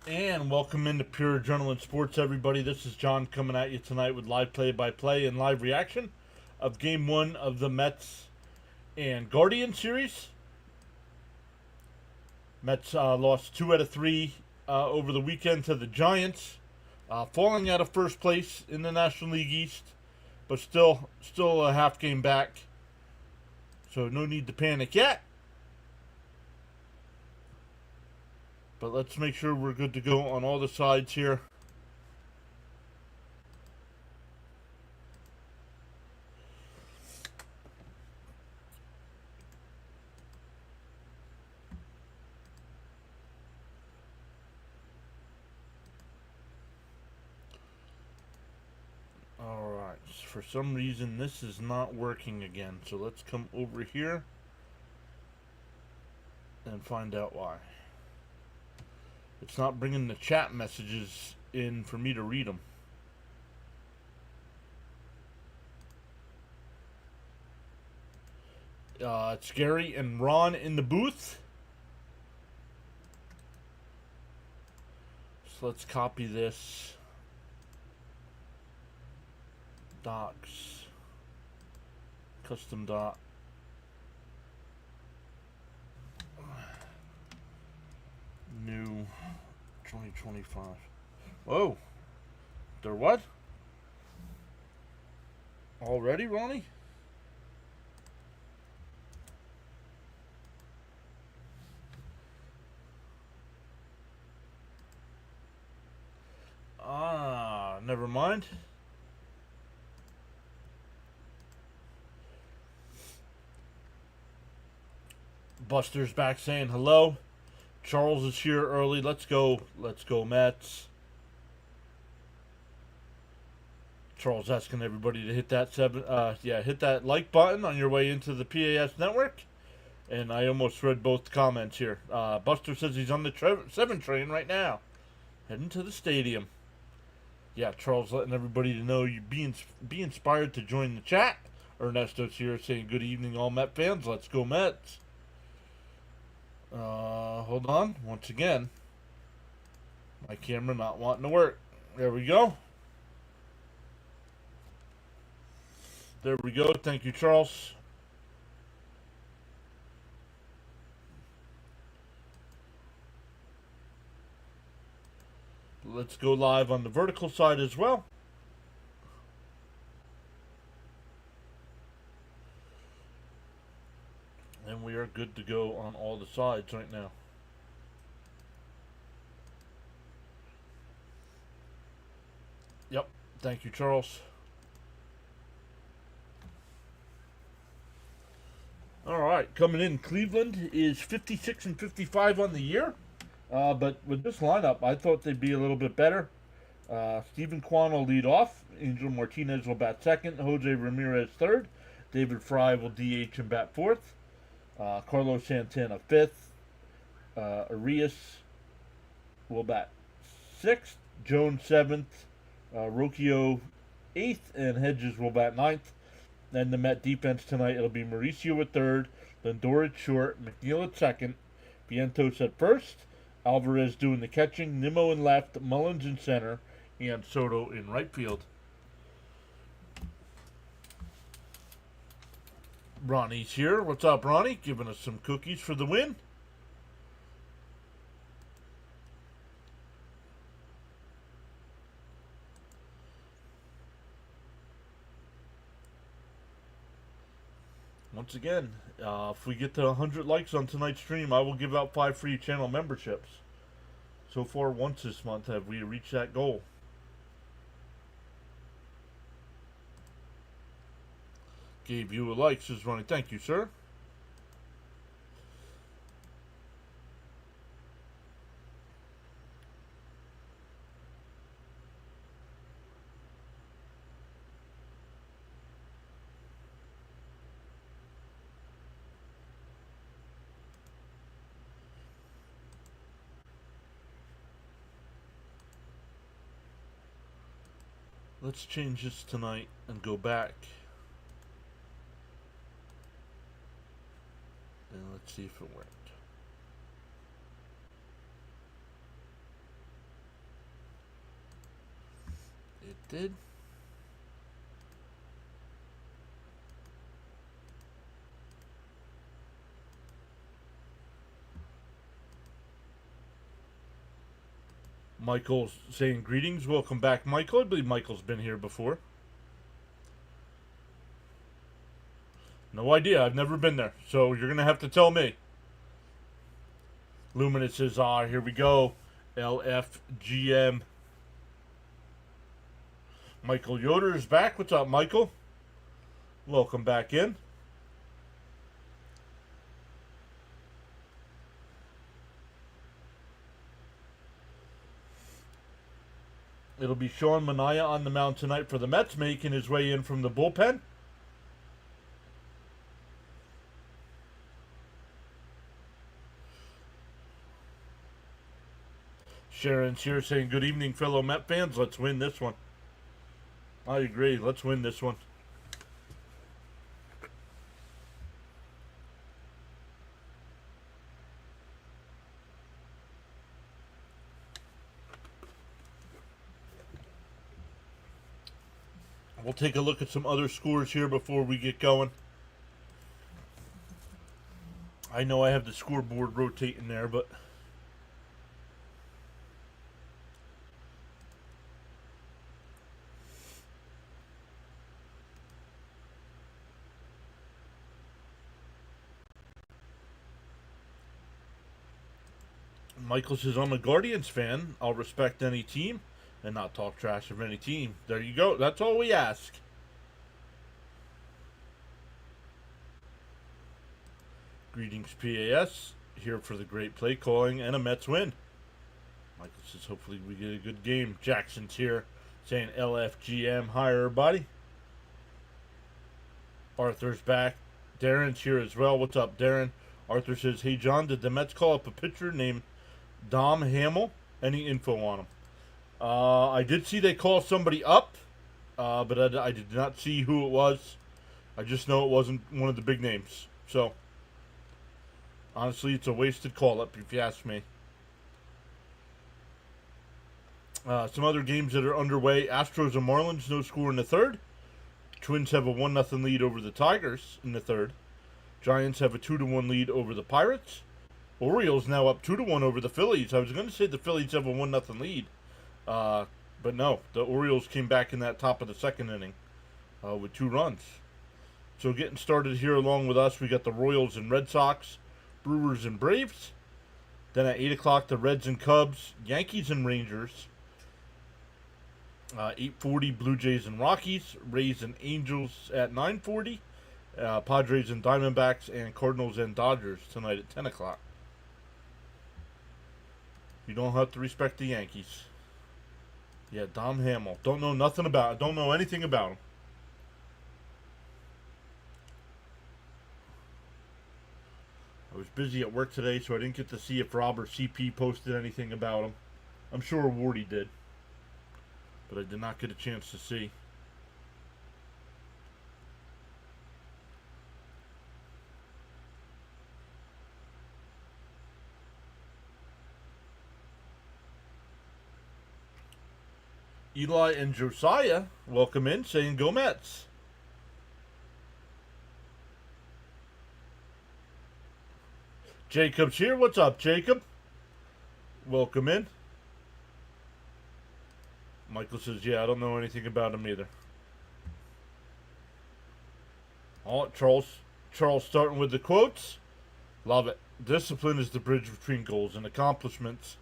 And welcome into Pure Adrenaline Sports, everybody. This is John coming at you tonight with live play-by-play and live reaction of Game 1 of the Mets and Guardian series. Mets lost 2 out of 3 over the weekend to the Giants, falling out of first place in the National League East, but still a half game back. So no need to panic yet. But let's make sure we're good to go on all the sides here. Alright, for some reason this is not working again. So let's come over here and find out why. It's not bringing the chat messages in for me to read them. It's Gary and Ron in the booth. So let's copy this. Docs. Custom dot. New 2025. Whoa. They're what? Already, Ronnie? Never mind. Buster's back saying hello. Charles is here early. Let's go Mets. Charles asking everybody to hit that hit that like button on your way into the PAS network. And I almost read both comments here. Buster says he's on the 7 train right now, heading to the stadium. Yeah, Charles letting everybody to know you be inspired to join the chat. Ernesto's here saying good evening, all Met fans. Let's go Mets. Hold on. Once again, my camera not wanting to work. There we go. There we go. Thank you, Charles. Let's go live on the vertical side as well. And we are good to go on all the sides right now. Yep. Thank you, Charles. All right. Coming in, Cleveland is 56 and 55 on the year. But with this lineup, I thought they'd be a little bit better. Stephen Kwan will lead off. Angel Martinez will bat second. Jose Ramirez third. David Fry will DH and bat fourth. Carlos Santana fifth. Arias will bat sixth. Jones seventh. Rocchio eighth. And Hedges will bat ninth. Then the Met defense tonight, it'll be Mauricio at third. Lindor at short. McNeil at second. Vientos at first. Alvarez doing the catching, Nimmo in left, Mullins in center, and Soto in right field. Ronnie's here. What's up, Ronnie? Giving us some cookies for the win. Once again, if we get to 100 likes on tonight's stream, I will give out 5 free channel memberships. So far, once this month have we reached that goal. Gave you a like, says Ronnie. Thank you, sir. Let's change this tonight and go back. And let's see if it worked. did. Michael's saying greetings. Welcome back, Michael. I believe Michael's been here before. No idea. I've never been there. So you're going to have to tell me. Luminous says, here we go. LFGM. Michael Yoder is back. What's up, Michael? Welcome back in. It'll be Sean Manaea on the mound tonight for the Mets, making his way in from the bullpen. Sharon's here saying, good evening, fellow Met fans. Let's win this one. I agree. Let's win this one. We'll take a look at some other scores here before we get going. I know I have the scoreboard rotating there, but Michael says, I'm a Guardians fan. I'll respect any team and not talk trash of any team. There you go. That's all we ask. Greetings, PAS. Here for the great play calling and a Mets win. Michael says, hopefully we get a good game. Jackson's here saying LFGM. Hi, everybody. Arthur's back. Darren's here as well. What's up, Darren? Arthur says, hey, John, did the Mets call up a pitcher named Dom Hamill? Any info on him? I did see they call somebody up, but I did not see who it was. I just know it wasn't one of the big names. So, honestly, it's a wasted call-up, if you ask me. Some other games that are underway. Astros and Marlins, no score in the third. Twins have a 1-0 lead over the Tigers in the third. Giants have a 2-1 lead over the Pirates. Orioles now up 2-1 over the Phillies. I was going to say the Phillies have a 1-0 lead. But no, the Orioles came back in that top of the second inning with 2 runs. So getting started here along with us, we got the Royals and Red Sox, Brewers and Braves. Then at 8 o'clock, the Reds and Cubs, Yankees and Rangers. 8:40, Blue Jays and Rockies, Rays and Angels at 9:40. Padres and Diamondbacks, and Cardinals and Dodgers tonight at 10 o'clock. You don't have to respect the Yankees. Yeah, Dom Hamill. Don't know nothing about it. Don't know anything about him. I was busy at work today, so I didn't get to see if Rob or CP posted anything about him. I'm sure Wardy did, but I did not get a chance to see. Eli and Josiah, welcome in, saying go Mets. Jacob's here. What's up, Jacob? Welcome in. Michael says, yeah, I don't know anything about him either. Oh, Charles starting with the quotes. Love it. Discipline is the bridge between goals and accomplishments.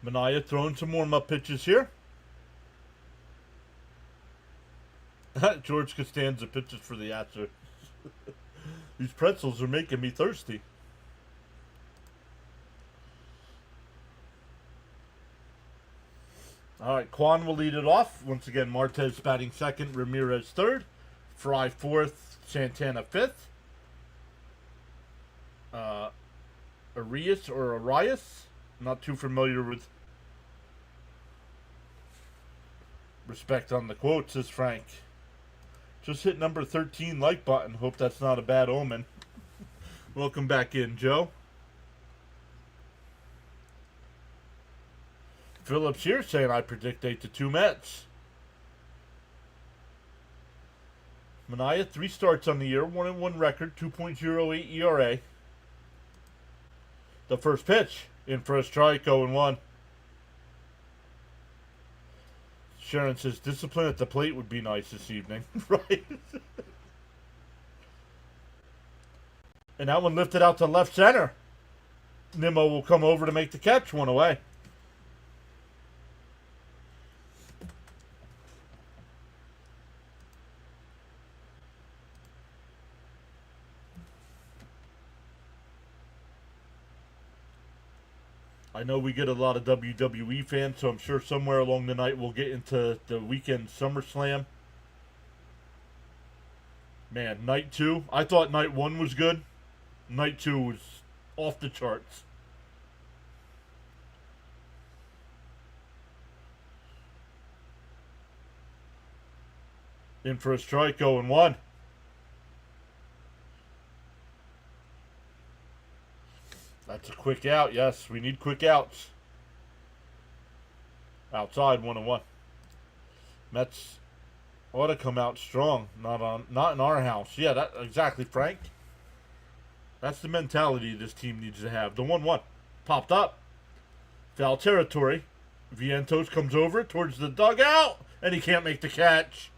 Manaea throwing some warm-up pitches here. George Costanza pitches for the Astros. These pretzels are making me thirsty. All right, Kwan will lead it off. Once again, Martez batting second, Ramirez third, Fry fourth, Santana fifth. Arias, not too familiar with Respect on the quote, says Frank. Just hit number 13 like button. Hope that's not a bad omen. Welcome back in, Joe. Phillips here saying I predict 8-2 Mets. Mania, 3 starts on the year, 1-1 record, 2.08 ERA. The first pitch, in for a strike, 0-1. Sharon says discipline at the plate would be nice this evening. Right? And that one lifted out to left center. Nimmo will come over to make the catch, 1 away. I know we get a lot of WWE fans, so I'm sure somewhere along the night we'll get into the weekend SummerSlam. Man, night 2. I thought night 1 was good. Night 2 was off the charts. In for a strike, 0-1. That's a quick out. Yes, we need quick outs. Outside, 1-1. Mets ought to come out strong. Not in our house. Yeah, that exactly, Frank. That's the mentality this team needs to have. The 1-1 popped up. Foul territory. Vientos comes over towards the dugout, and he can't make the catch.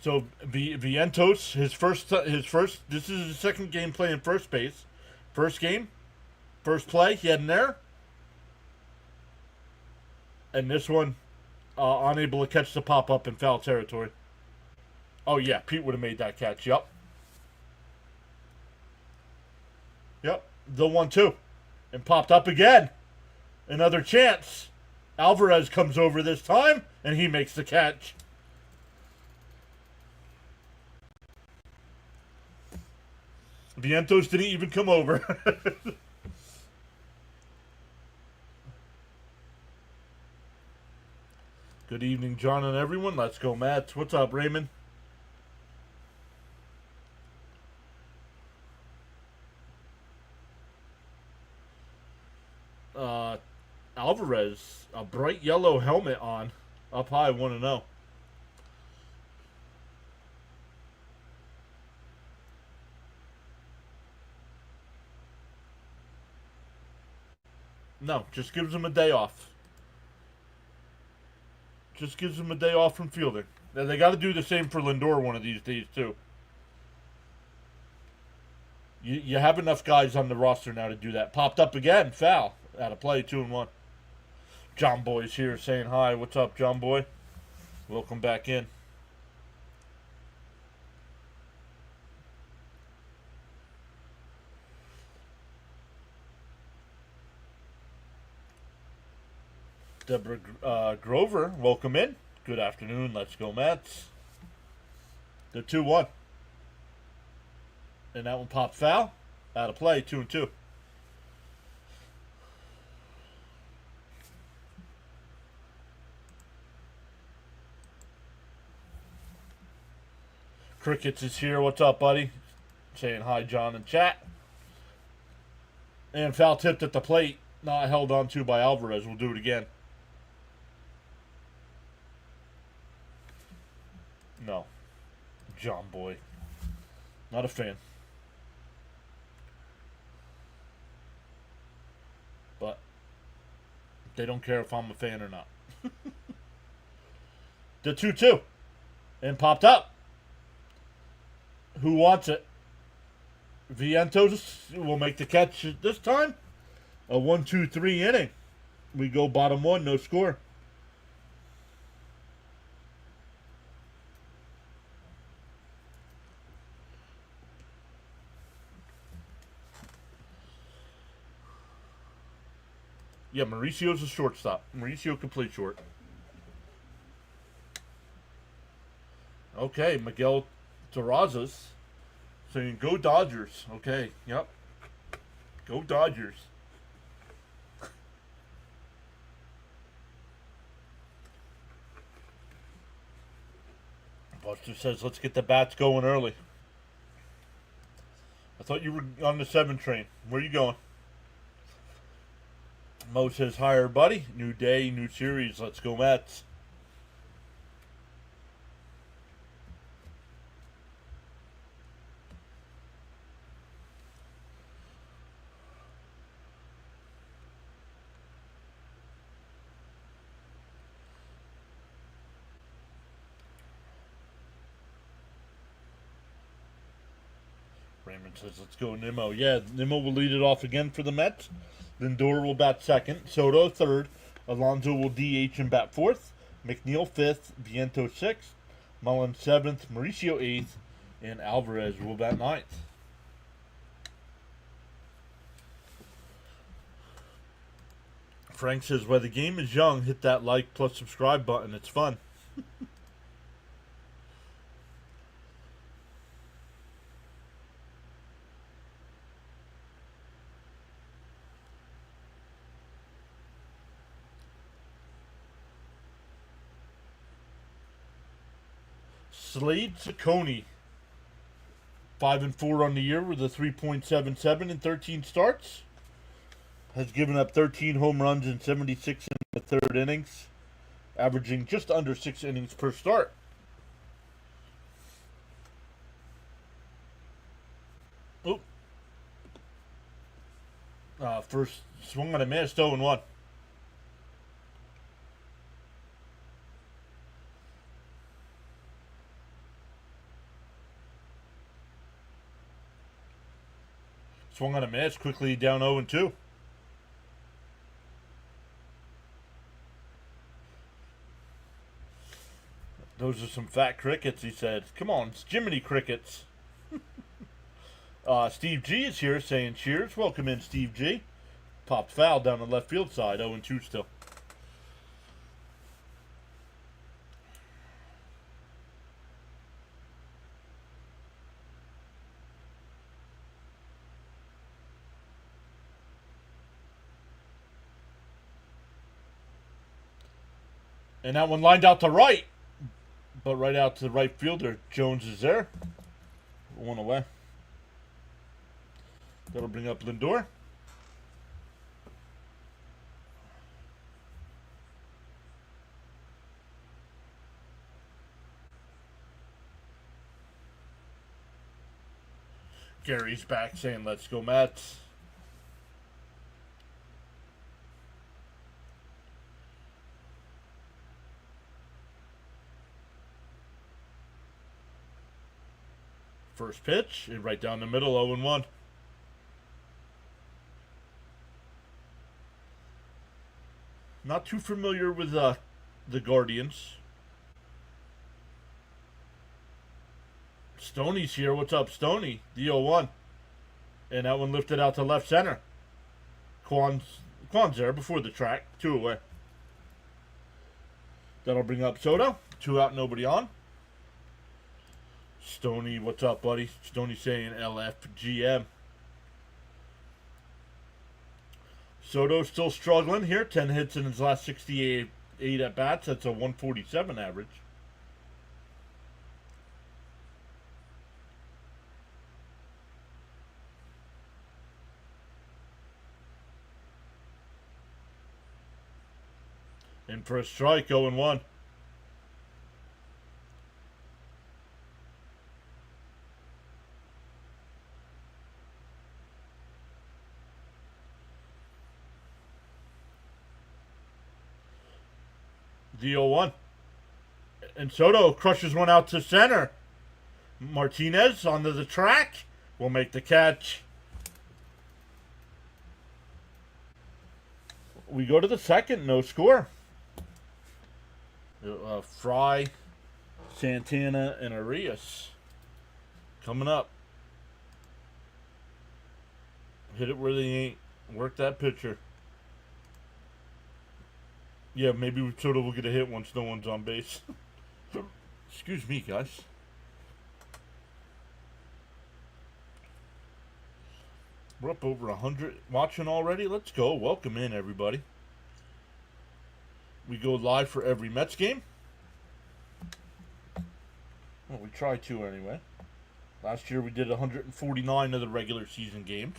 So Vientos, his first. This is his second game playing first base. First game, first play, he had an error, and this one, unable to catch the pop up in foul territory. Oh yeah, Pete would have made that catch. Yep. The 1-2, and popped up again. Another chance. Alvarez comes over this time, and he makes the catch. Vientos didn't even come over. Good evening, John and everyone. Let's go, Mets. What's up, Raymond? Alvarez, a bright yellow helmet on. Up high, 1-0. No, just gives him a day off. Just gives him a day off from fielding. They got to do the same for Lindor one of these days, too. You have enough guys on the roster now to do that. Popped up again, foul. Out of play, 2-1. John Boy's here saying hi. What's up, John Boy? Welcome back in. Deborah Grover, welcome in. Good afternoon. Let's go, Mets. The 2-1. And that one popped foul. Out of play, 2-2. Crickets is here. What's up, buddy? Saying hi, John, in chat. And foul tipped at the plate. Not held on to by Alvarez. We'll do it again. No. John Boy. Not a fan. But they don't care if I'm a fan or not. The 2-2. And popped up. Who wants it? Vientos will make the catch this time. A 1-2-3 inning. We go bottom 1, no score. Yeah, Mauricio's a shortstop. Mauricio can play short. Okay, Miguel Terrazas saying go Dodgers. Okay, yep. Go Dodgers. Buster says let's get the bats going early. I thought you were on the 7 train. Where are you going? Mo says, higher, buddy. New day, new series. Let's go, Mets. Raymond says, let's go, Nimmo. Yeah, Nimmo will lead it off again for the Mets. Lindor will bat second. Soto third. Alonso will DH and bat fourth. McNeil fifth. Viento sixth. Mullins seventh. Mauricio eighth. And Alvarez will bat ninth. Frank says, while the game is young, hit that like plus subscribe button. It's fun. Slade Ciccone, 5-4 on the year with a 3.77 in 13 starts. Has given up 13 home runs in 76 in the third innings, averaging just under 6 innings per start. Oop. First swung on a miss, 0-1. Swung on a miss, quickly down 0-2. Those are some fat crickets, he said. Come on, it's Jiminy Crickets. Steve G is here saying cheers. Welcome in, Steve G. Popped foul down the left field side, 0-2 still. And that one lined out to right. But right out to the right fielder. Jones is there. One away. That'll bring up Lindor. Gary's back saying, let's go, Mets. First pitch, right down the middle, 0-1. Not too familiar with the Guardians. Stoney's here. What's up, Stoney? The 0-1. And that one lifted out to left center. Kwan's there before the track. 2 away. That'll bring up Soto. 2 out, nobody on. Stoney, what's up, buddy? Stoney saying LFGM. Soto's still struggling here. 10 hits in his last 68 at-bats. That's a 147 average. In for a strike, 0-1. The 0-1. And Soto crushes one out to center. Martinez onto the track. Will make the catch. We go to the second, no score. Fry, Santana, and Arias coming up. Hit it where they ain't. Work that pitcher. Yeah, maybe Soto will get a hit once no one's on base. Excuse me, guys. We're up over 100 watching already. Let's go. Welcome in, everybody. We go live for every Mets game. Well, we try to anyway. Last year we did 149 of the regular season games.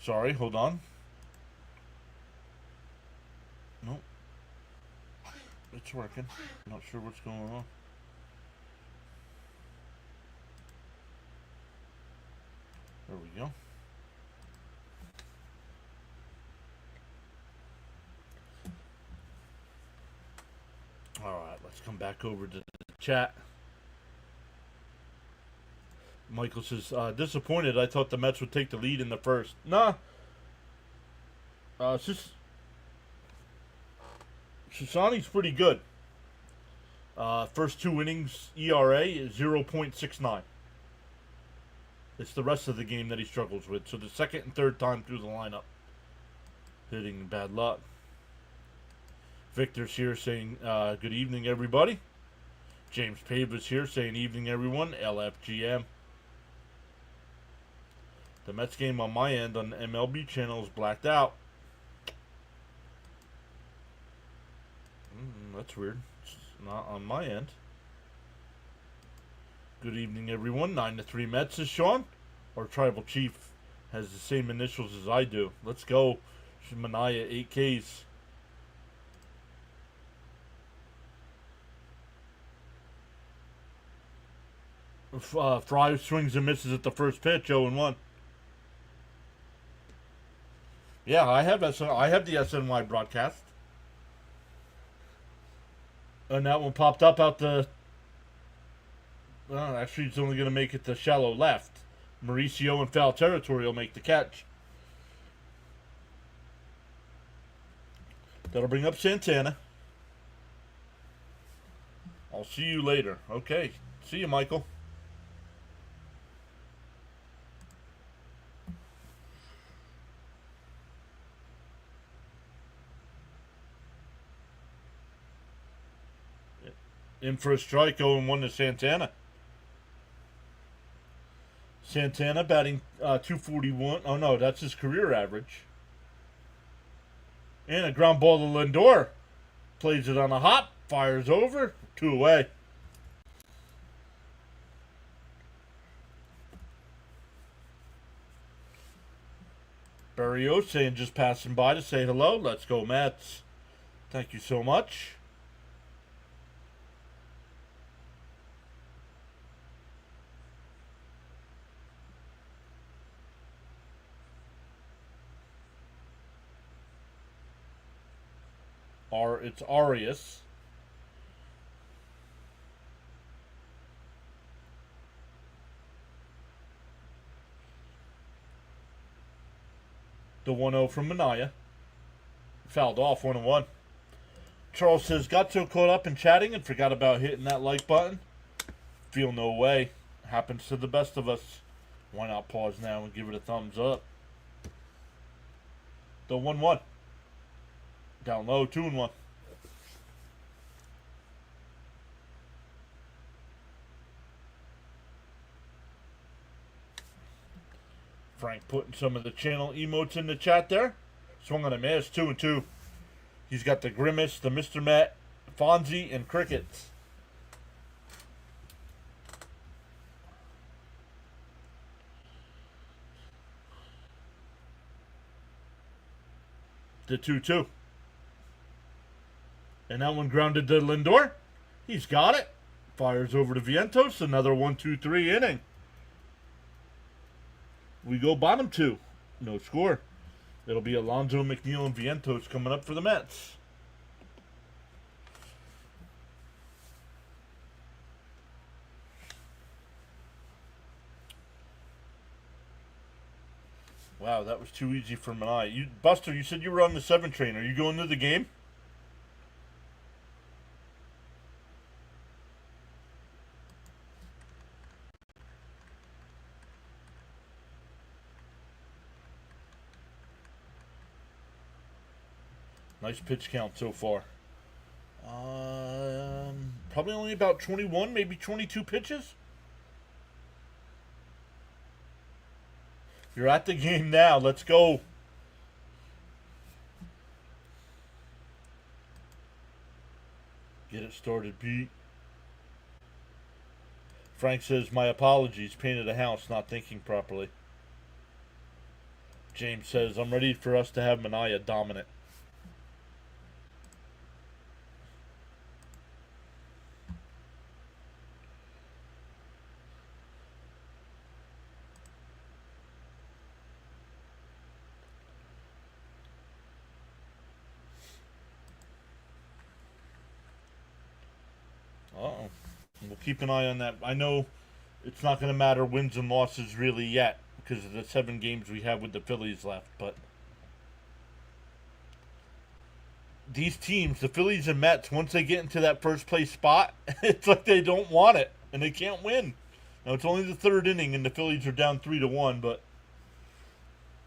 Sorry, hold on. Nope. It's working. Not sure what's going on. There we go. Alright, let's come back over to the chat. Michael says, disappointed. I thought the Mets would take the lead in the first. Nah. It's just... Shoshani's pretty good. First 2 innings, ERA is 0.69. It's the rest of the game that he struggles with. So the second and third time through the lineup, hitting bad luck. Victor's here saying, good evening, everybody. James Pavis here saying, evening, everyone. LFGM. The Mets game on my end on the MLB channel is blacked out. That's weird. It's not on my end. Good evening, everyone. 9-3 Mets is Sean. Our tribal chief has the same initials as I do. Let's go. Manaya, 8 Ks. Fry swings and misses at the first pitch, 0-1. Yeah, I have the SNY broadcast. And that one popped up out the... Well, actually, it's only going to make it to shallow left. Mauricio in foul territory will make the catch. That'll bring up Santana. I'll see you later. Okay. See you, Michael. In for a strike, 0-1 to Santana. Santana batting 241. Oh, no, that's his career average. And a ground ball to Lindor. Plays it on a hop. Fires over. 2 away. Barrios saying just passing by to say hello. Let's go, Mets. Thank you so much. It's Arias. The 1-0 from Manaya. Fouled off 1-1. Charles says, got so caught up in chatting and forgot about hitting that like button. Feel no way. Happens to the best of us. Why not pause now and give it a thumbs up? The 1-1. Down low, 2-1. Frank putting some of the channel emotes in the chat there. Swung on a miss, 2-2. He's got the Grimace, the Mr. Met, Fonzie, and Crickets. The 2-2. And that one grounded to Lindor. He's got it. Fires over to Vientos. Another 1-2-3 inning. We go bottom 2. No score. It'll be Alonso, McNeil, and Vientos coming up for the Mets. Wow, that was too easy for Manai. Buster, you said you were on the 7 train. Are you going to the game? Nice pitch count so far. Probably only about 21, maybe 22 pitches. You're at the game now. Let's go. Get it started, Pete. Frank says, my apologies. Painted a house, not thinking properly. James says, I'm ready for us to have Mania dominant. Uh-oh. We'll keep an eye on that. I know it's not going to matter wins and losses really yet because of the 7 games we have with the Phillies left, but these teams, the Phillies and Mets, once they get into that first place spot, it's like they don't want it and they can't win. Now it's only the 3rd inning and the Phillies are down 3-1, but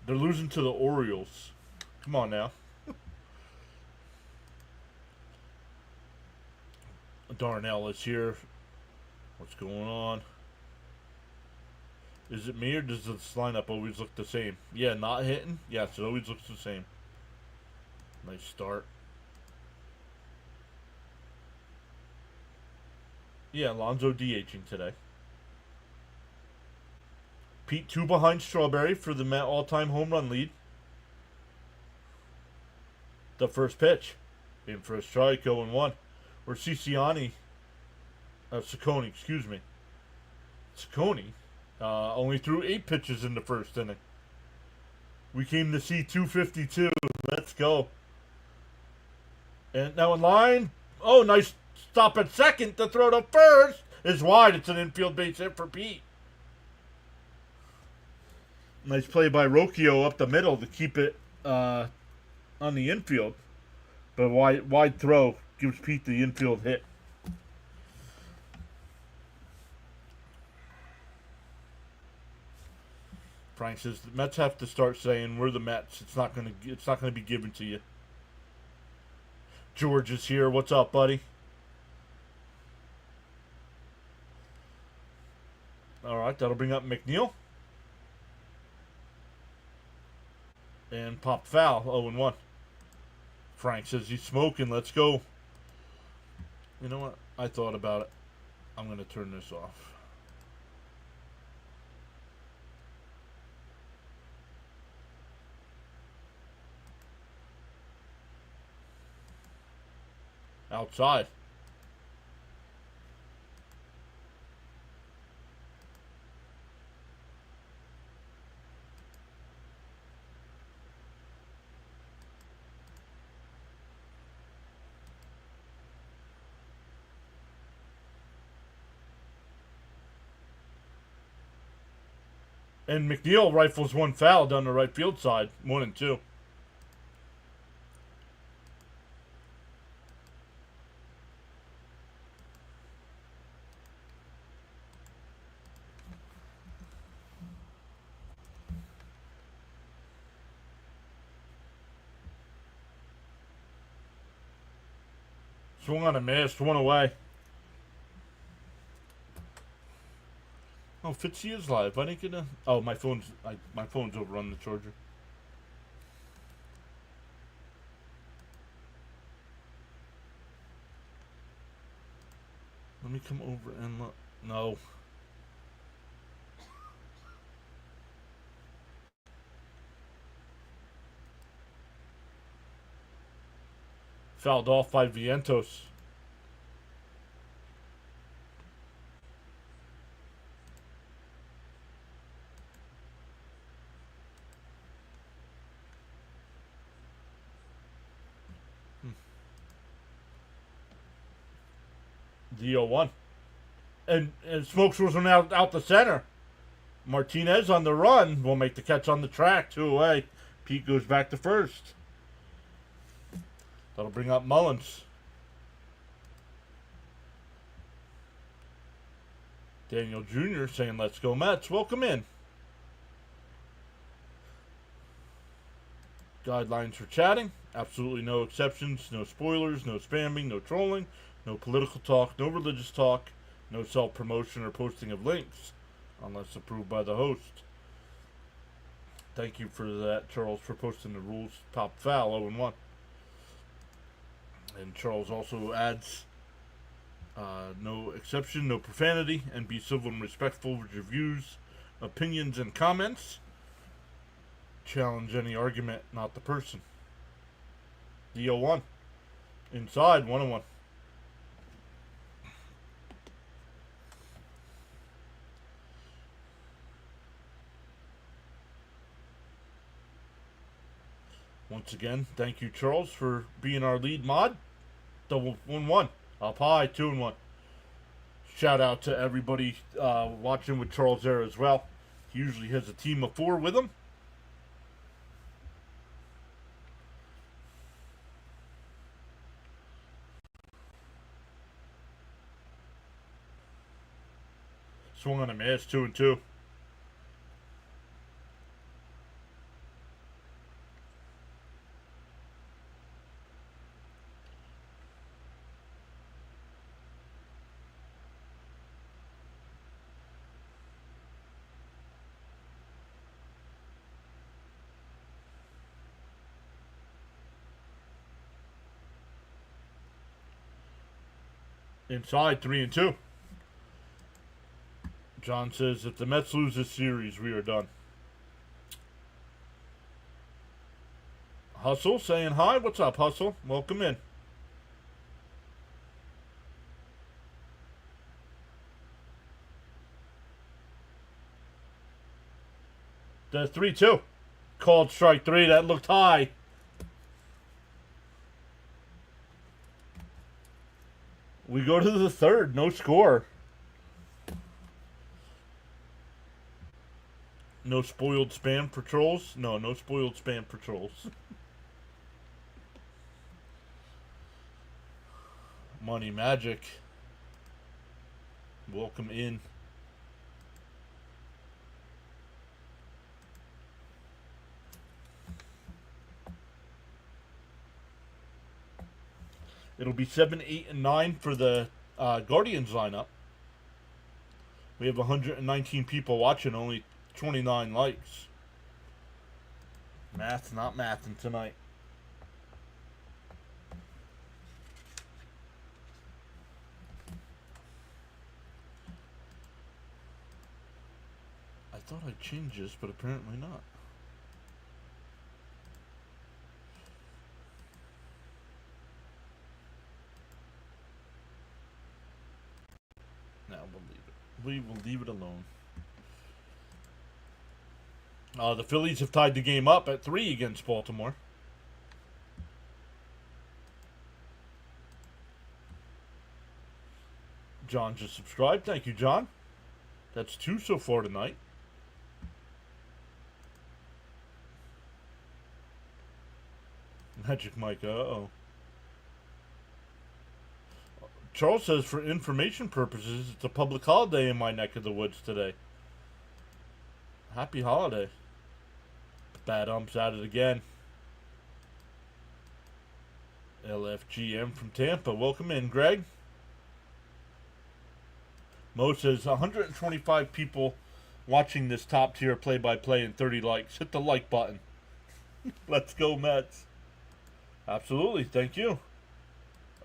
they're losing to the Orioles. Come on now. Darnell is here. What's going on? Is it me or does this lineup always look the same? Yeah, not hitting? Yes, it always looks the same. Nice start. Yeah, Alonso DHing today. Pete 2 behind Strawberry for the Met all-time home run lead. The first pitch. In for a strike, 0-1. Or Ciccone, excuse me. Ciccone only threw 8 pitches in the first inning. We came to see 252. Let's go. And now in line. Oh, nice stop at second. The throw to first is wide. It's an infield base hit for Pete. Nice play by Rocchio up the middle to keep it on the infield. But wide throw gives Pete the infield hit. Frank says the Mets have to start saying we're the Mets. It's not gonna be given to you. George is here. What's up, buddy? All right, that'll bring up McNeil. And pop foul, 0-1. Frank says he's smoking. Let's go. You know what? I thought about it. I'm going to turn this off. Outside. And McNeil rifles one foul down the right field side. 1-2. Swung on a miss. 1 away. Oh, Fitzy is live. I didn't get a... Oh, my phone's over on the charger. Let me come over and look. No. Fouled off by Vientos. The 0-1. And Smokes was out the center. Martinez on the run will make the catch on the track. 2 away. Pete goes back to first. That'll bring up Mullins. Daniel Jr. saying, let's go Mets. Welcome in. Guidelines for chatting. Absolutely no exceptions, no spoilers, no spamming, no trolling, No political talk, no religious talk, no self-promotion or posting of links, unless approved by the host. Thank you for that, Charles, for posting the rules. Top foul, 0-1. And Charles also adds, no exception, no profanity, and be civil and respectful with your views, opinions, and comments. Challenge any argument, not the person. The 0-1. Inside, 1-1. Once again, thank you, Charles, for being our lead mod. Double 1-1. Up high, 2-1. Shout out to everybody watching with Charles there as well. He usually has a team of 4 with him. Swung on a miss, 2-2. Inside, 3-2. John says, if the Mets lose this series, we are done. Hustle saying hi. What's up, Hustle? Welcome in. The 3-2. Called strike 3. That looked high. We go to the third. No score. No spoiled spam patrols? No, no spoiled spam patrols. Money Magic. Welcome in. It'll be 7, 8, and 9 for the Guardians lineup. We have 119 people watching, only 29 likes. Math's not mathing tonight. I thought I'd change this, but apparently not. Now we'll leave it. We will leave it alone. The Phillies have tied the game up at 3 against Baltimore. John just subscribed. Thank you, John. That's 2 so far tonight. Magic Mike, uh-oh. Charles says, for information purposes, it's a public holiday in my neck of the woods today. Happy holiday. Bad umps at it again. LFGM from Tampa. Welcome in, Greg. Mo says 125 people watching this top tier play-by-play and 30 likes. Hit the like button. Let's go, Mets. Absolutely. Thank you.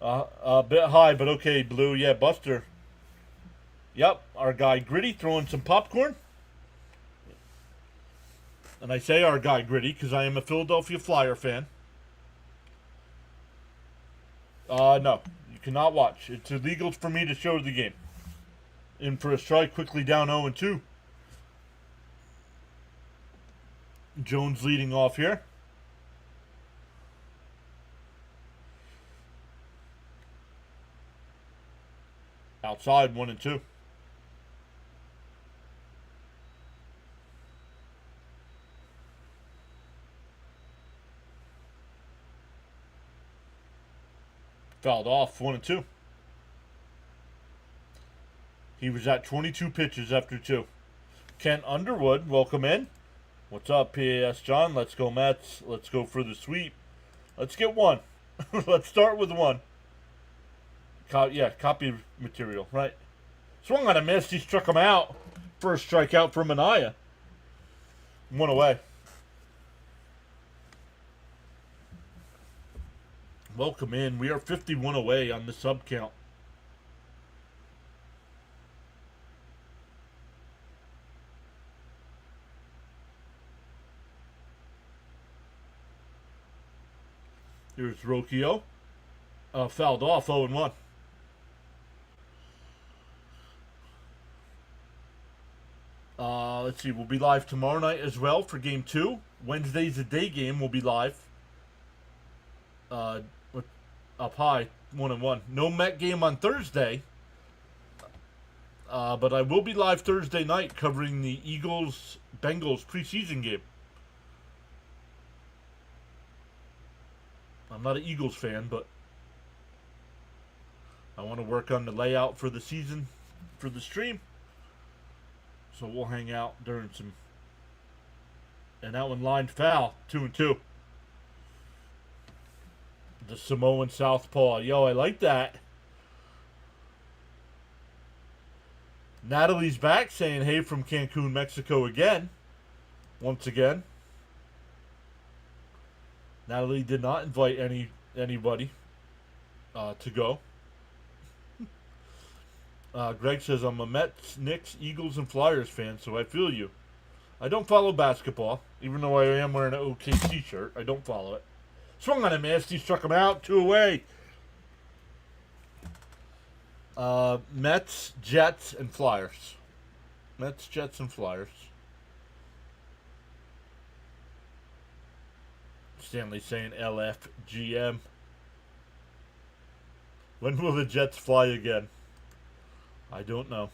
A bit high, but okay, Blue. Yeah, Buster. Yep, our guy Gritty throwing some popcorn. And I say our guy Gritty because I am a Philadelphia Flyer fan. No, you cannot watch. It's illegal for me to show the game. In for a strike, quickly down 0-2. Jones leading off here. Outside, 1-2. Fouled off, 1-2. He was at 22 pitches after 2. Kent Underwood, welcome in. What's up, PAS John? Let's go, Mets. Let's go for the sweep. Let's get 1. Let's start with 1. Yeah, copy material, right. Swung on a miss, he struck him out. First strikeout for Mania. 1 away. Welcome in. We are 51 away on the sub count. Here's Rocchio. Fouled off 0-1. Let's see. We'll be live tomorrow night as well for Game 2. Wednesday's a day game. We'll be live. Up high, 1-1. No Met game on Thursday. But I will be live Thursday night covering the Eagles-Bengals preseason game. I'm not an Eagles fan, but I want to work on the layout for the season, for the stream. So we'll hang out during some. And that one lined foul, 2-2. The Samoan Southpaw. Yo, I like that. Natalie's back saying hey from Cancun, Mexico again. Once again. Natalie did not invite anybody to go. Greg says, I'm a Mets, Knicks, Eagles, and Flyers fan, so I feel you. I don't follow basketball, even though I am wearing an OKC shirt. I don't follow it. Swung on him, he struck him out, 2 away. Mets, Jets, and Flyers. Mets, Jets, and Flyers. Stanley saying LFGM. When will the Jets fly again? I don't know.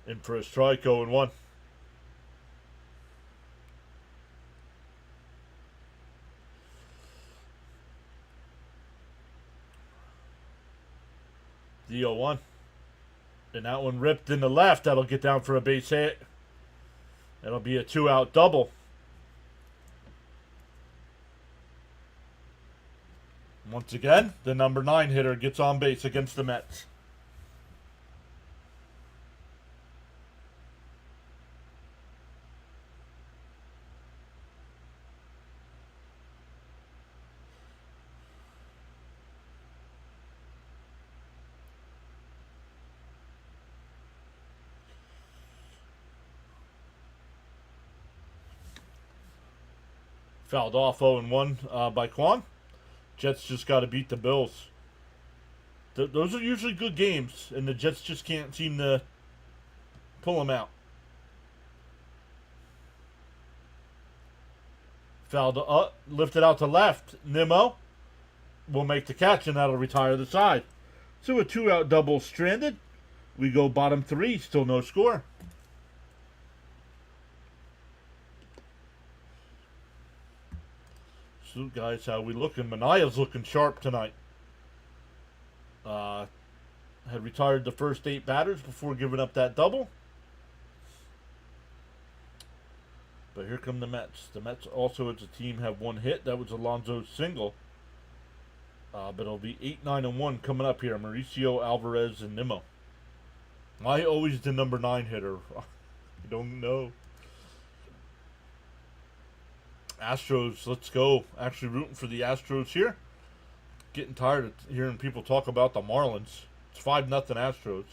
In for a strike, 0-1. The 0-1. And that one ripped in the left. That'll get down for a base hit. That'll be a 2-out double. Once again, the number 9 hitter gets on base against the Mets. Fouled off 0-1 by Kwan. Jets just got to beat the Bills. Those are usually good games, and the Jets just can't seem to pull them out. Fouled up, lifted out to left. Nimmo will make the catch, and that'll retire the side. So a 2-out double stranded. We go bottom 3, still no score. So, guys, how we looking? Manaya's looking sharp tonight. Had retired the first 8 batters before giving up that double. But here come the Mets. The Mets also, as a team, have 1 hit. That was Alonso's single. But it'll be 8-9-1 coming up here. Mauricio, Alvarez, and Nimmo. Why always the number 9 hitter? I don't know. Astros, let's go. Actually rooting for the Astros here. Getting tired of hearing people talk about the Marlins. It's 5-0 Astros.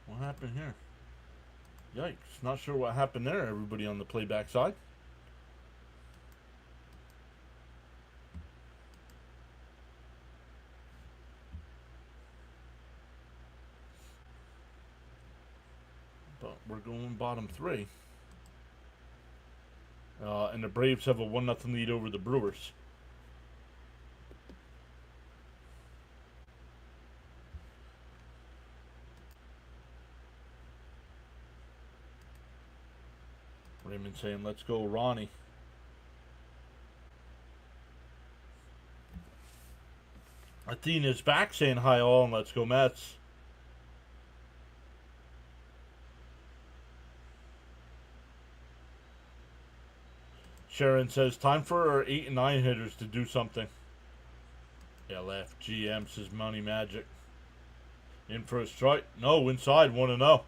What happened here? Yikes. Not sure what happened there, everybody on the playback side. we're going bottom 3. And the Braves have a 1-0 lead over the Brewers. Raymond saying, let's go, Ronnie. Athena's back saying hi all and let's go Mets. Sharon says, time for our 8 and 9 hitters to do something. LFGM says Money Magic. In for a strike. No, inside, 1-0.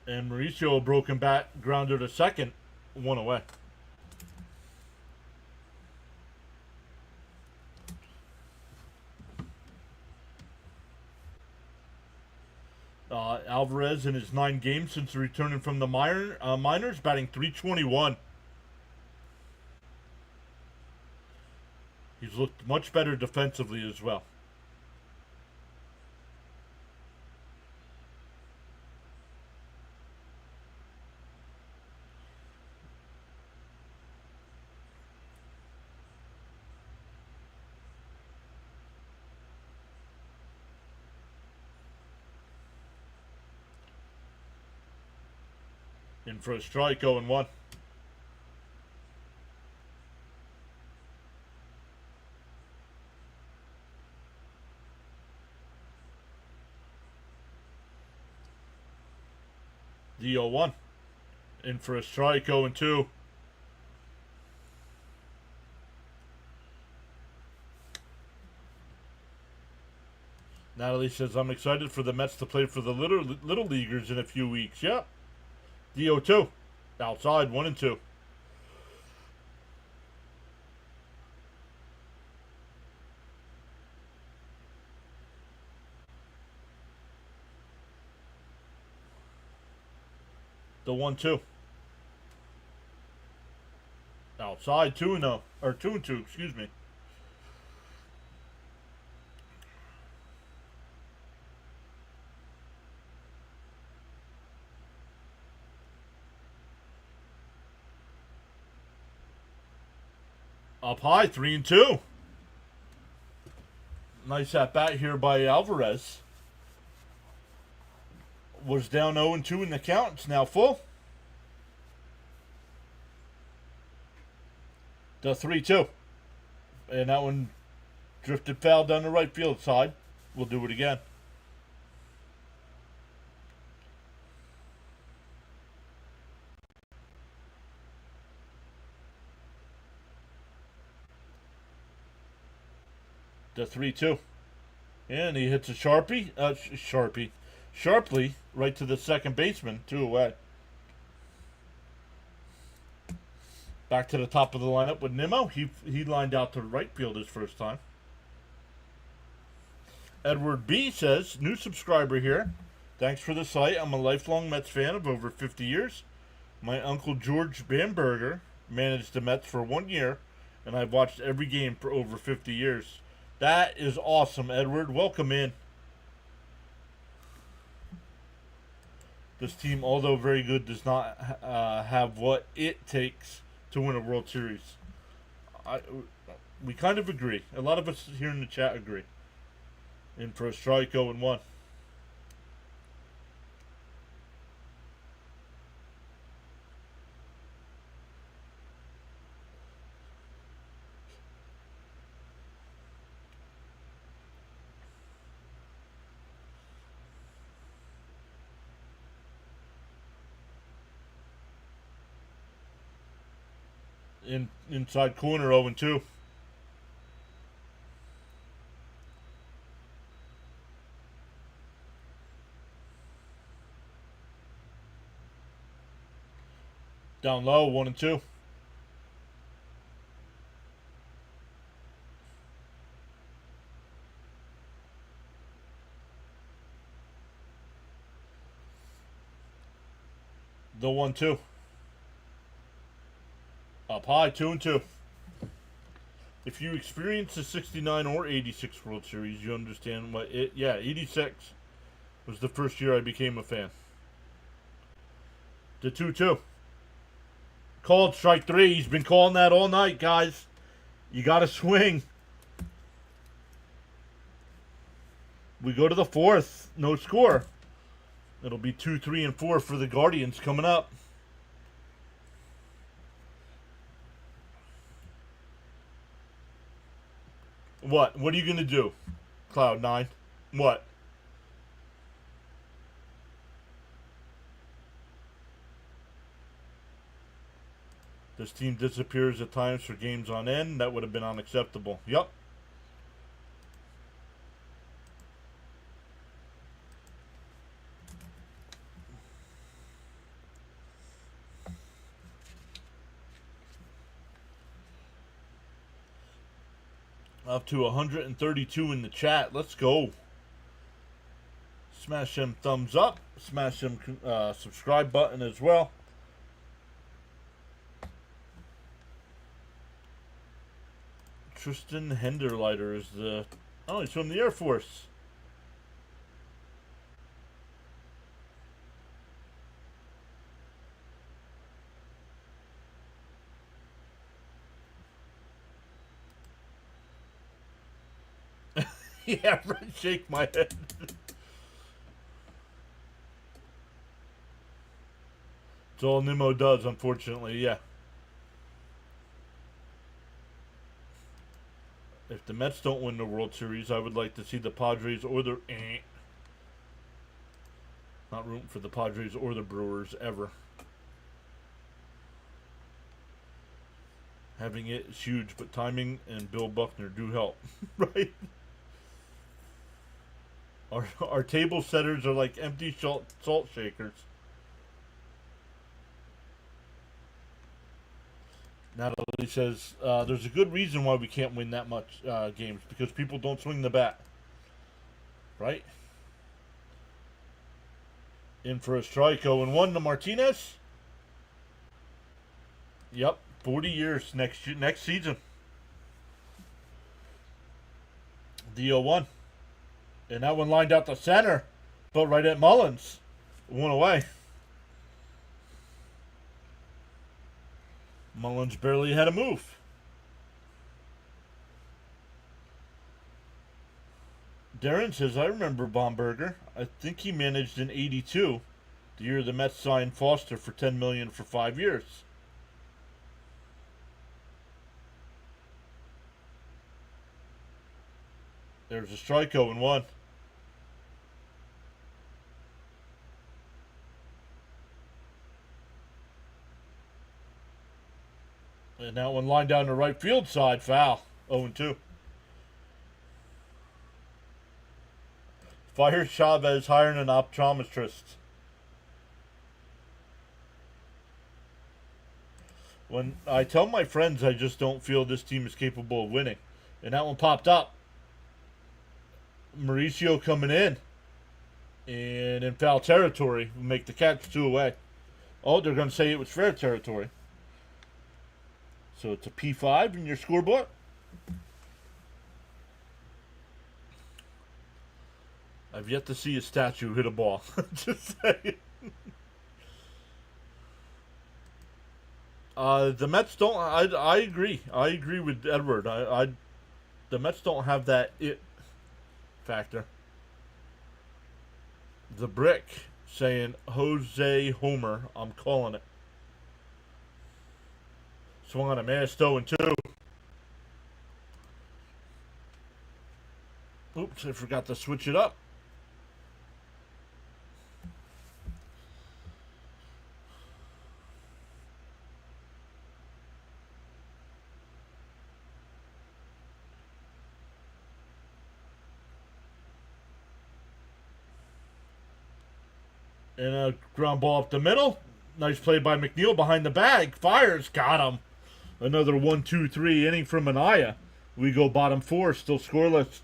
And Mauricio, a broken bat, grounded to second, 1 away. Alvarez in his 9 games since returning from the minors, batting .321. He's looked much better defensively as well. In for a strike, 0-1. The 0-1. In for a strike, 0-2. Natalie says, I'm excited for the Mets to play for the little leaguers in a few weeks. Yep. The 0-2. Outside, 1-2. The 1-2. Outside, 2-0. Or 2-2, excuse me. Up high, 3-2. Nice at bat here by Alvarez. Was down 0-2 in the count. It's now full. The 3-2. And that one drifted foul down the right field side. We'll do it again. The 3-2. And he hits a sharply right to the second baseman, 2 away. Back to the top of the lineup with Nimmo. He lined out to right field his first time. Edward B says, new subscriber here. Thanks for the site. I'm a lifelong Mets fan of over 50 years. My uncle George Bamberger managed the Mets for 1 year, and I've watched every game for over 50 years. That is awesome, Edward. Welcome in. This team, although very good, does not have what it takes to win a World Series. We kind of agree. A lot of us here in the chat agree. In for a strike, 0-1. Inside corner, 0-2. Down low, 1-2. The 1-2. Up high, 2-2. If you experience the 69 or 86 World Series, you understand what it. Yeah, 86 was the first year I became a fan. The 2-2. Called strike three. He's been calling that all night, guys. You got to swing. We go to the fourth. No score. It'll be 2, 3, and 4 for the Guardians coming up. What? What are you going to do, Cloud9? What? This team disappears at times for games on end. That would have been unacceptable. Yep. Up to 132 in the chat. Let's go. Smash them thumbs up. Smash them subscribe button as well. Tristan Henderleiter is the... Oh, he's from the Air Force. Yeah, shake my head. It's all Nimmo does, unfortunately, yeah. If the Mets don't win the World Series, I would like to see the Padres or the... Not rooting for the Padres or the Brewers, ever. Having it is huge, but timing and Bill Buckner do help. Right? Our table setters are like empty salt shakers. Natalie says, there's a good reason why we can't win that much games. Because people don't swing the bat. Right? In for a strike. 0-1 to Martinez. Yep. 40 years next season. The 0-1. And that one lined out the center. But right at Mullins. One away. Mullins barely had a move. Darren says, I remember Bomberger. I think he managed in 82. The year the Mets signed Foster for $10 million for 5 years. There's a strike. 0-1. And that one lined down the right field side, foul. 0-2. Fire Chavez hiring an optometrist. When I tell my friends I just don't feel this team is capable of winning. And that one popped up. Mauricio coming in. And in foul territory. Make the catch 2 away. Oh, they're going to say it was fair territory. So it's a P5 in your scoreboard. I've yet to see a statue hit a ball. Just saying. The Mets don't. I agree. I agree with Edward. The Mets don't have that it factor. The Brick saying Jose Homer. I'm calling it. Swung on a man, 0-2. Oops, I forgot to switch it up. And a ground ball up the middle. Nice play by McNeil behind the bag. Fires, got him. Another 1-2-3 inning from Anaya. We go bottom 4, still scoreless.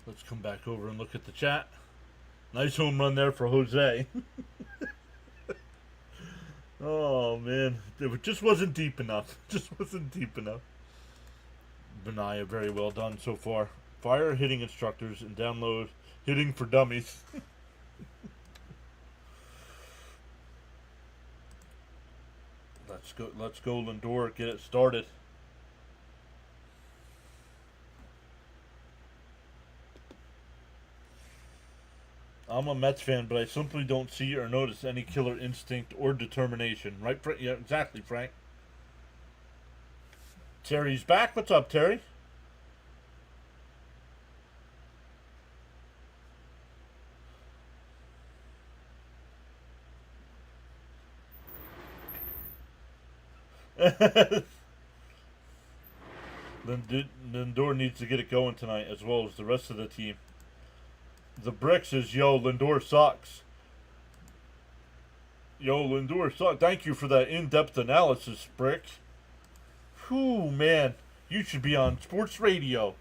Let's come back over and look at the chat. Nice home run there for Jose. Oh, man. It just wasn't deep enough. Just wasn't deep enough. Benaya, very well done so far. Fire hitting instructors and download hitting for dummies. Let's go, Lindor. Get it started. I'm a Mets fan, but I simply don't see or notice any killer instinct or determination. Right? Yeah, exactly, Frank. Terry's back. What's up, Terry? Lindor needs to get it going tonight, as well as the rest of the team. The Brick says, yo, Lindor sucks. Yo, Lindor sucks. Thank you for that in-depth analysis, Brick. Whew, man. You should be on sports radio.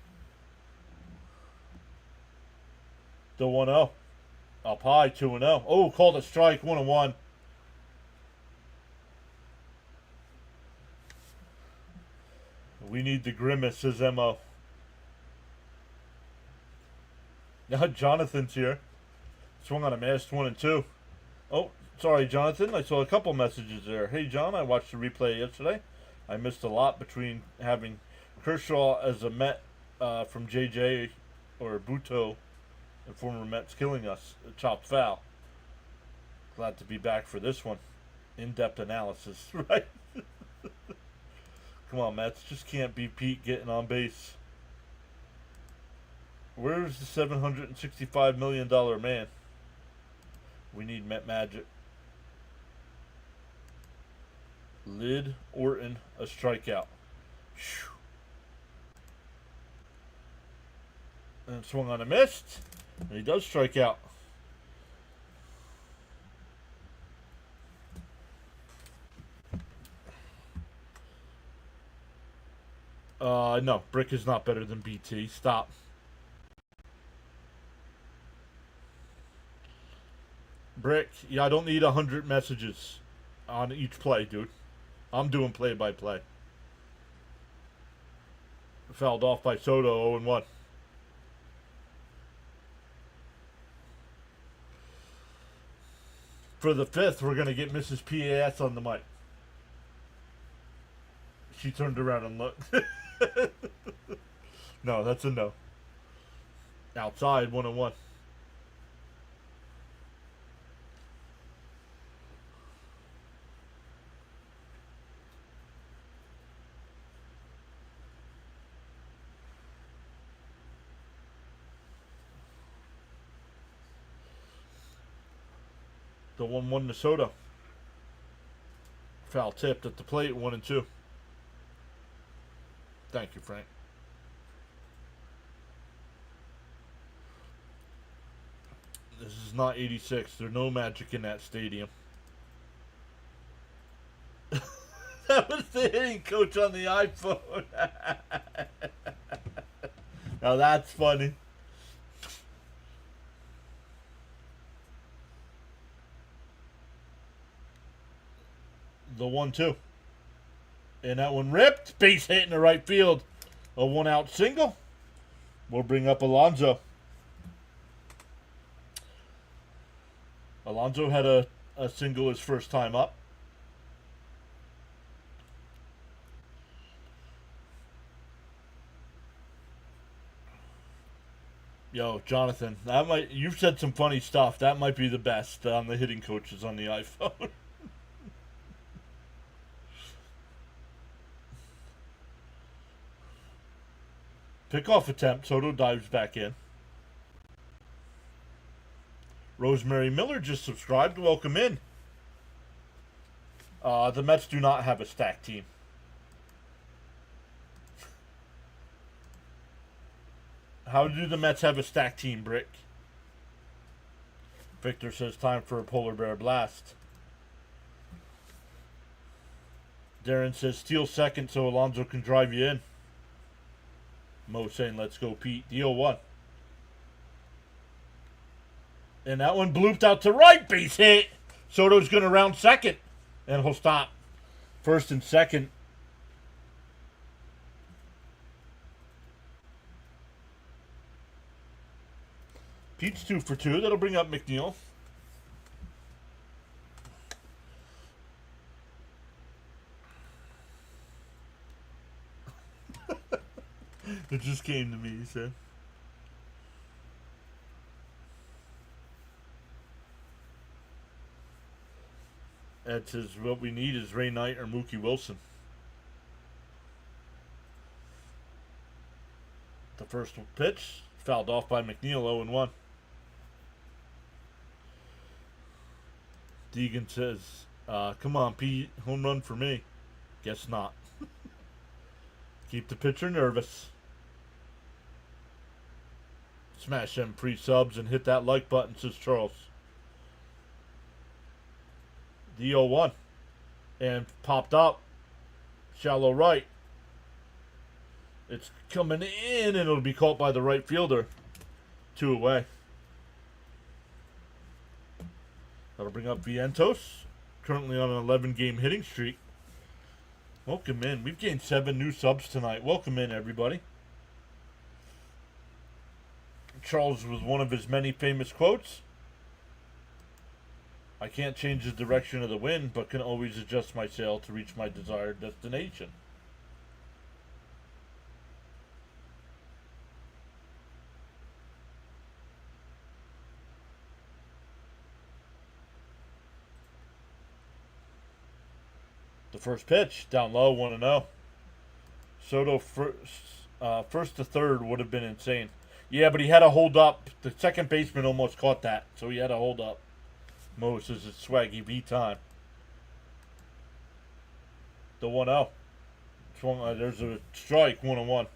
The 1-0. Up high, 2-0. Oh, called a strike, 1-1. We need the grimace, says Mo. Now Jonathan's here. Swung on a miss, 1-2. Oh, sorry, Jonathan. I saw a couple messages there. Hey, John, I watched the replay yesterday. I missed a lot between having Kershaw as a Met from JJ or Buto and former Mets killing us. A chopped foul. Glad to be back for this one. In-depth analysis, right? Come on, Mets. Just can't be Pete getting on base. Where's the $765 million man? We need Met Magic. Lid Orton, a strikeout. And swung on a missed. And he does strike out. No. Brick is not better than BT. Stop. Brick, yeah, I don't need 100 messages on each play, dude. I'm doing play-by-play. Fouled off by Soto, 0-1. For the 5th, we're going to get Mrs. PAS on the mic. She turned around and looked. No, that's a no. Outside, 1-1. The 1-1 to Soto. Foul tipped at the plate, 1-2. Thank you, Frank. This is not 86. There's no magic in that stadium. That was the hitting coach on the iPhone. Now that's funny. The 1-2. And that one ripped. Base hit in the right field. A 1-out single. We'll bring up Alonso. Alonso had a single his first time up. Yo, Jonathan, you've said some funny stuff. That might be the best on the hitting coaches on the iPhone. Pickoff attempt. Soto dives back in. Rosemary Miller just subscribed. Welcome in. The Mets do not have a stacked team. How do the Mets have a stacked team, Brick? Victor says time for a polar bear blast. Darren says steal second so Alonso can drive you in. Mo saying let's go Pete. Deal one. And that one blooped out to right. Base hit. Soto's going to round second. And he'll stop. First and second. Pete's 2 for 2. That'll bring up McNeil. It just came to me, he said. Ed says what we need is Ray Knight or Mookie Wilson. The first pitch fouled off by McNeil, 0-1. Deegan says, come on, Pete, home run for me. Guess not. Keep the pitcher nervous. Smash them pre-subs and hit that like button, says Charles. The 0-1. And popped up. Shallow right. It's coming in and it'll be caught by the right fielder. 2 away. That'll bring up Vientos. Currently on an 11-game hitting streak. Welcome in. We've gained 7 new subs tonight. Welcome in, everybody. Charles was one of his many famous quotes. I can't change the direction of the wind, but can always adjust my sail to reach my desired destination. The first pitch, down low, 1-0. Soto first to third would have been insane. Yeah, but he had a hold up. The second baseman almost caught that, so he had a hold up. Mo says it's Swaggy V time. The 1-0. There's a strike, 1-1.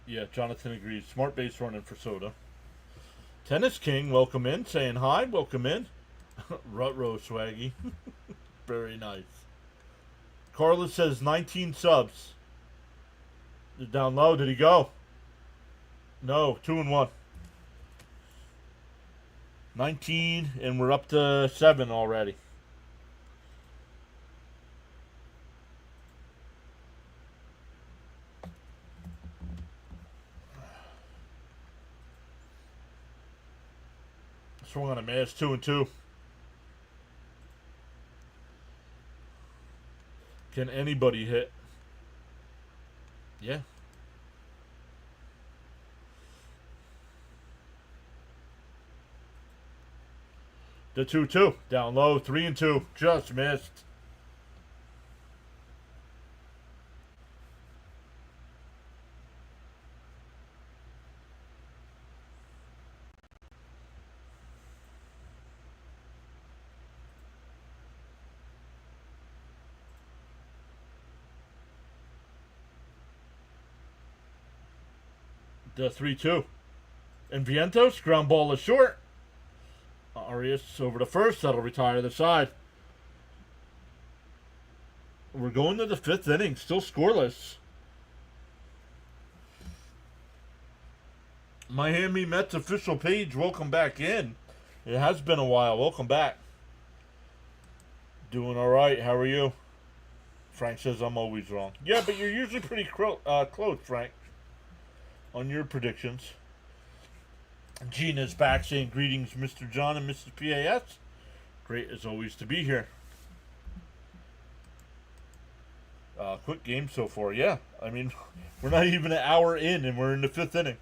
Yeah, Jonathan agrees. Smart base running for Soda. Tennis King, welcome in. Saying hi, welcome in. Rut-row Swaggy. Very nice. Carla says 19 subs. Down low, did he go? No, 2-1. 19, and we're up to 7 already. Swung on a miss, 2-2. Can anybody hit? Yeah. The 2-2. Down low, 3-2. Just missed. The 3-2. And Vientos, ground ball is short. Arias over to first. That'll retire the side. We're going to the 5th inning. Still scoreless. Miami Mets official page. Welcome back in. It has been a while. Welcome back. Doing all right. How are you? Frank says I'm always wrong. Yeah, but you're usually pretty close, Frank, on your predictions. Gina's back saying greetings, Mr. John and Mrs. PAS. Great as always to be here. Quick game so far. Yeah, I mean, we're not even an hour in, and we're in the fifth inning.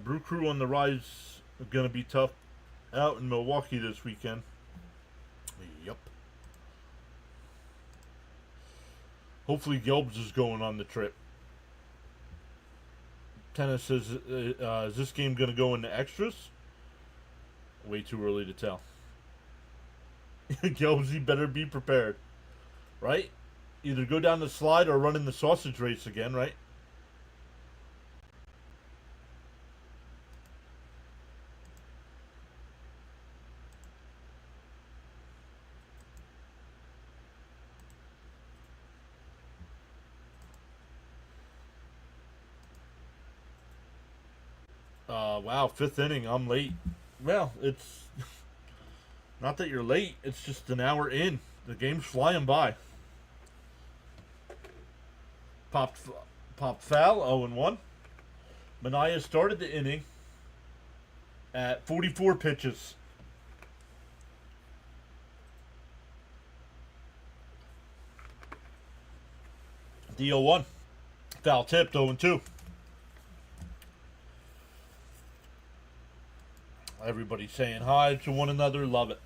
Brew Crew on the rise are going to be tough out in Milwaukee this weekend. Yep. Hopefully Gelbs is going on the trip. Tennis says, is this game going to go into extras? Way too early to tell. Gelbs, better be prepared. Right? Either go down the slide or run in the sausage race again, right? Wow, fifth inning. I'm late. Well, it's not that you're late. It's just an hour in. The game's flying by. Popped foul. 0-1. Mania started the inning at 44 pitches. The 0-1. Foul tipped. 0-2. Everybody saying hi to one another. Love it.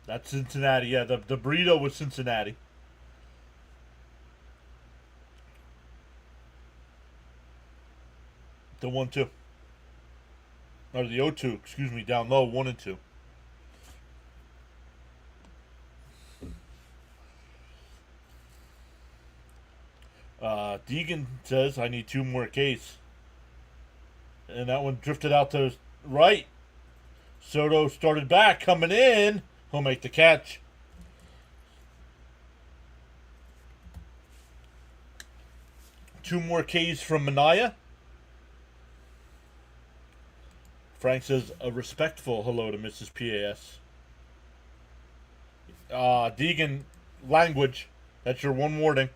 That's Cincinnati. Yeah, the burrito was Cincinnati. The 1-2. Or the 0-2. Excuse me. Down low. 1 and 2. Deegan says I need 2 more Ks. And that one drifted out to right. Soto started back, coming in. He'll make the catch. Two more Ks from Mania. Frank says a respectful hello to Mrs. PAS. Deegan, language. That's your one warning.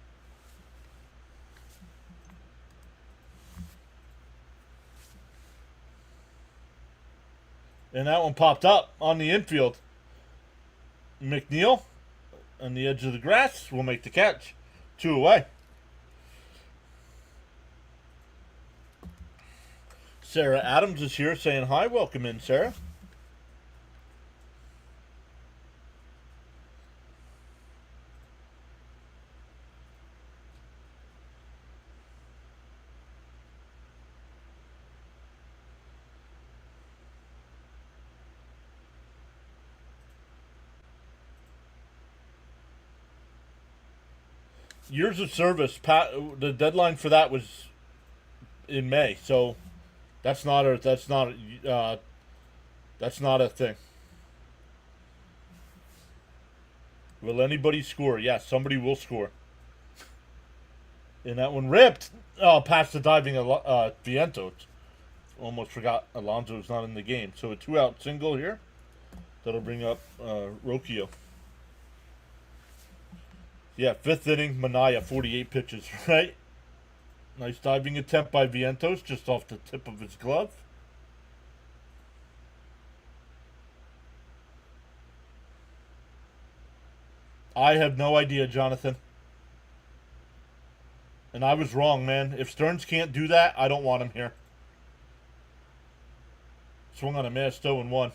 And that one popped up on the infield. McNeil on the edge of the grass will make the catch. 2 away. Sarah Adams is here saying hi. Welcome in, Sarah. Years of service. The deadline for that was in May, so that's not a thing. Will anybody score? Yes, somebody will score. And that one ripped. Past the diving Vientos. Almost forgot Alonso's not in the game. So a 2-out single here. That'll bring up Rocchio. Yeah, fifth inning, Mania, 48 pitches, right? Nice diving attempt by Vientos, just off the tip of his glove. I have no idea, Jonathan. And I was wrong, man. If Stearns can't do that, I don't want him here. Swung on a missed 0-1.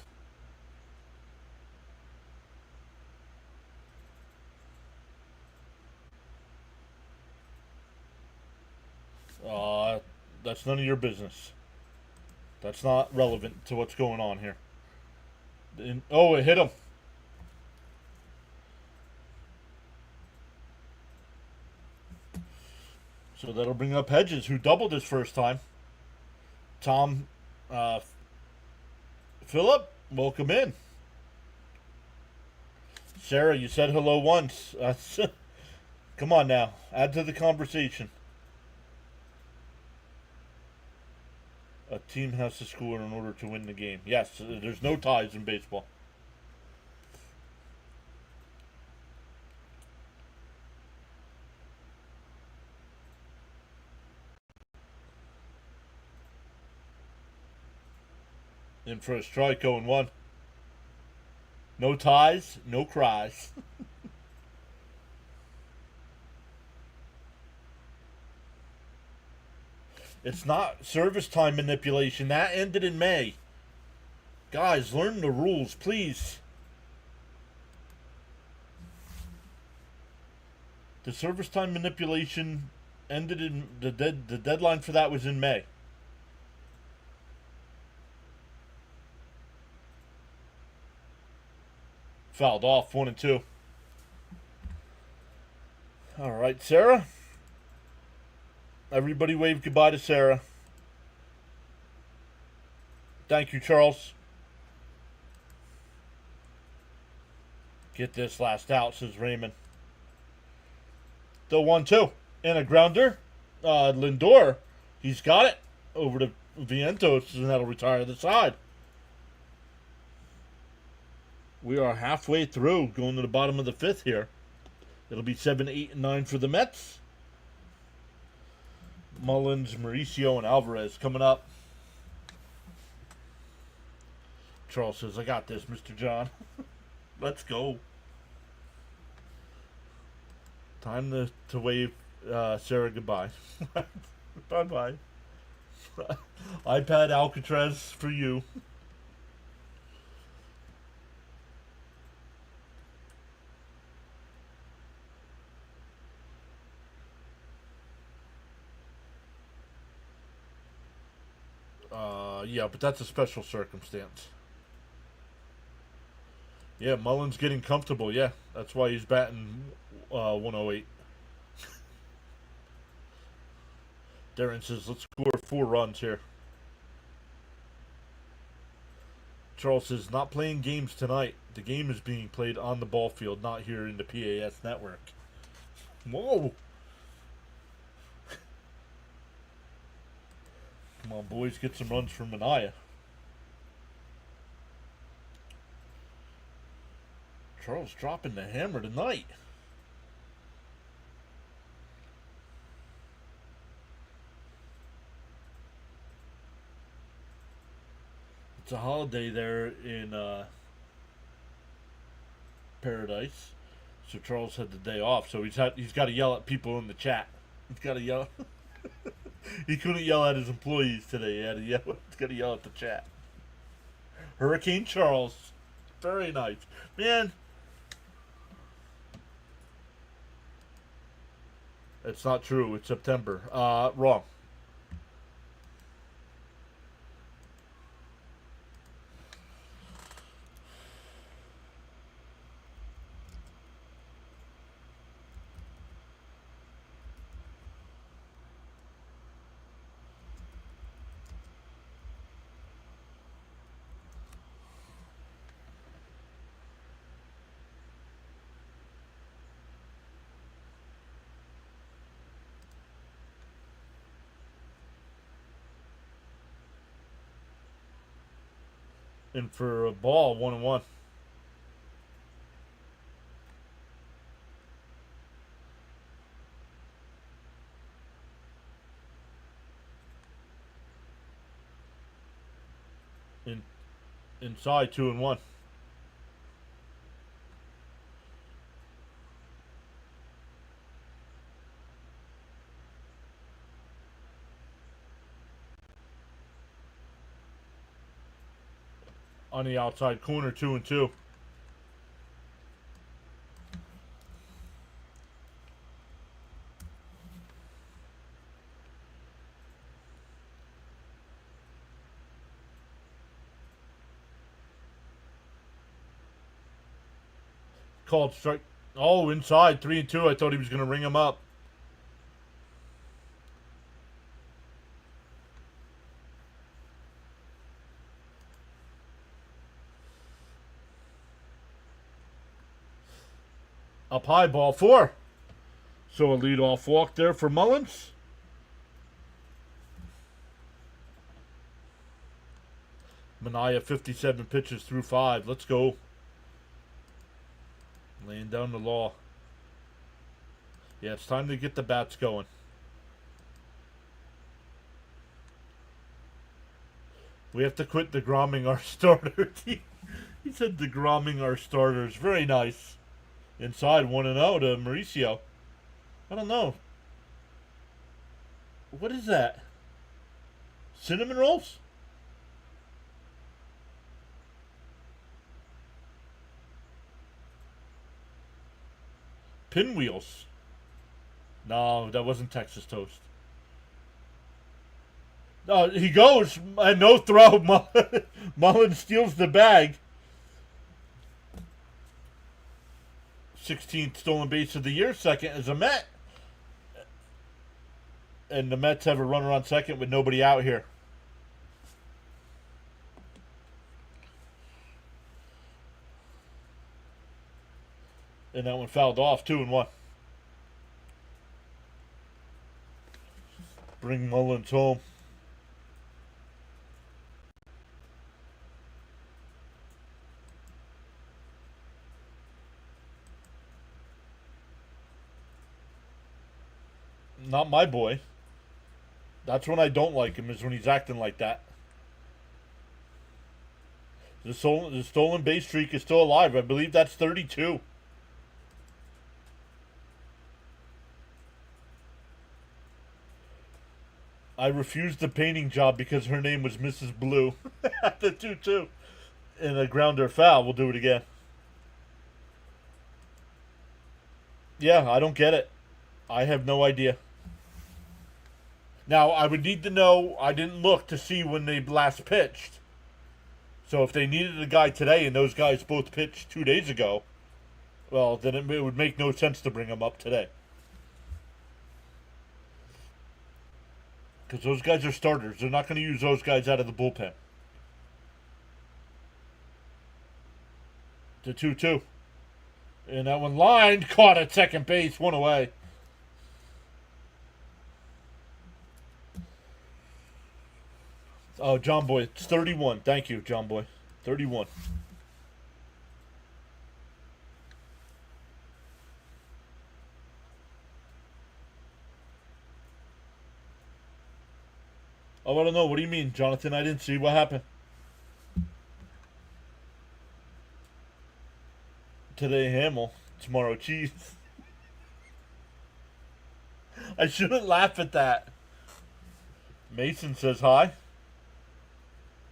That's none of your business. That's not relevant to what's going on here. Oh, it hit him. So that'll bring up Hedges, who doubled his first time. Tom, Philip, welcome in. Sarah, you said hello once. Come on now, add to the conversation. A team has to score in order to win the game. Yes, there's no ties in baseball. In for a strike, 0-1. No ties, no cries. It's not service time manipulation. That ended in May. Guys, learn the rules, please. The service time manipulation ended in the deadline for that was in May. Fouled off, 1-2. All right, Sarah. Everybody wave goodbye to Sarah. Thank you, Charles. Get this last out, says Raymond. The 1-2. And a grounder. Lindor, he's got it over to Vientos, and that'll retire the side. We are halfway through, going to the bottom of the fifth here. It'll be 7, 8, and 9 for the Mets. Mullins, Mauricio, and Alvarez coming up. Charles says, I got this, Mr. John. Let's go. Time to wave Sarah goodbye. Bye-bye. iPad Alcatraz for you. Yeah, but that's a special circumstance. Yeah, Mullins getting comfortable. Yeah, that's why he's batting 108. Darren says, let's score 4 runs here. Charles says, not playing games tonight. The game is being played on the ball field, not here in the PAS network. Whoa! Come on, boys, get some runs from Mania. Charles dropping the hammer tonight. It's a holiday there in Paradise, so Charles had the day off. So he's got to yell at people in the chat. He's got to yell. He couldn't yell at his employees today. He had to yell. He's got to yell at the chat. Hurricane Charles, very nice, man. It's not true. It's September. Wrong. And for a ball, 1-1. Inside 2-1. On the outside corner, 2-2. Called strike. Oh, inside 3-2. I thought he was going to ring him up. Up high, ball 4. So a leadoff walk there for Mullins. Mania 57 pitches through 5. Let's go. Laying down the law. Yeah, it's time to get the bats going. We have to quit deGromming our starters. He said deGromming our starters. Very nice. Inside 1-0 to Mauricio. I don't know. What is that? Cinnamon rolls? Pinwheels. No, that wasn't Texas toast. No, he goes and no throw. Mullins steals the bag. 16th stolen base of the year. Second is a Met. And the Mets have a runner on second with nobody out here. And that one fouled off, 2-1. Bring Mullins home. Not my boy. That's when I don't like him, is when he's acting like that. The stolen base streak is still alive. I believe that's 32. I refused the painting job because her name was Mrs. Blue. At the 2-2. And a grounder foul. We'll do it again. Yeah, I don't get it. I have no idea. Now, I would need to know. I didn't look to see when they last pitched. So if they needed a guy today and those guys both pitched 2 days ago, well, then it would make no sense to bring them up today. Because those guys are starters. They're not going to use those guys out of the bullpen. The 2-2. And that one lined, caught at second base, one away. Oh, John Boy, it's 31. Thank you, John Boy. 31. Oh, I don't know. What do you mean, Jonathan? I didn't see. What happened? Today, Hamill. Tomorrow, cheese. I shouldn't laugh at that. Mason says hi.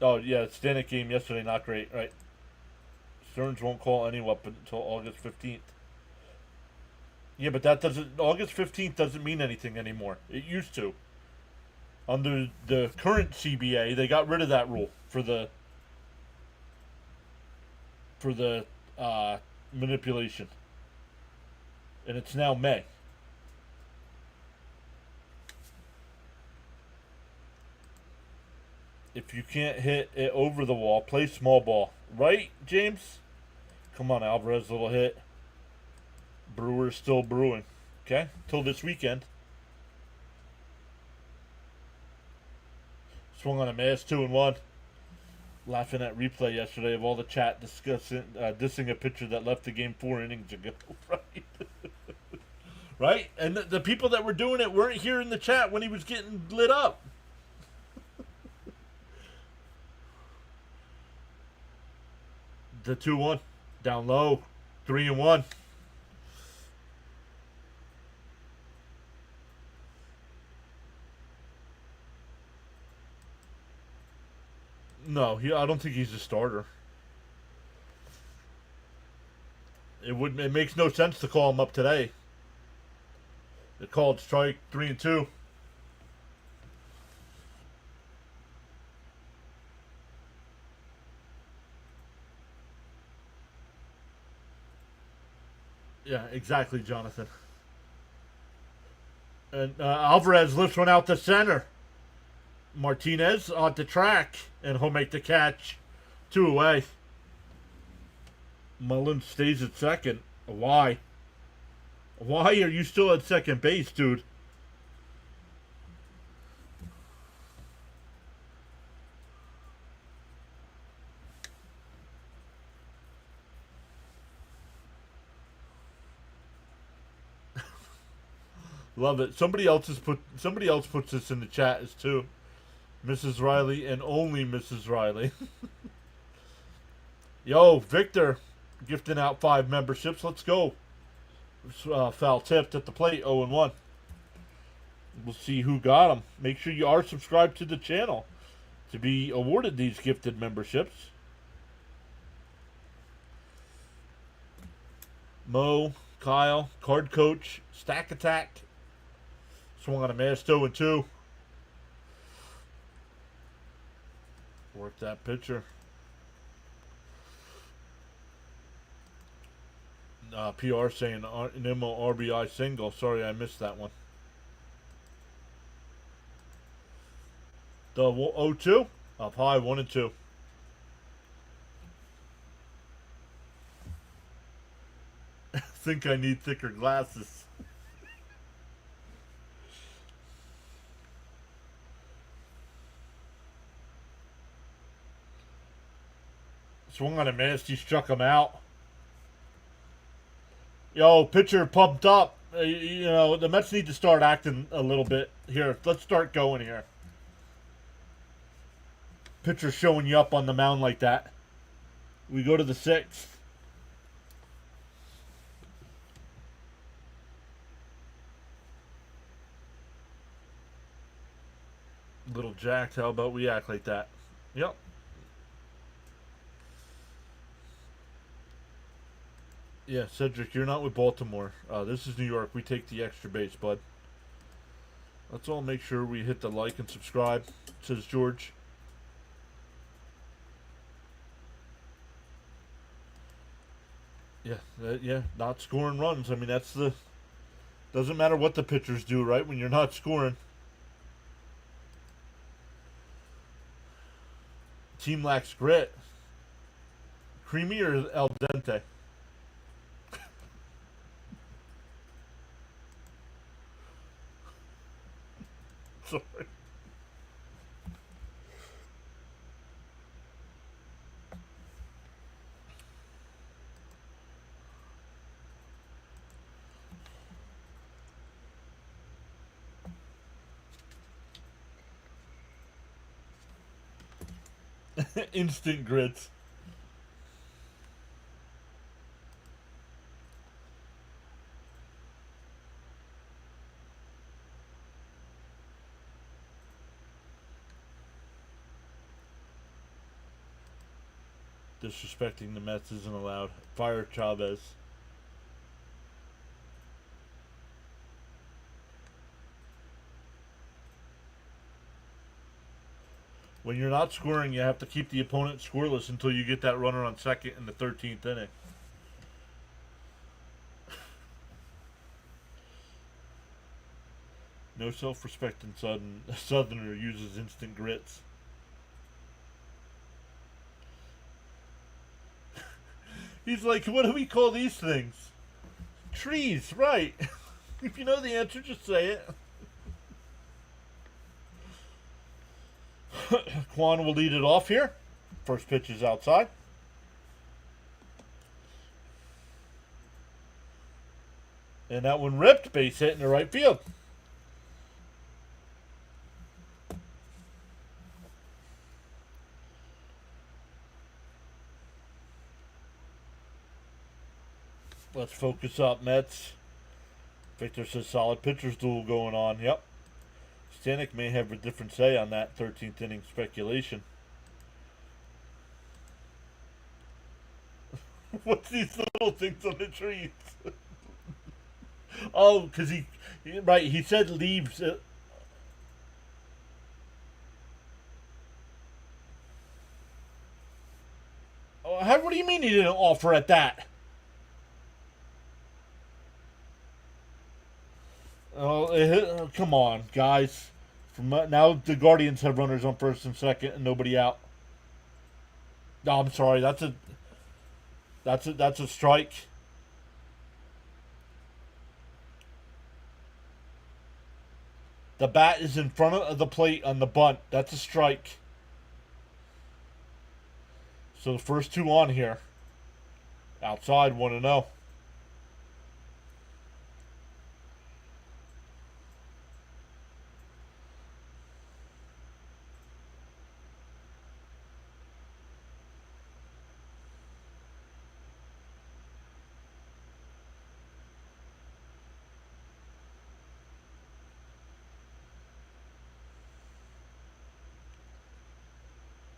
Oh, yeah, Stanek game yesterday, not great, right? Stearns won't call any weapon until August 15th. Yeah, but that doesn't... August 15th doesn't mean anything anymore. It used to. Under the current CBA, they got rid of that rule for the manipulation. And it's now May. If you can't hit it over the wall, play small ball. Right, James? Come on, Alvarez, little hit. Brewers still brewing. Okay? Till this weekend. Swung on a miss, 2-1. Laughing at replay yesterday of all the chat discussing dissing a pitcher that left the game 4 innings ago. Right? Right? And the people that were doing it weren't here in the chat when he was getting lit up. The 2-1. Down low. 3-1. No, I don't think he's a starter. It makes no sense to call him up today. They called strike 3-2. Yeah, exactly, Jonathan. And Alvarez lifts one out to center. Martinez on the track, and he'll make the catch. 2 away. Mullins stays at second. Why? Why are you still at second base, dude? Love it. Somebody else puts this in the chat as too. Mrs. Riley and only Mrs. Riley. Yo, Victor, gifting out 5 memberships. Let's go. Foul tipped at the plate, 0-1. We'll see who got them. Make sure you are subscribed to the channel to be awarded these gifted memberships. Mo, Kyle, Card Coach, Stack Attack. Swung on a missed 0-2. Work that pitcher. PR saying Nimmo RBI single. Sorry, I missed that one. The 0-2 up high, 1-2. Think I need thicker glasses. Swung on a miss. He struck him out. Yo, pitcher pumped up. You know, the Mets need to start acting a little bit here. Let's start going here. Pitcher showing you up on the mound like that. We go to the 6th. Little jacked. How about we act like that? Yep. Yeah, Cedric, you're not with Baltimore. This is New York. We take the extra base, bud. Let's all make sure we hit the like and subscribe, says George. Yeah, not scoring runs. I mean, that's the... Doesn't matter what the pitchers do, right? When you're not scoring. Team lacks grit. Creamy or al dente? Sorry. Instant grits. Disrespecting the Mets isn't allowed. Fire Chavez. When you're not scoring, you have to keep the opponent scoreless until you get that runner on second in the 13th inning. No self-respecting Southerner uses instant grits. He's like, what do we call these things? Trees, right. If you know the answer, just say it. Quan will lead it off here. First pitch is outside. And that one ripped, base hit in the right field. Let's focus up, Mets. Victor says solid pitchers duel going on. Yep. Stanek may have a different say on that 13th inning speculation. What's these little things on the trees? Oh, because he said leaves. What do you mean he didn't offer at that? Come on, guys. Now the Guardians have runners on first and second, and nobody out. No, I'm sorry. That's a strike. The bat is in front of the plate on the bunt. That's a strike. So the first two on here. Outside 1-0.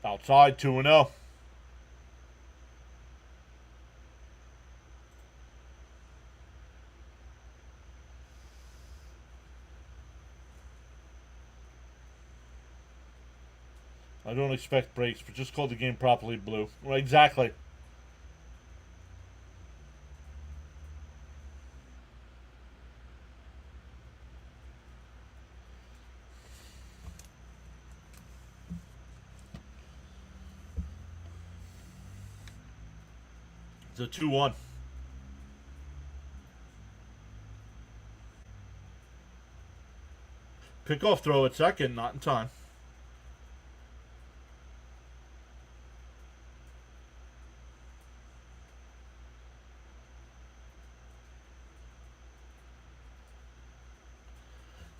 Outside 2-0. I don't expect breaks, but just call the game properly, Blue. Well, exactly. It's a 2-1. Pickoff throw at second, not in time.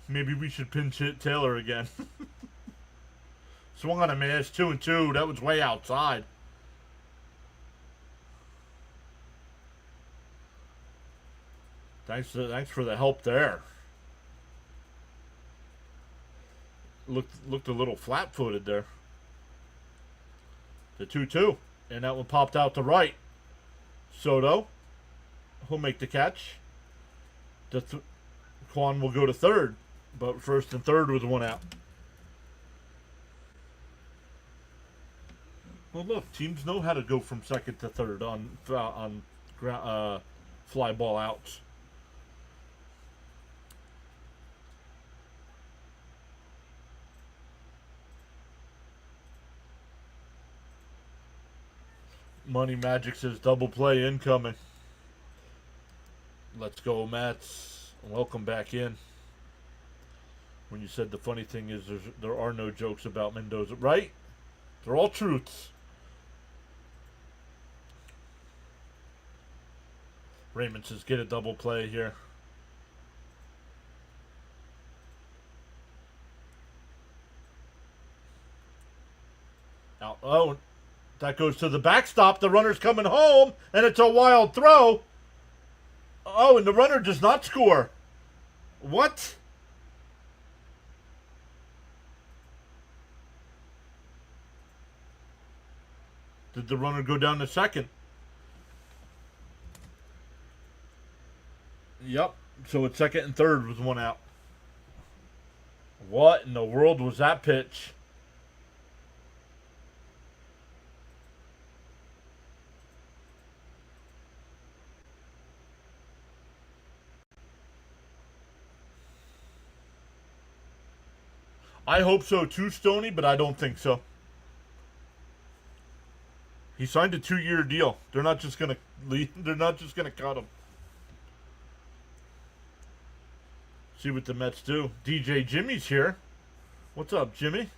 Maybe we should pinch hit Taylor again. Swung on a miss, 2-2. That was way outside. Thanks for the help there. Looked a little flat-footed there. The 2-2, and that one popped out to right. Soto, he'll make the catch. Kwan will go to third, but first and third was one out. Well, look, teams know how to go from second to third on fly ball outs. Money Magic says double play incoming. Let's go, Mets. Welcome back in. When you said the funny thing is there are no jokes about Mendoza, right? They're all truths. Raymond says get a double play here. Out. Oh, that goes to the backstop. The runner's coming home, and it's a wild throw. Oh, and the runner does not score. What? Did the runner go down to second? Yep. So it's second and third was one out. What in the world was that pitch? I hope so too, Stoney, but I don't think so. He signed a 2-year deal. They're not just gonna leave. They're not just gonna cut him. See what the Mets do. DJ Jimmy's here. What's up, Jimmy?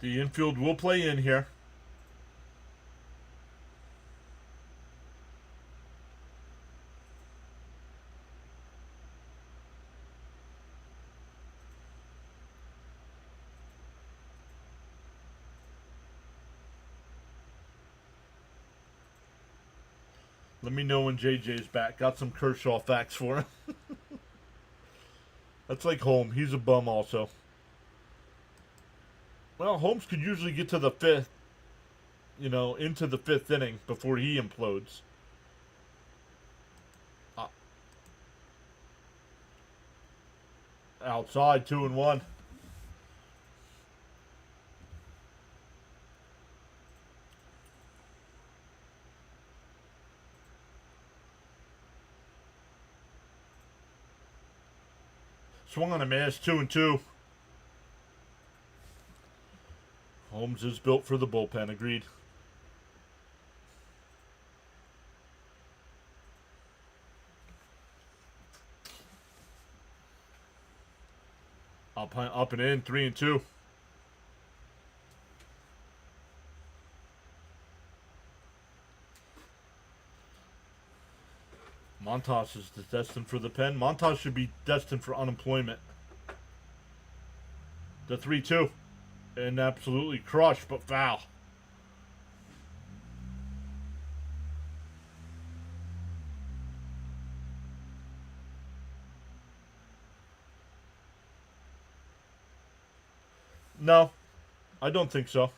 The infield will play in here. Let me know when JJ's back. Got some Kershaw facts for him. That's like Holmes. He's a bum also. Well, Holmes could usually get to the fifth, into the fifth inning before he implodes. Outside, 2-1. Swung on a miss, 2-2. Holmes is built for the bullpen, agreed. Up and in, 3-2. Montas is destined for the pen. Montas should be destined for unemployment. The 3-2. And absolutely crushed, but foul. No, I don't think so.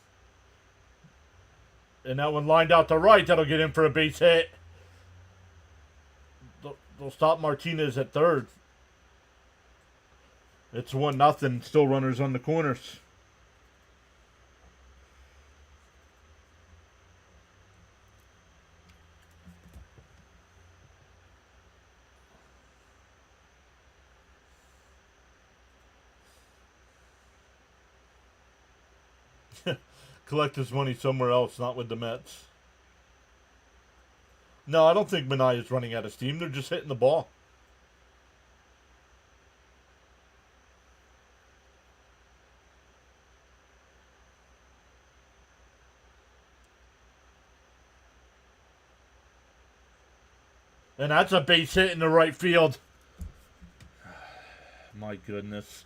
And that one lined out to right. That'll get in for a base hit. They'll stop Martinez at third. It's 1-0. Still runners on the corners. Collect his money somewhere else, not with the Mets. No, I don't think Minaya is running out of steam. They're just hitting the ball. And that's a base hit in the right field. My goodness.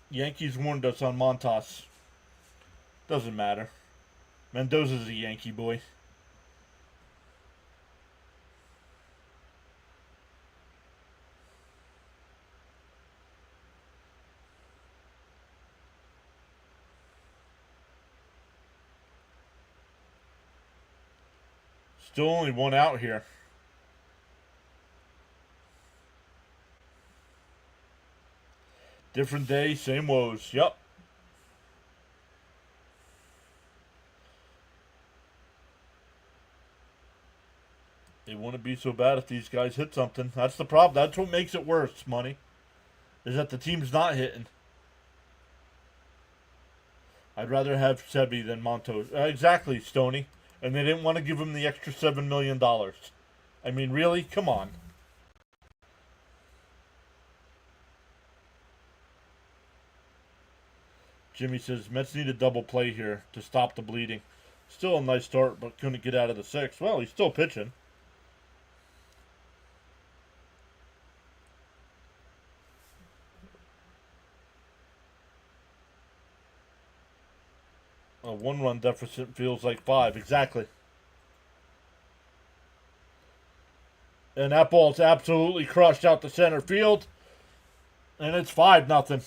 Yankees warned us on Montas. Doesn't matter. Mendoza's a Yankee boy. Still only one out here. Different day, same woes. Yup. They wouldn't be so bad if these guys hit something. That's the problem. That's what makes it worse, Money. Is that the team's not hitting. I'd rather have Sebi than Montos. Exactly, Stoney. And they didn't want to give him the extra $7 million. I mean, really? Come on. Jimmy says, Mets need a double play here to stop the bleeding. Still a nice start, but couldn't get out of the sixth. Well, he's still pitching. A one-run deficit feels like 5. Exactly. And that ball's absolutely crushed out to center field. And it's 5-0.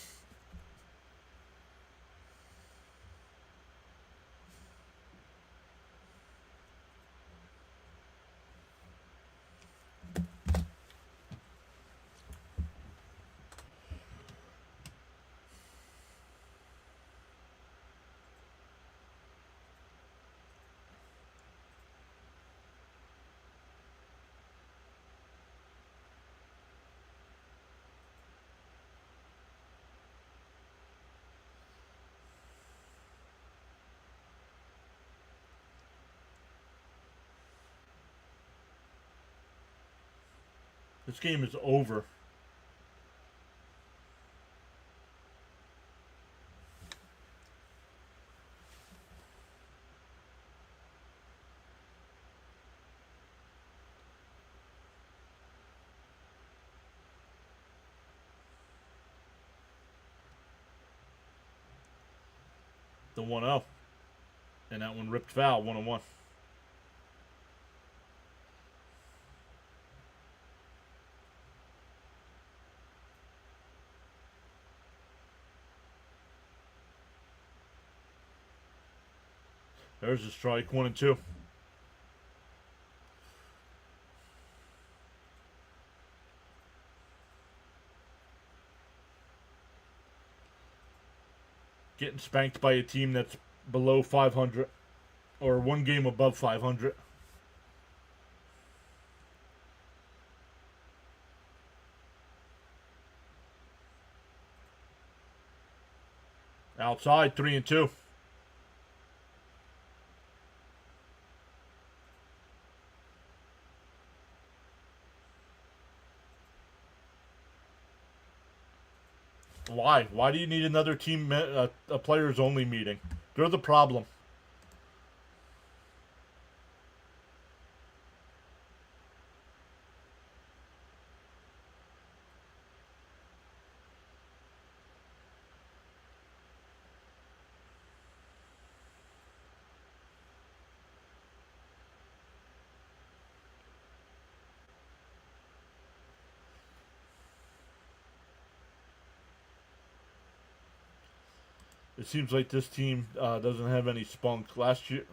This game is over. The 1-0. And that one ripped foul, 1-1. There's a strike, 1-2. Getting spanked by a team that's below 500. Or one game above 500. Outside, 3-2. Why? Why do you need another team, a players only meeting? They're the problem. It seems like this team doesn't have any spunk. Last year,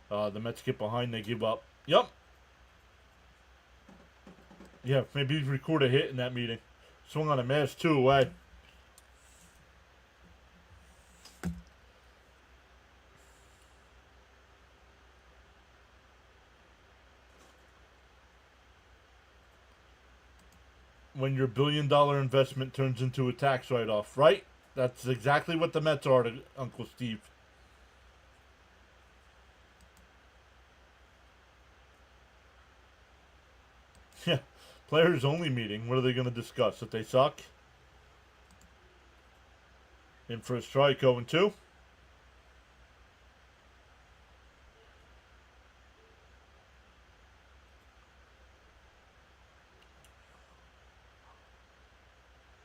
the Mets get behind, they give up. Yep. Yeah, maybe record a hit in that meeting. Swung on a miss, 2 away. When your $1 billion investment turns into a tax write-off, right? That's exactly what the Mets are to Uncle Steve. Yeah, players only meeting. What are they going to discuss? That they suck? In for a strike, 0-2.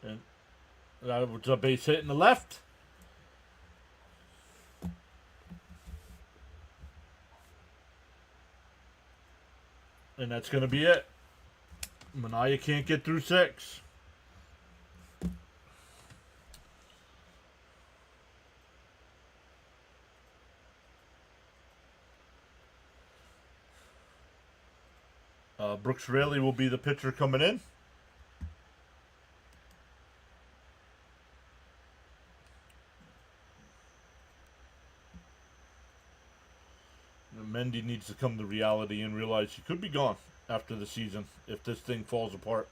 And that was a base hit in the left. And that's going to be it. Mania can't get through 6. Brooks Raley will be the pitcher coming in. Mendy needs to come to reality and realize he could be gone after the season if this thing falls apart.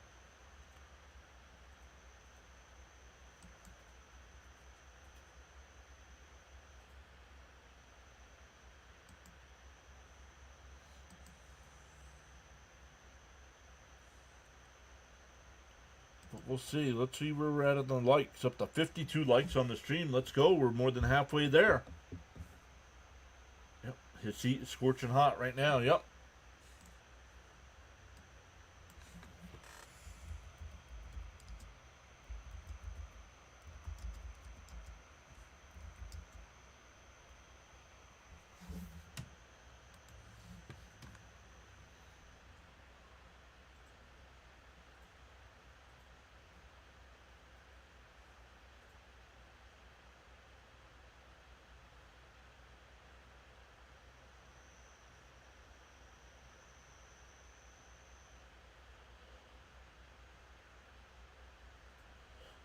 But we'll see. Let's see where we're at on the likes. Up to 52 likes on the stream. Let's go. We're more than halfway there. Yep. His seat is scorching hot right now. Yep.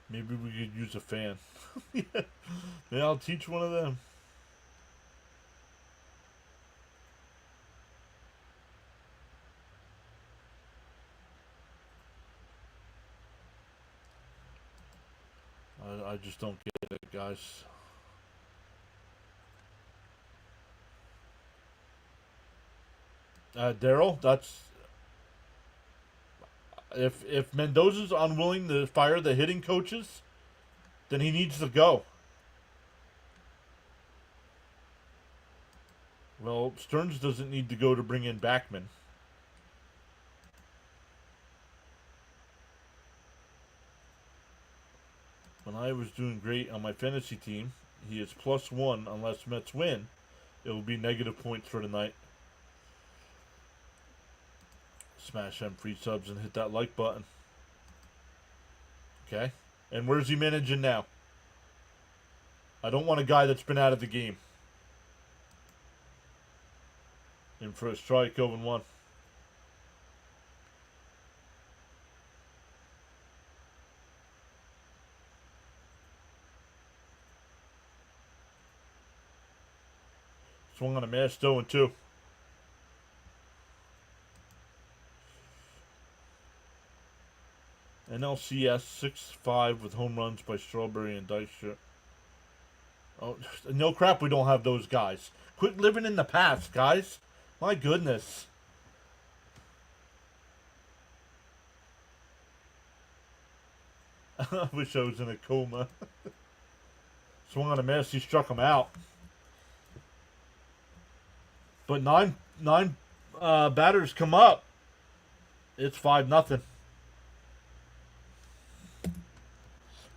Maybe we could use a fan. Yeah, I'll teach one of them. I just don't get it, guys. Daryl, that's if Mendoza's unwilling to fire the hitting coaches, then he needs to go. Well, Stearns doesn't need to go to bring in Backman. When I was doing great on my fantasy team, he is +1 unless Mets win. It will be negative points for tonight. Smash them free subs and hit that like button. Okay. And where's he managing now? I don't want a guy that's been out of the game. In for a strike, 0-1. Swung on a mash, 0-2. NLCS 6-5 with home runs by Strawberry and Dykstra. Oh, no crap, we don't have those guys. Quit living in the past, guys. My goodness. I wish I was in a coma. Swung on a miss, he struck him out. But nine batters come up. It's 5-0.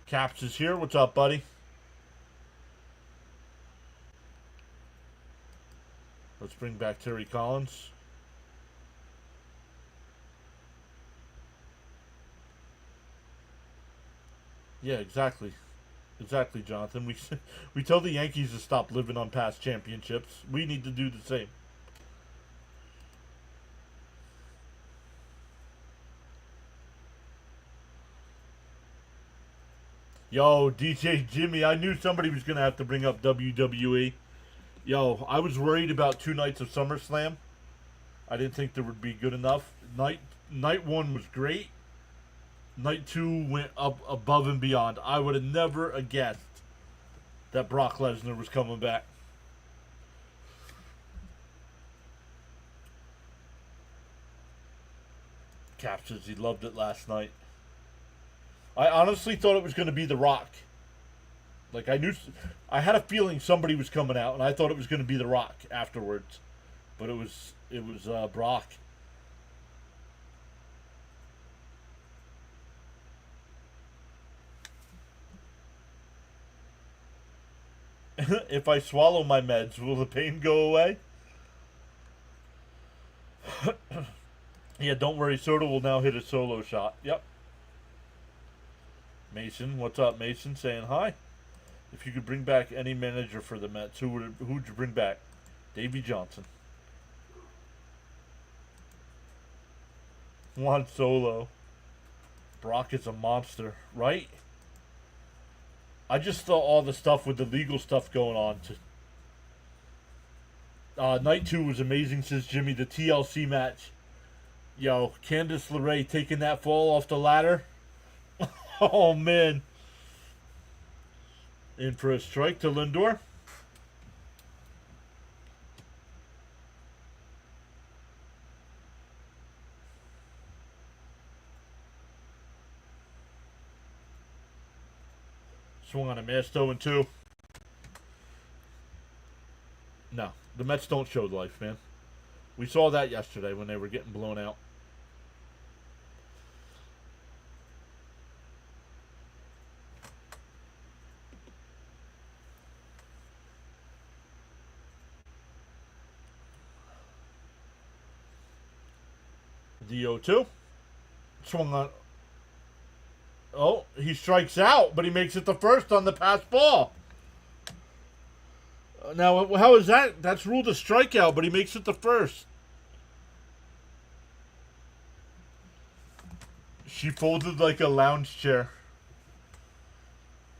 Caps is here. What's up, buddy? Let's bring back Terry Collins. Yeah, exactly. Exactly, Jonathan. We tell the Yankees to stop living on past championships. We need to do the same. Yo, DJ Jimmy, I knew somebody was going to have to bring up WWE. Yo, I was worried about 2 nights of SummerSlam. I didn't think there would be good enough. Night 1 was great. Night 2 went up above and beyond. I would have never guessed that Brock Lesnar was coming back. Cap says he loved it last night. I honestly thought it was going to be The Rock. Like, I had a feeling somebody was coming out, and I thought it was going to be The Rock afterwards. But it was Brock. If I swallow my meds, will the pain go away? Yeah, don't worry. Soda will now hit a solo shot. Yep. Mason, what's up, Mason? Saying hi. If you could bring back any manager for the Mets, who'd you bring back? Davey Johnson. Juan Solo. Brock is a monster, right? I just thought all the stuff with the legal stuff going on. Night 2 was amazing, says Jimmy. The TLC match. Yo, Candice LeRae taking that fall off the ladder. Oh, man. In for a strike to Lindor. Swung on a miss, 0-2. No, the Mets don't show life, man. We saw that yesterday when they were getting blown out. The 0-2. Swung on. Oh, he strikes out, but he makes it the first on the pass ball. Now, how is that? That's ruled a strikeout, but he makes it the first. She folded like a lounge chair.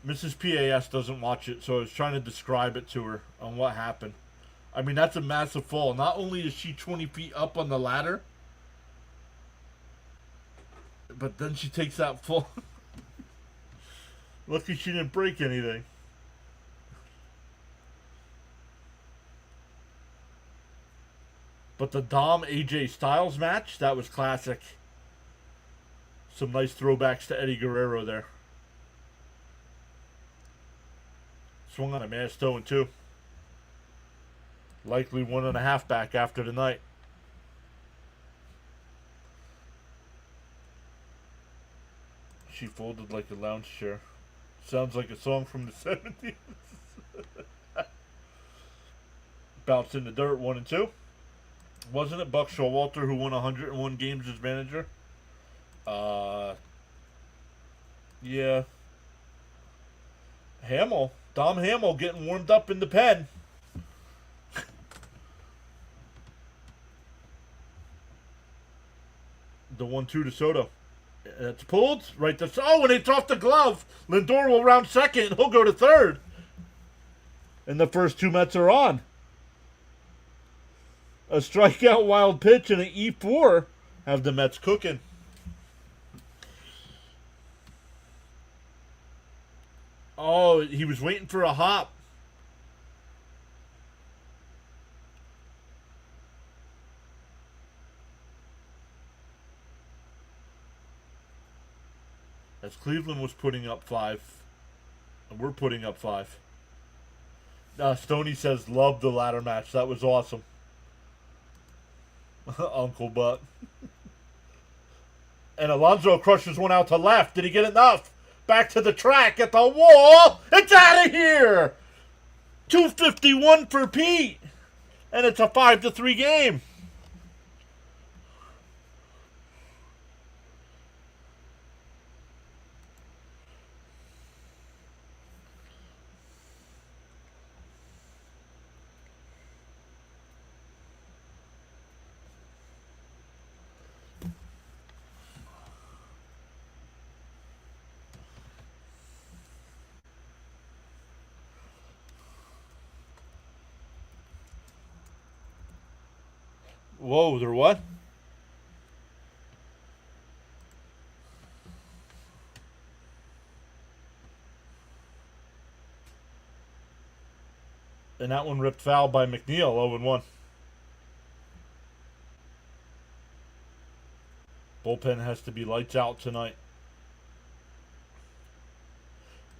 Mrs. PAS doesn't watch it, so I was trying to describe it to her on what happened. I mean, that's a massive fall. Not only is she 20 feet up on the ladder, but then she takes that fall. Lucky she didn't break anything. But the Dom AJ Styles match, that was classic. Some nice throwbacks to Eddie Guerrero there. Swung on a miss, 0-2. Likely 1.5 back after tonight. She folded like a lounge chair. Sounds like a song from the 70s. Bounced in the dirt, 1-2. Wasn't it Buck Showalter who won 101 games as manager? Yeah. Hamill. Dom Hamill getting warmed up in the pen. The 1-2 to Soto. It's pulled. Right to... Oh, and it's off the glove. Lindor will round second. He'll go to third. And the first 2 Mets are on. A strikeout wild pitch and an E4 have the Mets cooking. Oh, he was waiting for a hop. As Cleveland was putting up 5, and we're putting up 5. Stoney says, love the ladder match. That was awesome. Uncle Butt. And Alonso crushes one out to left. Did he get enough? Back to the track at the wall. It's out of here. 251 for Pete. And it's a 5-3 game. Whoa, they're what? And that one ripped foul by McNeil, 0-1. Bullpen has to be lights out tonight.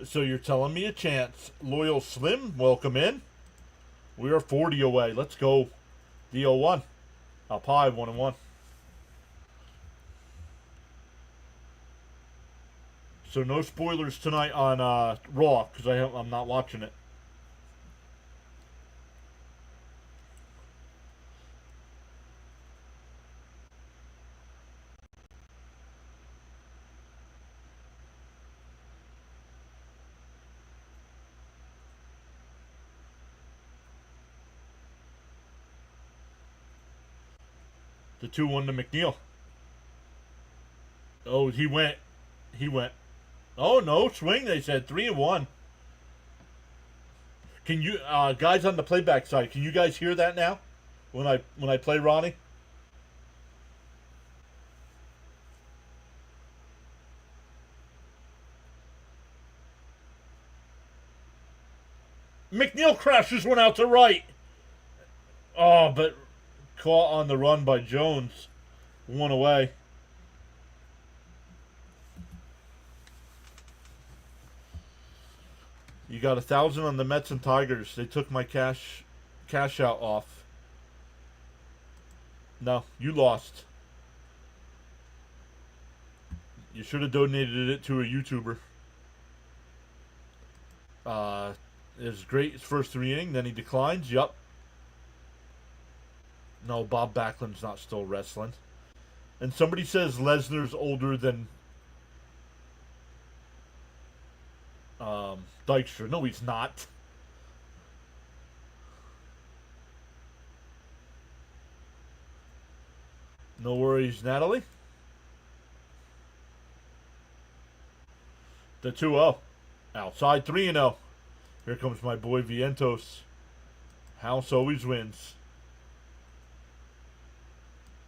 So you're telling me a chance. Loyal Slim, welcome in. We are 40 away. Let's go. D01. Up high, 1-1. So no spoilers tonight on Raw, because I'm not watching it. The 2-1 to McNeil. Oh, he went. Oh, no, swing, they said. 3-1. Can you, guys on the playback side, can you guys hear that now? When I play Ronnie? McNeil crashes one out to right. Oh, but caught on the run by Jones. 1 away. You got 1,000 on the Mets and Tigers. They took my cash out off. No, you lost. You should have donated it to a YouTuber. It was great his first 3 innings, then he declines. Yup. No, Bob Backlund's not still wrestling. And somebody says Lesnar's older than Dykstra. No, he's not. No worries, Natalie. The 2-0. Outside 3-0. Here comes my boy Vientos. House always wins.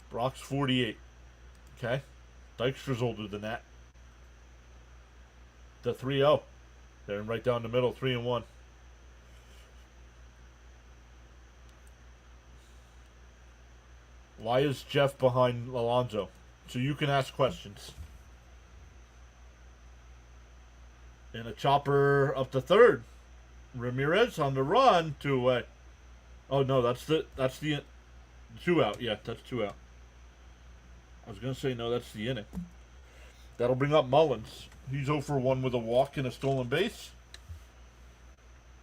Brock's 48. Okay. Dykstra's older than that. The 3-0. They're right down the middle, 3-1. Why is Jeff behind Alonso? So you can ask questions. And a chopper up to third. Ramirez on the run, 2 away. Oh no, that's the 2 out. Yeah, that's 2 out. I was gonna say no, that's the inning. That'll bring up Mullins. He's 0 for 1 with a walk and a stolen base.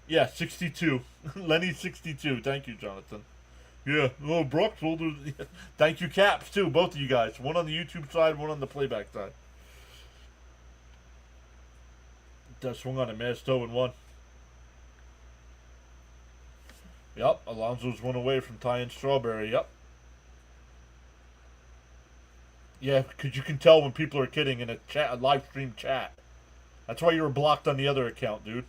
Yeah, 62. Lenny's 62. Thank you, Jonathan. Yeah. Oh, Brooks older. Thank you, Caps too. Both of you guys. One on the YouTube side, one on the playback side. That swung on a missed 0-1. Yep, Alonso's 1 away from tying Strawberry. Yep. Yeah, because you can tell when people are kidding in a live stream chat. That's why you were blocked on the other account, dude.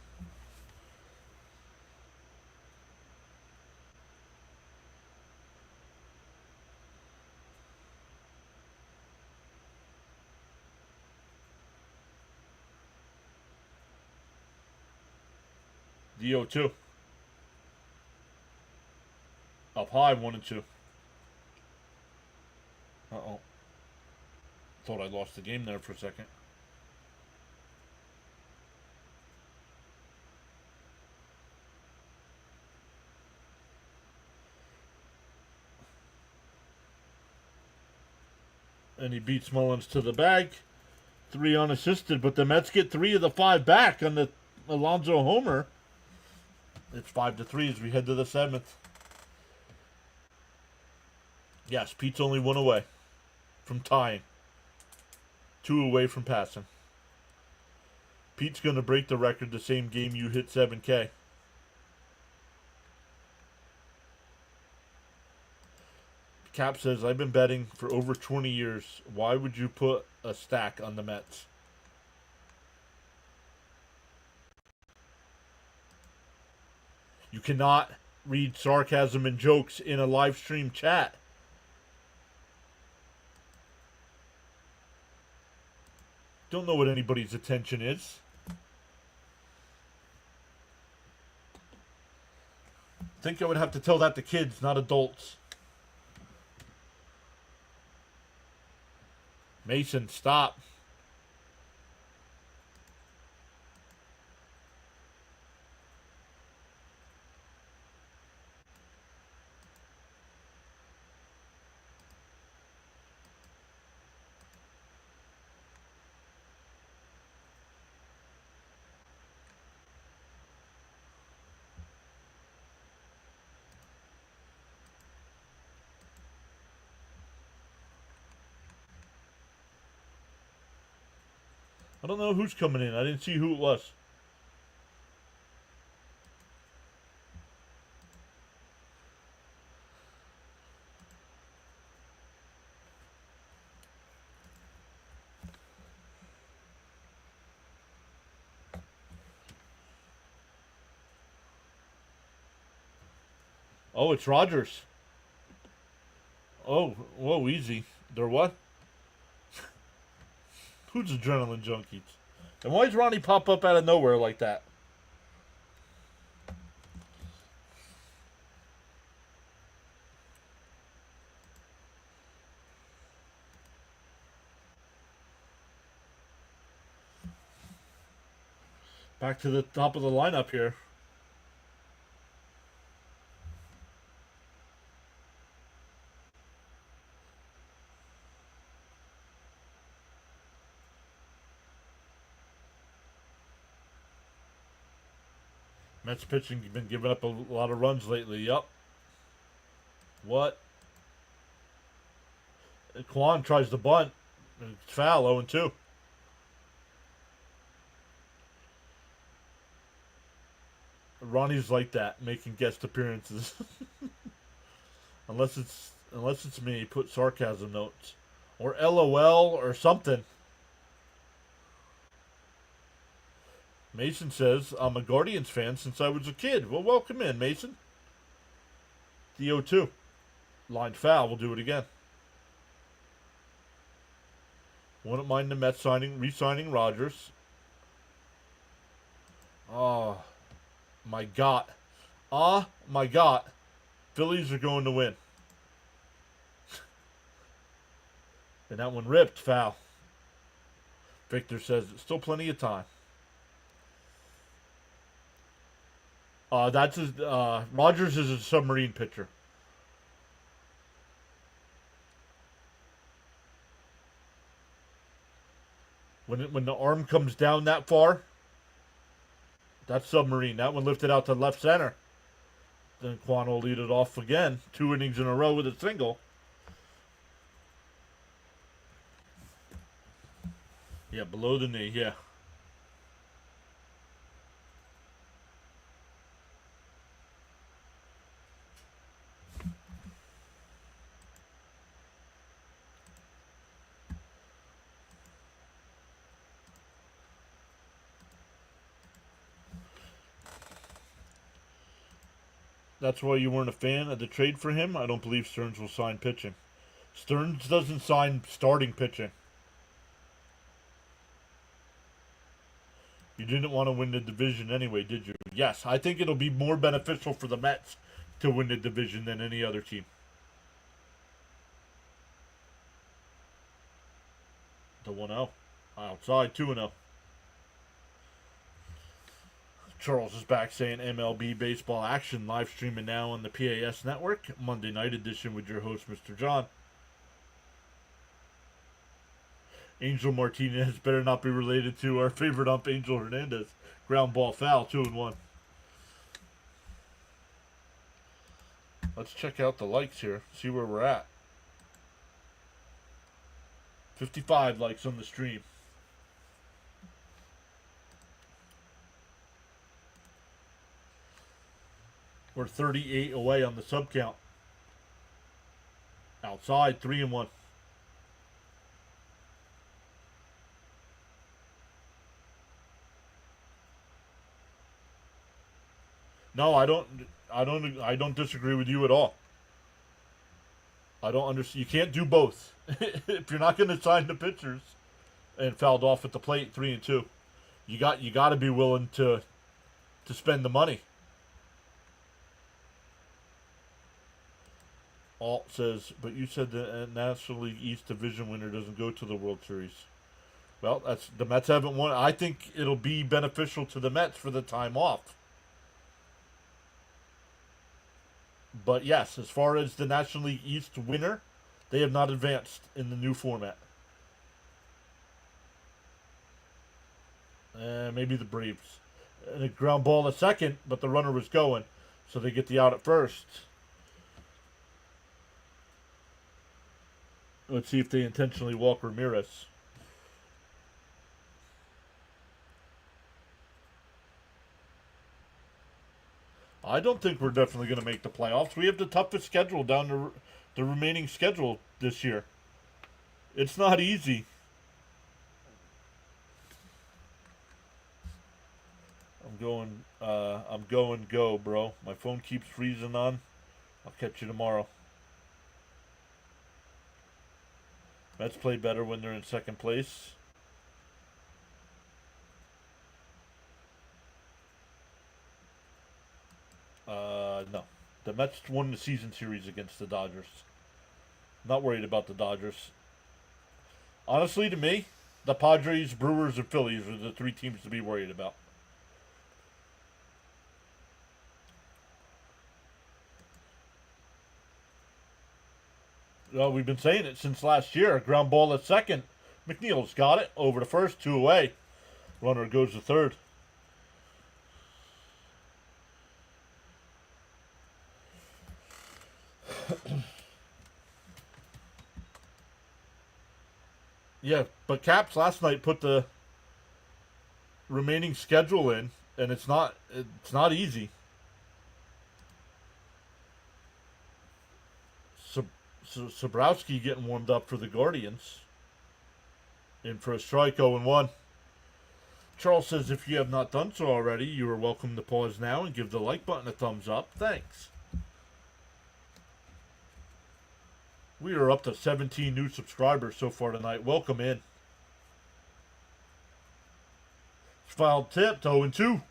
DO2. Up high, 1-2. Uh-oh. Thought I lost the game there for a second. And he beats Mullins to the bag. 3 unassisted, but the Mets get 3 of the 5 back on the Alonso homer. It's 5-3 as we head to the 7th. Yes, Pete's only 1 away from tying. 2 away from passing. Pete's going to break the record the same game you hit 7K. Cap says, I've been betting for over 20 years. Why would you put a stack on the Mets? You cannot read sarcasm and jokes in a live stream chat. Don't know what anybody's attention is. Think I would have to tell that to kids, not adults. Mason, stop. I don't know who's coming in. I didn't see who it was. Oh, it's Rogers. Oh, whoa, easy. They're what? Who's Adrenaline Junkies? And why does Ronnie pop up out of nowhere like that? Back to the top of the lineup here. Mets pitching been giving up a lot of runs lately. Yup. What? Kwan tries to bunt. It's foul, 0-2. Ronnie's like that, making guest appearances. unless it's me, put sarcasm notes. Or LOL or something. Mason says, I'm a Guardians fan since I was a kid. Well, welcome in, Mason. The 0-2. Line foul. We'll do it again. Wouldn't mind the Mets re-signing Rogers. Oh, my God. Oh, my God. Phillies are going to win. And that one ripped. Foul. Victor says, still plenty of time. Rogers is a submarine pitcher. When the arm comes down that far, that's submarine. That one lifted out to left center. Then Quan will lead it off again. 2 innings in a row with a single. Yeah, below the knee, yeah. That's why you weren't a fan of the trade for him? I don't believe Stearns will sign pitching. Stearns doesn't sign starting pitching. You didn't want to win the division anyway, did you? Yes, I think it'll be more beneficial for the Mets to win the division than any other team. The 1-0. Outside, 2-0. Charles is back saying MLB baseball action live streaming now on the PAS network. Monday night edition with your host, Mr. John. Angel Martinez better not be related to our favorite ump, Angel Hernandez. Ground ball foul, 2-1. Let's check out the likes here, see where we're at. 55 likes on the stream. We're 38 away on the sub count. Outside, 3-1. No, I don't disagree with you at all. I don't understand. You can't do both. If you're not going to sign the pitchers and fouled off at the plate, 3-2, you got to be willing to spend the money. Alt says, but you said the National League East Division winner doesn't go to the World Series. Well, the Mets haven't won. I think it'll be beneficial to the Mets for the time off. But yes, as far as the National League East winner, they have not advanced in the new format. Maybe the Braves. And a ground ball at second, but the runner was going, so they get the out at first. Let's see if they intentionally walk Ramirez. I don't think we're definitely going to make the playoffs. We have the toughest schedule down the remaining schedule this year. It's not easy. I'm going go, bro. My phone keeps freezing on. I'll catch you tomorrow. Mets play better when they're in second place. No. The Mets won the season series against the Dodgers. Not worried about the Dodgers. Honestly, to me, the Padres, Brewers, and Phillies are the three teams to be worried about. Well, we've been saying it since last year. Ground ball at second. McNeil's got it. Over to first, 2 away. Runner goes to third. Yeah, but Caps last night put the remaining schedule in, and it's not easy. Sobrowski getting warmed up for the Guardians. In for a strike, 0-1. Charles says, if you have not done so already, you are welcome to pause now and give the like button a thumbs up. Thanks. We are up to 17 new subscribers so far tonight. Welcome in. Foul tipped, 0-2.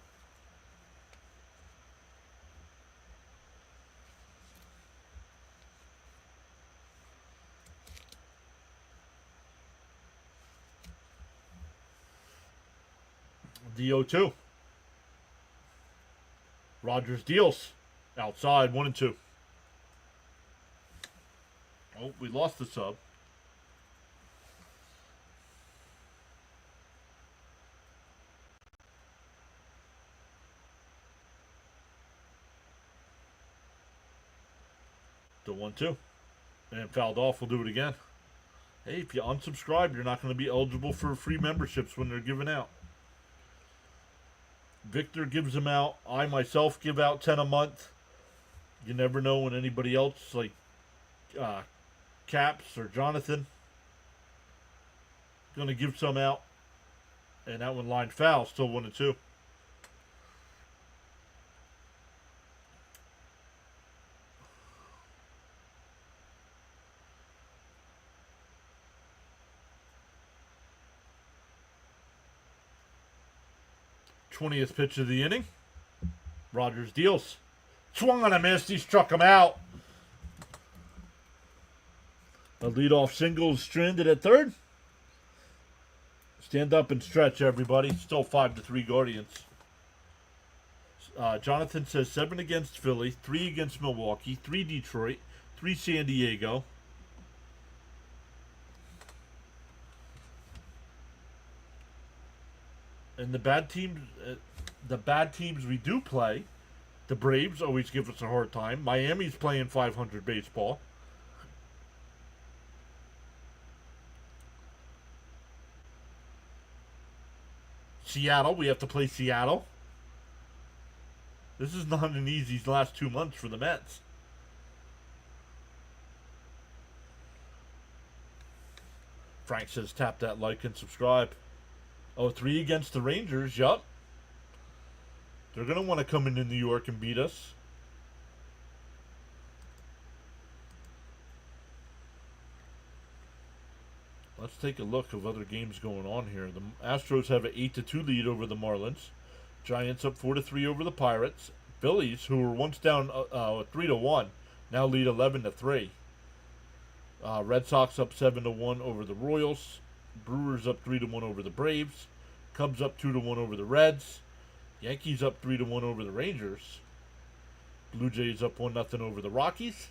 The 0-2. Rogers deals. Outside, 1-2. Oh, we lost the sub. The 1-2. And fouled off. We'll do it again. Hey, if you unsubscribe, you're not going to be eligible for free memberships when they're given out. Victor gives them out. I myself give out 10 a month. You never know when anybody else, like Caps or Jonathan, going to give some out. And that one line foul, still 1-2. th pitch of the inning. Rogers deals. Swung on a miss. He struck him out. A leadoff single is stranded at third. Stand up and stretch, everybody. Still 5-3 Guardians. Jonathan says 7 against Philly, 3 against Milwaukee, 3 Detroit, 3 San Diego. And the bad teams we do play, the Braves always give us a hard time. Miami's playing 500 baseball. Seattle, we have to play Seattle. This is not an easy last 2 months for the Mets. Frank says tap that like and subscribe. Oh, 3 against the Rangers. Yup. They're going to want to come into New York and beat us. Let's take a look of other games going on here. The Astros have an 8-2 lead over the Marlins. Giants up 4-3 over the Pirates. Phillies, who were once down 3-1, now lead 11-3. Red Sox up 7-1 over the Royals. Brewers up 3-1 over the Braves. Cubs up 2-1 over the Reds. Yankees up 3-1 over the Rangers. Blue Jays up 1-0 over the Rockies.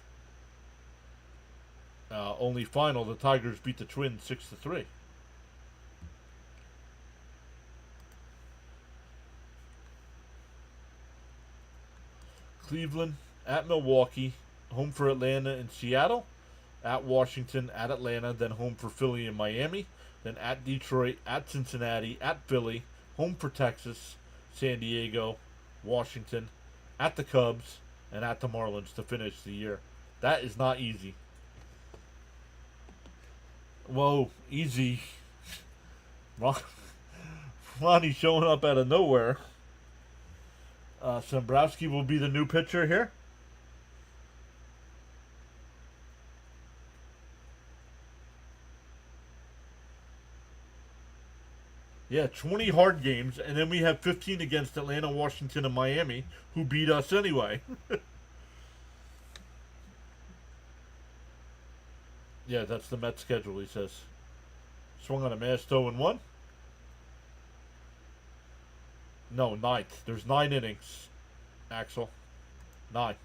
Only final, the Tigers beat the Twins 6-3. Cleveland at Milwaukee, home for Atlanta and Seattle, at Washington, at Atlanta, then home for Philly and Miami, then at Detroit, at Cincinnati, at Philly, home for Texas, San Diego, Washington, at the Cubs, and at the Marlins to finish the year. That is not easy. Whoa, easy. Ronnie showing up out of nowhere. Dombrowski will be the new pitcher here. Yeah, 20 hard games, and then we have 15 against Atlanta, Washington, and Miami, who beat us anyway. Yeah, that's the Mets schedule, he says. Swung on a mass 0-1. No, ninth. There's 9 innings, Axel. 9.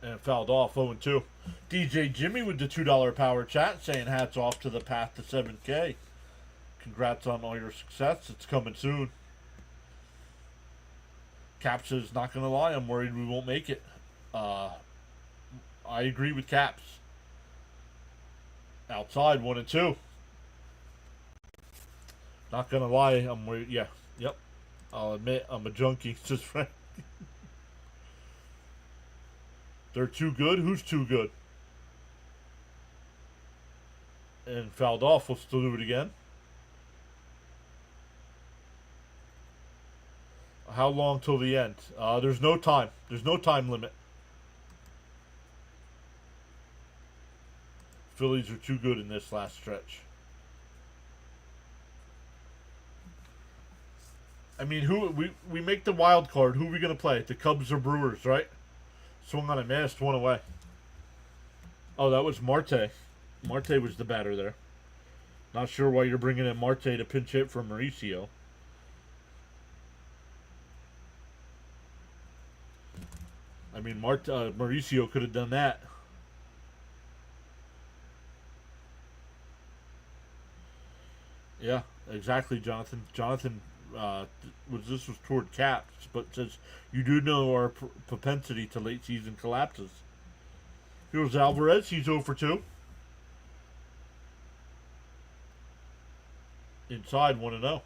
And fouled off 0-2. DJ Jimmy with the $2 power chat saying hats off to the path to 7K. Congrats on all your success. It's coming soon. Cap says, not going to lie, I'm worried we won't make it. I agree with Caps. Outside 1-2. Not going to lie, I'm worried. Yeah, yep. I'll admit I'm a junkie, says Frank. They're too good? Who's too good? And fouled off. We'll still do it again. How long till the end? There's no time. There's no time limit. Phillies are too good in this last stretch. I mean, we make the wild card. Who are we going to play? The Cubs or Brewers, right? Swung on a mast, 1 away. Oh, that was Marte. Marte was the batter there. Not sure why you're bringing in Marte to pinch hit for Mauricio. I mean, Mauricio could have done that. Yeah, exactly, Jonathan. Jonathan, this was toward Caps, but says, you do know our propensity to late season collapses. Here's Alvarez. He's 0-2. Inside 1-0.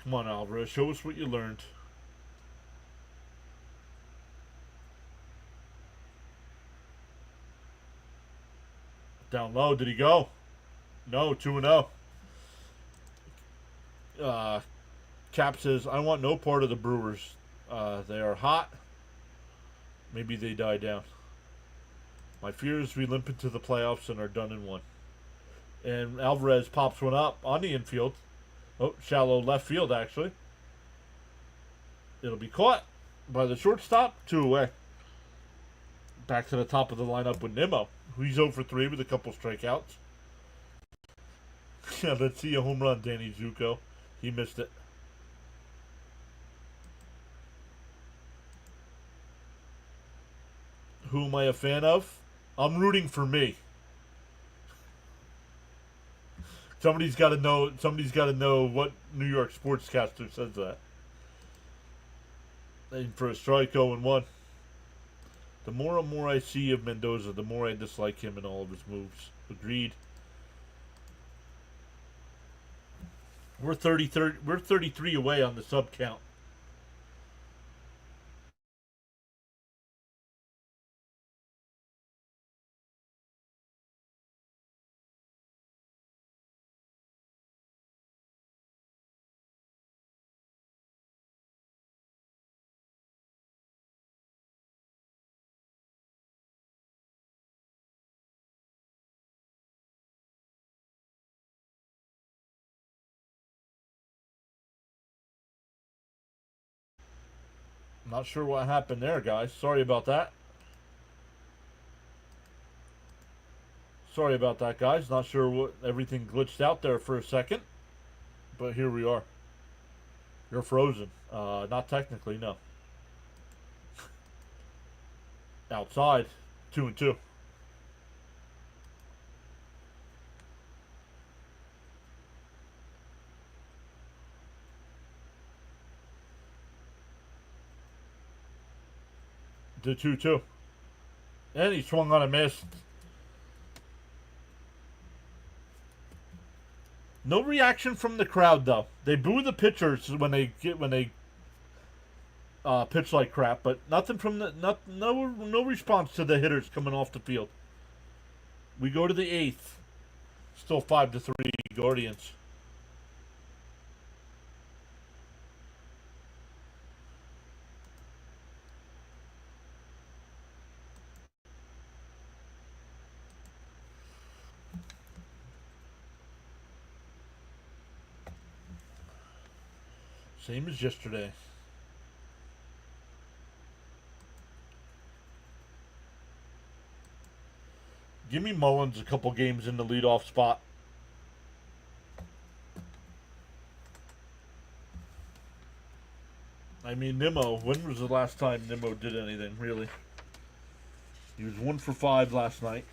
Come on, Alvarez. Show us what you learned. Down low. Did he go? No, 2-0. Cap says, I want no part of the Brewers. They are hot. Maybe they die down. My fear is we limp into the playoffs and are done in 1. And Alvarez pops one up on the infield. Oh, shallow left field, actually. It'll be caught by the shortstop. 2 away. Back to the top of the lineup with Nimmo. He's 0-3 with a couple strikeouts. Yeah, let's see a home run, Danny Zuko. He missed it. Who am I a fan of? I'm rooting for me. Somebody's got to know. Somebody's got to know what New York sportscaster says that. And for a strike, 0-1. The more and more I see of Mendoza, the more I dislike him and all of his moves. Agreed. We're 33 away on the sub count. Not sure what happened there, guys. Sorry about that. Sorry about that, guys. Not sure what everything glitched out there for a second, but here we are. You're frozen. Not technically, no. Outside, 2-2. The 2-2. And he swung on a miss. No reaction from the crowd though. They boo the pitchers when they pitch like crap, but nothing from no response to the hitters coming off the field. We go to the 8th. Still 5-3 Guardians. Same as yesterday. Give me Mullins a couple games in the leadoff spot. I mean, Nimmo. When was the last time Nimmo did anything, really? He was 1 for 5 last night.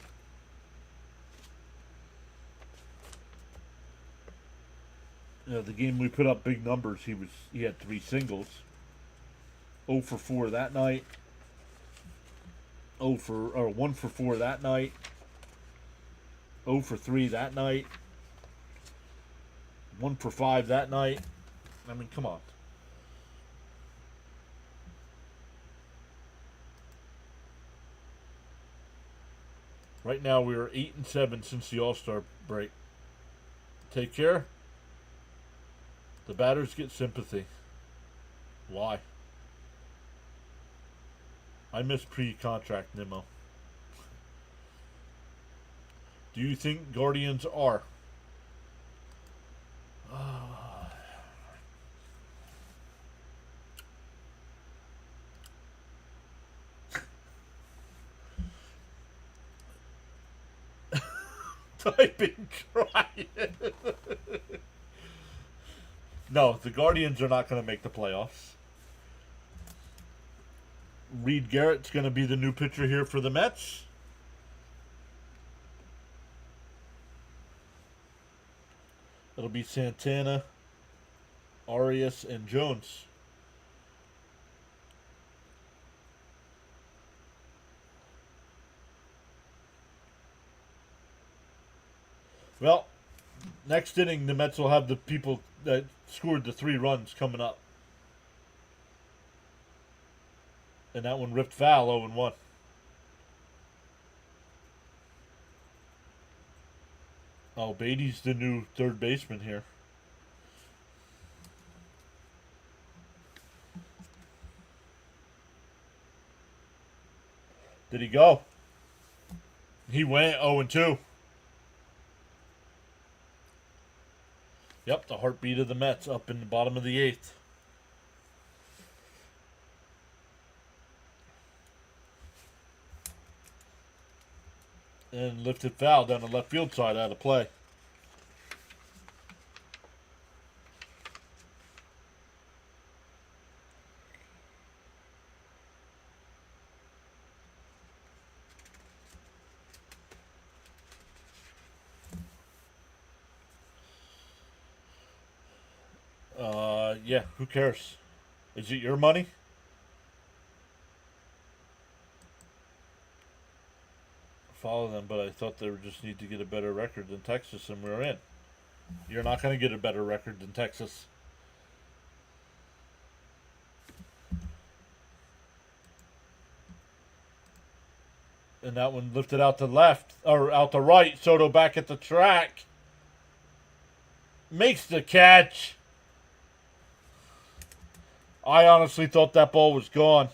You know, the game we put up big numbers, he had 3 singles. 0 for 4 that night. 1 for 4 that night. 0 for 3 that night. 1 for 5 that night. I mean, come on. Right now we are 8-7 since the All-Star break. Take care. The batters get sympathy. Why? I miss pre-contract Nimmo. Do you think Guardians are? Typing try. No, the Guardians are not going to make the playoffs. Reed Garrett's going to be the new pitcher here for the Mets. It'll be Santana, Arias, and Jones. Well, next inning, the Mets will have the people that scored the 3 runs coming up. And that one ripped foul, 0-1. Oh, Beatty's the new third baseman here. Did he go? He went 0-2. Yep, the heartbeat of the Mets up in the bottom of the 8th. And lifted foul down the left field side out of play. yeah, who cares? Is it your money? Follow them, but I thought they would just need to get a better record than Texas, and we're in. You're not going to get a better record than Texas. And that one lifted out to left, or out to right. Soto back at the track. Makes the catch. I honestly thought that ball was gone.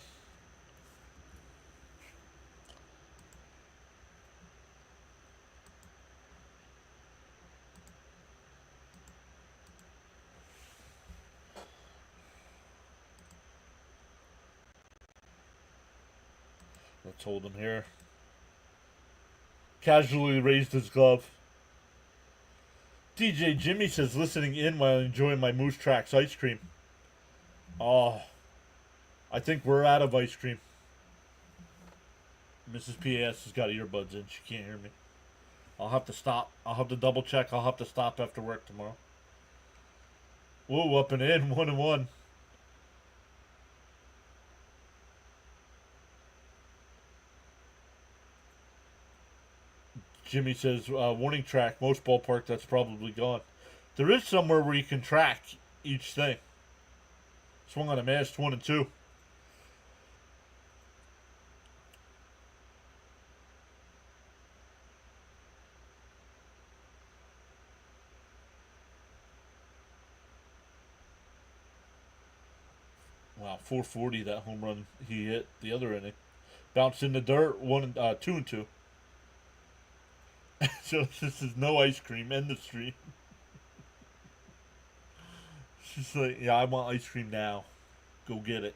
Let's hold him here. Casually raised his glove. DJ Jimmy says, listening in while enjoying my Moose Tracks ice cream. Oh, I think we're out of ice cream. Mrs. PAS has got earbuds in. She can't hear me. I'll have to stop. I'll have to double check. I'll have to stop after work tomorrow. Whoa, up and in. 1-1. Jimmy says, warning track, most ballpark, that's probably gone. There is somewhere where you can track each thing. Swung on a mast, 1 and 2. Wow, 440 that home run he hit the other inning. Bounced in the dirt, 2 and 2. So this is no ice cream in the street. She's like, yeah, I want ice cream now. Go get it.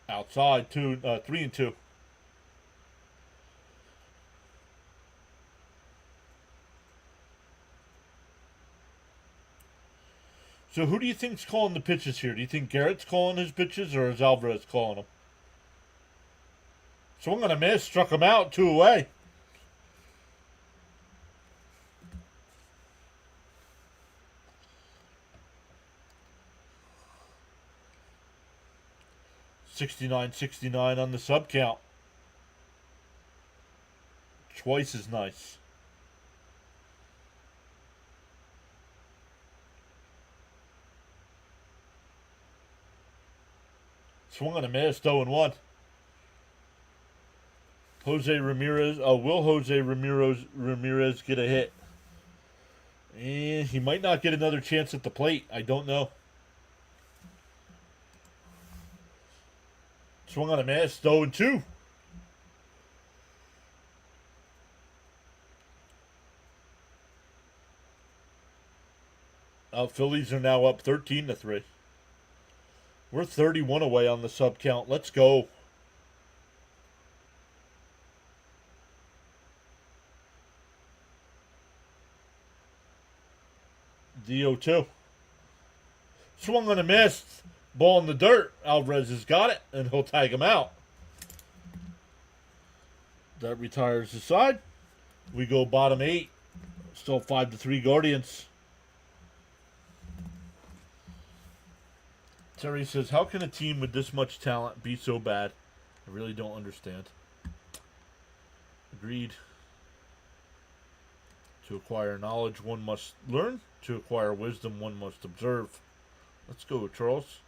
Outside, 3 and 2. So who do you think's calling the pitches here? Do you think Garrett's calling his pitches, or is Alvarez calling them? Swung on a miss, struck him out, 2 away. $69.69 on the sub count. Twice as nice. Swung on a miss, 0-1. Jose Ramirez. Will Jose Ramirez get a hit? And he might not get another chance at the plate. I don't know. Swung on a miss, 0-2. Phillies are now up 13-3. We're 31 away on the sub count. Let's go. DO2. Swung on a miss. Ball in the dirt. Alvarez has got it, and he'll tag him out. That retires the side. We go bottom 8. Still 5-3 Guardians. Terry says, how can a team with this much talent be so bad? I really don't understand. Agreed. To acquire knowledge, one must learn. To acquire wisdom, one must observe. Let's go, Charles.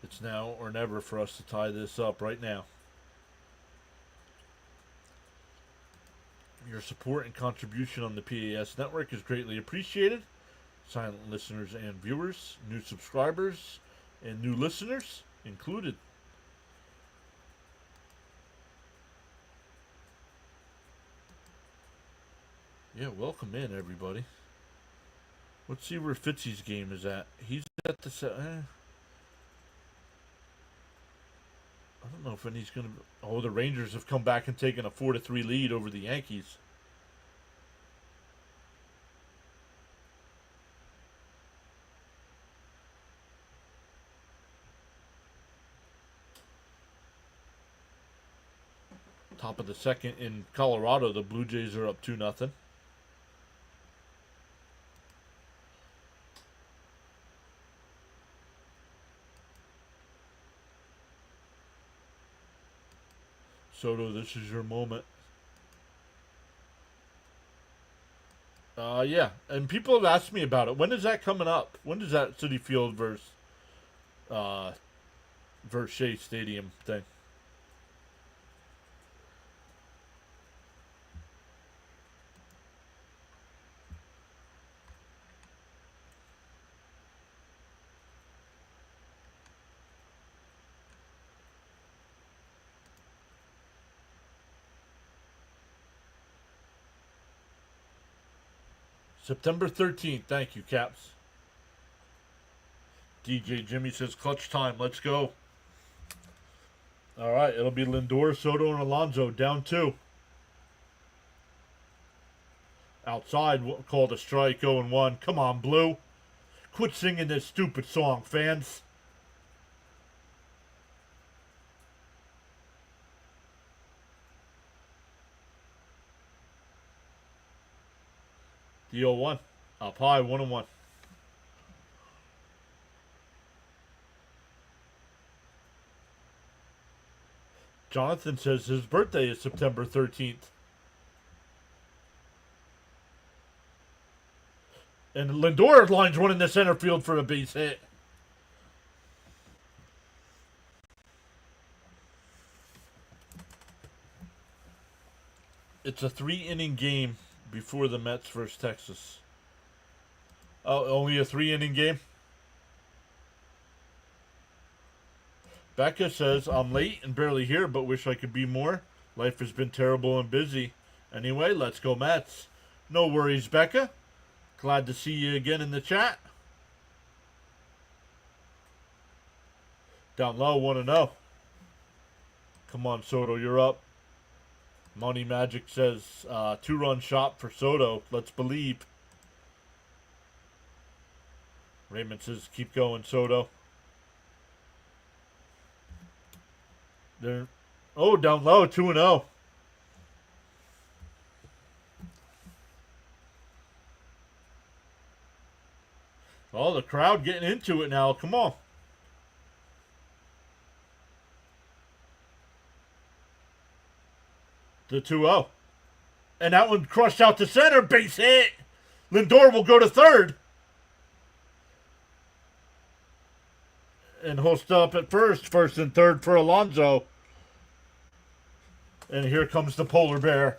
It's now or never for us to tie this up right now. Your support and contribution on the PAS network is greatly appreciated. Silent listeners and viewers, new subscribers, and new listeners included. Yeah, welcome in, everybody. Let's see where Fitzy's game is at. He's at the I don't know if he's going to... Oh, the Rangers have come back and taken a 4-3 lead over the Yankees. Top of the second in Colorado. The Blue Jays are up 2-0. Soto, this is your moment. Yeah, and people have asked me about it. When is that coming up? When does that Citi Field versus Shea Stadium thing? September 13th. Thank you, Caps. DJ Jimmy says, clutch time. Let's go. All right. It'll be Lindor, Soto, and Alonso down 2. Outside, called a strike, 0-1. Come on, Blue. Quit singing this stupid song, fans. The 0-1. Up high, 1-1. Jonathan says his birthday is September 13th. And Lindor lines one in the center field for a base hit. It's a 3-inning game before the Mets versus Texas. Oh, only a 3-inning game? Becca says, I'm late and barely here, but wish I could be more. Life has been terrible and busy. Anyway, let's go Mets. No worries, Becca. Glad to see you again in the chat. Down low, 1-0. Come on, Soto, you're up. Money Magic says 2-run shot for Soto. Let's believe. Raymond says keep going, Soto. There. Oh, down low, 2-0. Oh, the crowd getting into it now. Come on. The 2-0. And that one crushed out to center. Base hit. Lindor will go to third. And he'll stop at first. First and third for Alonso. And here comes the polar bear.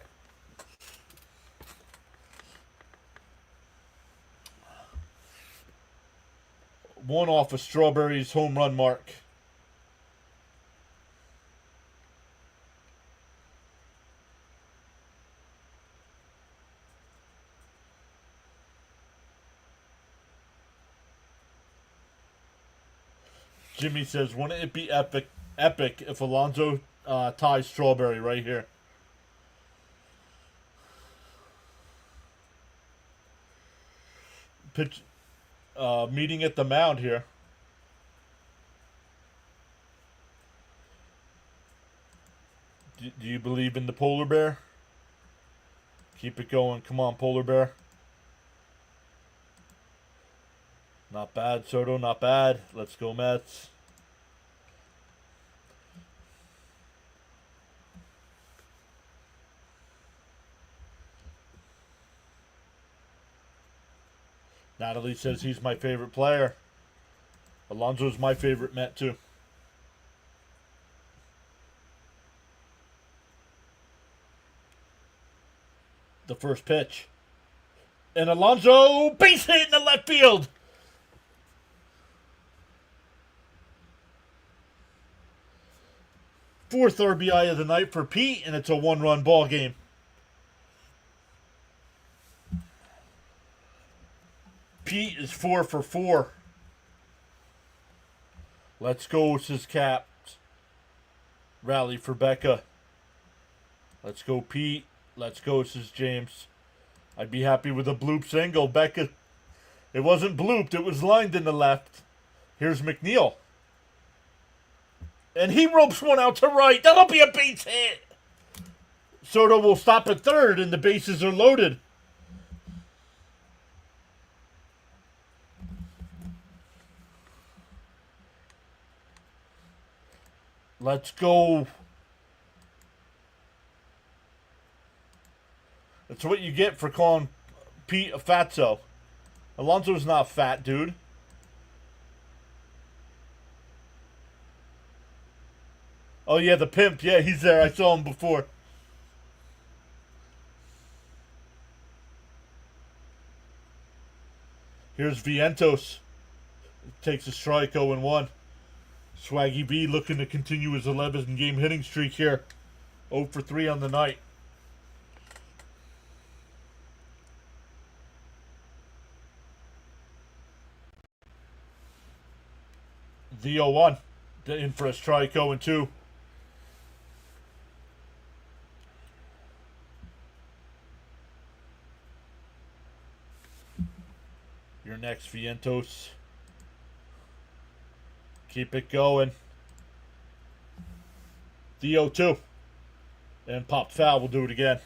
One off of Strawberry's home run mark. Jimmy says, wouldn't it be epic if Alonso ties Strawberry right here? Pitch, meeting at the mound here. Do you believe in the polar bear? Keep it going. Come on, polar bear. Not bad, Soto. Not bad. Let's go, Mets. Natalie says he's my favorite player. Alonso's my favorite Met, too. The first pitch. And Alonso, base hit in the left field. Fourth RBI of the night for Pete, and it's a 1-run ball game. Pete is 4 for 4. Let's go, says Cap. Rally for Becca. Let's go, Pete. Let's go, says James. I'd be happy with a bloop single. Becca, it wasn't blooped. It was lined in the left. Here's McNeil. And he ropes one out to right. That'll be a base hit. Soto will stop at third, and the bases are loaded. Let's go. That's what you get for calling Pete a fatso. Alonso's not fat, dude. Oh, yeah, the pimp. Yeah, he's there. I saw him before. Here's Vientos. Takes a strike, 0-1. Swaggy B looking to continue his 11-game hitting streak here. 0 for 3 on the night. The 0-1. In for a strike, 0-2. Your next, Vientos. Keep it going. The 0-2. And popped foul. We'll do it again.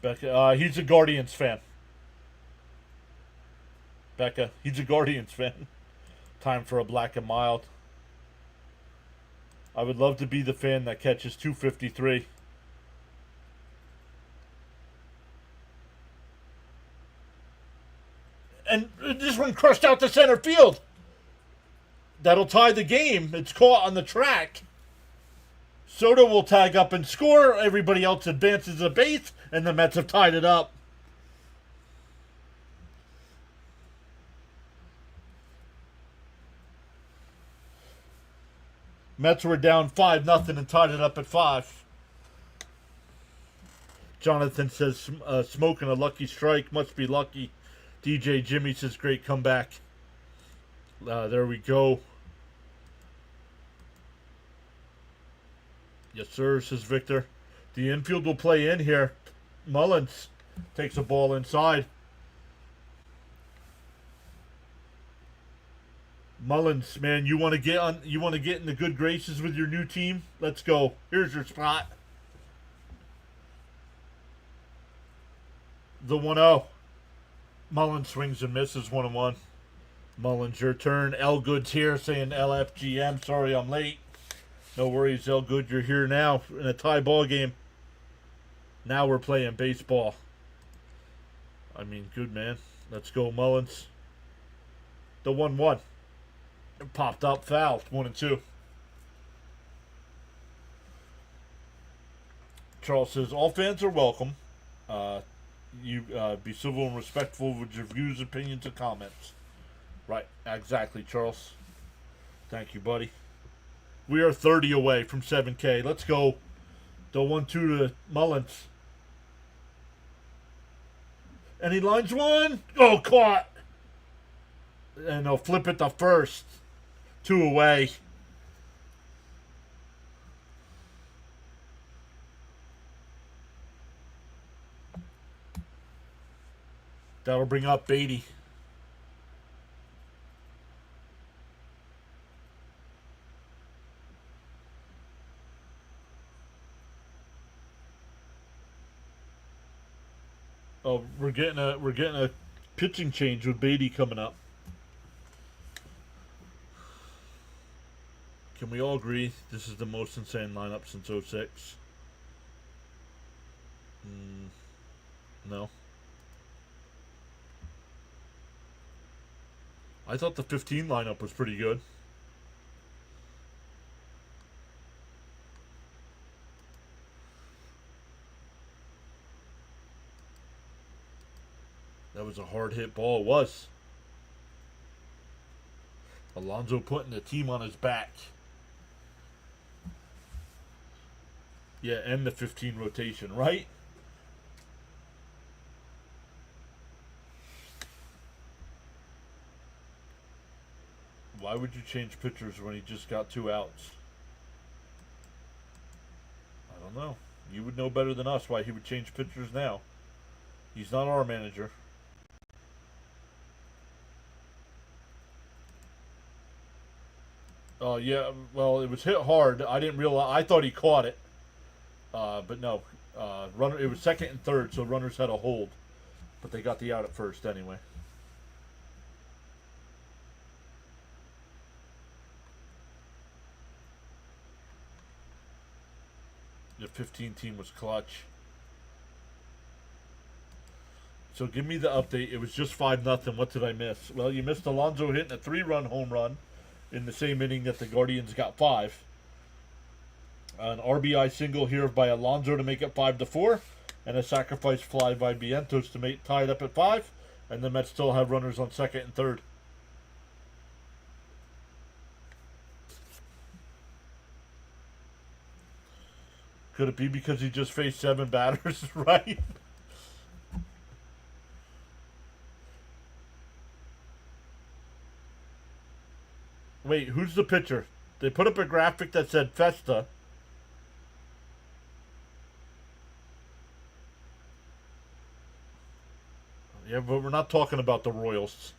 Becca, he's a Guardians fan. Becca, he's a Guardians fan. Time for a black and mild. I would love to be the fan that catches 253. And this one crushed out to center field. That'll tie the game. It's caught on the track. Soto will tag up and score. Everybody else advances the base, and the Mets have tied it up. Mets were down 5-0 and tied it up at 5. Jonathan says, smoking a lucky strike. Must be lucky. DJ Jimmy says, great comeback. There we go. Yes, sir, says Victor. The infield will play in here. Mullins takes a ball inside. Mullins, man, you want to get in the good graces with your new team? Let's go. Here's your spot. The 1-0. Mullins swings and misses, 1-1. Mullins, your turn. Elgood's here saying LFGM. Sorry I'm late. No worries, Elgood. You're here now in a tie ball game. Now we're playing baseball. I mean, good man. Let's go, Mullins. The 1-1. Popped up foul. 1-2. Charles says, all fans are welcome. You be civil and respectful with your views, opinions, and comments. Right, exactly, Charles. Thank you, buddy. We are 30 away from 7K. Let's go. The 1-2 to Mullins. And he lines one. Oh, caught. And they'll flip it to first. 2 away. That'll bring up Beatty. Oh, we're getting a pitching change with Beatty coming up. Can we all agree this is the most insane lineup since 06? No. I thought the 15 lineup was pretty good. That was a hard hit ball. It was. Alonso putting the team on his back. Yeah, and the 15 rotation, right? Why would you change pitchers when he just got 2 outs? I don't know. You would know better than us why he would change pitchers now. He's not our manager. Oh yeah, well it was hit hard. I didn't realize. I thought he caught it, but no. Runner. It was second and third, so runners had a hold, but they got the out at first anyway. The 15 team was clutch. So give me the update. It was just 5-0. What did I miss? Well, you missed Alonso hitting a 3-run home run in the same inning that the Guardians got 5. An RBI single here by Alonso to make it 5-4, and a sacrifice fly by Vientos to make tie it up at 5. And the Mets still have runners on second and third. Could it be because he just faced 7 batters, right? Wait, who's the pitcher? They put up a graphic that said Festa. Yeah, but we're not talking about the Royals.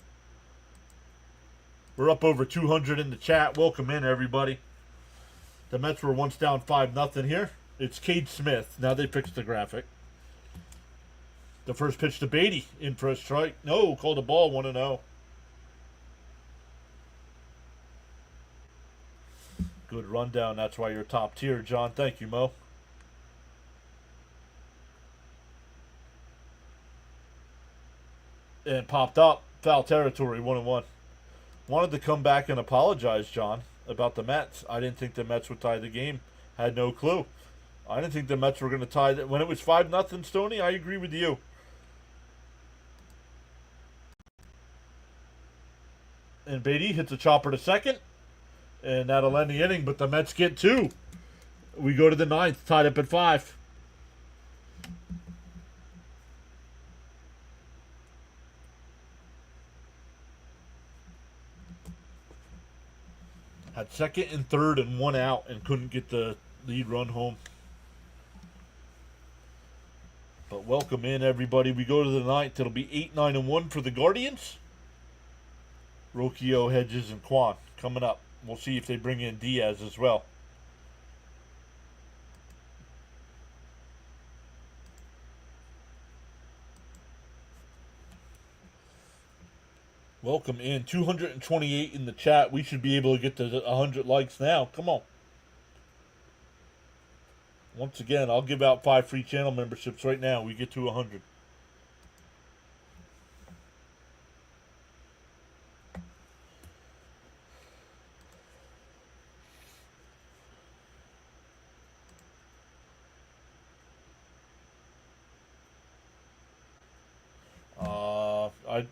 We're up over 200 in the chat. Welcome in, everybody. The Mets were once down 5-0 here. It's Cade Smith. Now they fixed the graphic. The first pitch to Beatty. In for a strike. No, called a ball 1-0. Good rundown. That's why you're top tier, John. Thank you, Mo. And it popped up. Foul territory, 1-1. Wanted to come back and apologize, John, about the Mets. I didn't think the Mets would tie the game. Had no clue. I didn't think the Mets were going to tie it. When it was 5-0, Stoney, I agree with you. And Beatty hits a chopper to second. And that'll end the inning, but the Mets get 2. We go to the 9th, tied up at 5. Had second and third and 1 out and couldn't get the lead run home. But welcome in, everybody. We go to the 9th. It'll be 8-9-1 for the Guardians. Rocchio, Hedges, and Kwan coming up. We'll see if they bring in Diaz as well. Welcome in. 228 in the chat. We should be able to get to 100 likes now. Come on. Once again, I'll give out 5 free channel memberships right now. We get to 100.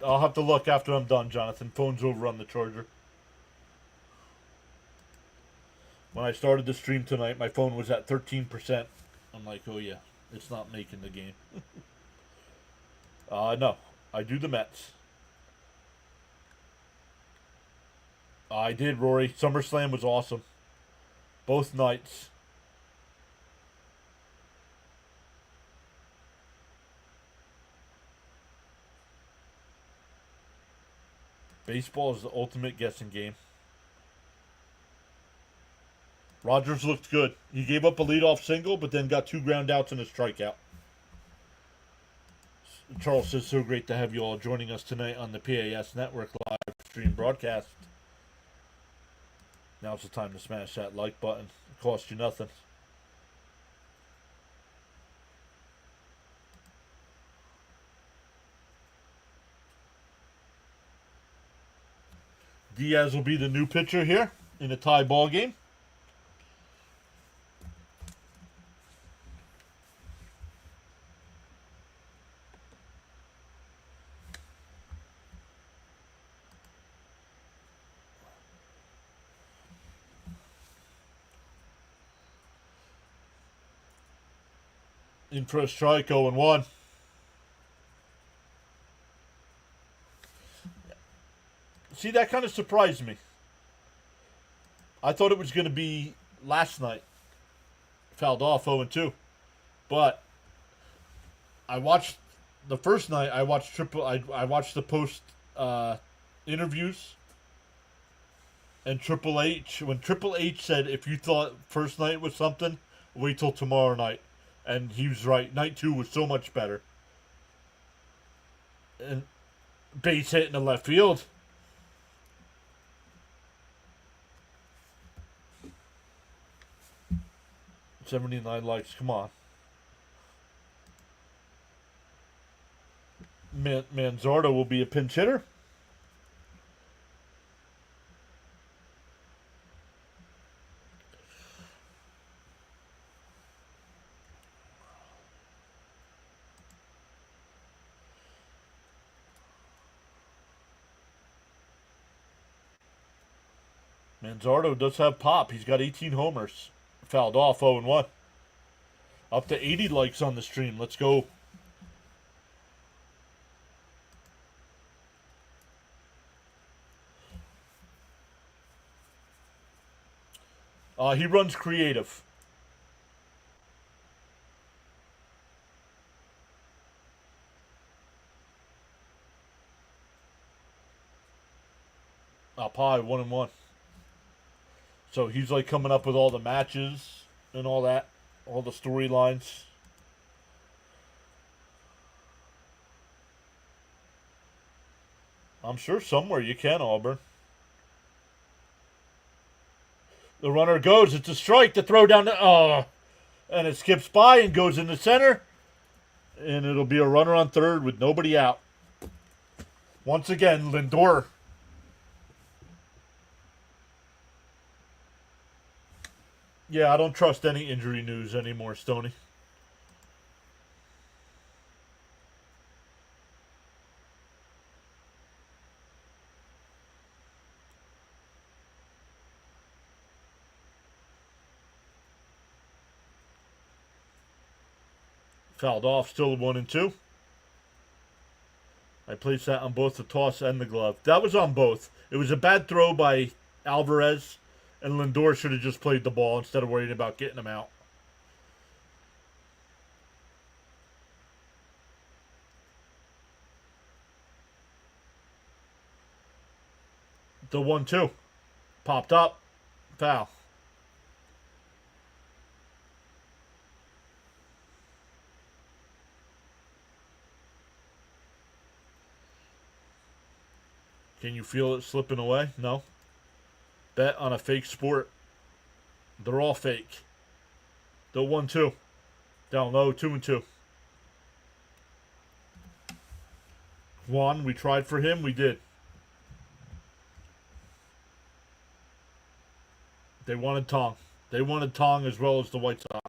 I'll have to look after I'm done, Jonathan. Phone's over on the charger. When I started the stream tonight, my phone was at 13%. I'm like, oh yeah, it's not making the game. No, I do the Mets. I did, Rory. SummerSlam was awesome. Both nights. Baseball is the ultimate guessing game. Rogers looked good. He gave up a leadoff single, but then got 2 ground outs and a strikeout. Charles says, so great to have you all joining us tonight on the PAS Network live stream broadcast. Now's the time to smash that like button. It costs you nothing. Diaz will be the new pitcher here in a tie ball game. In for a strike, 0-1. See, that kind of surprised me. I thought it was going to be last night. Fouled off 0-2. But I watched the first night. I watched I watched the post interviews, And Triple H, when Triple H said, if you thought first night was something, wait till tomorrow night. And he was right. Night 2 was so much better. And base hit in the left field. $79 likes. Come on. Manzardo will be a pinch hitter. Manzardo does have pop. He's got 18 homers. Fouled off 0-1. Up to 80 likes on the stream. Let's go. He runs creative. Pie 1-1. So he's like coming up with all the matches and all that, all the storylines. I'm sure somewhere you can, Auburn. The runner goes. It's a strike to throw down the... and it skips by and goes in the center. And it'll be a runner on third with nobody out. Once again, Lindor. Yeah, I don't trust any injury news anymore, Stoney. Fouled off, still 1-2. I placed that on both the toss and the glove. That was on both. It was a bad throw by Alvarez, and Lindor should have just played the ball instead of worrying about getting him out. The 1-2. Popped up. Foul. Can you feel it slipping away? No. Bet on a fake sport. They're all fake. The 1-2. Down low, 2-2. Juan, we tried for him. We did. They wanted Tong. They wanted Tong as well as the White Sox.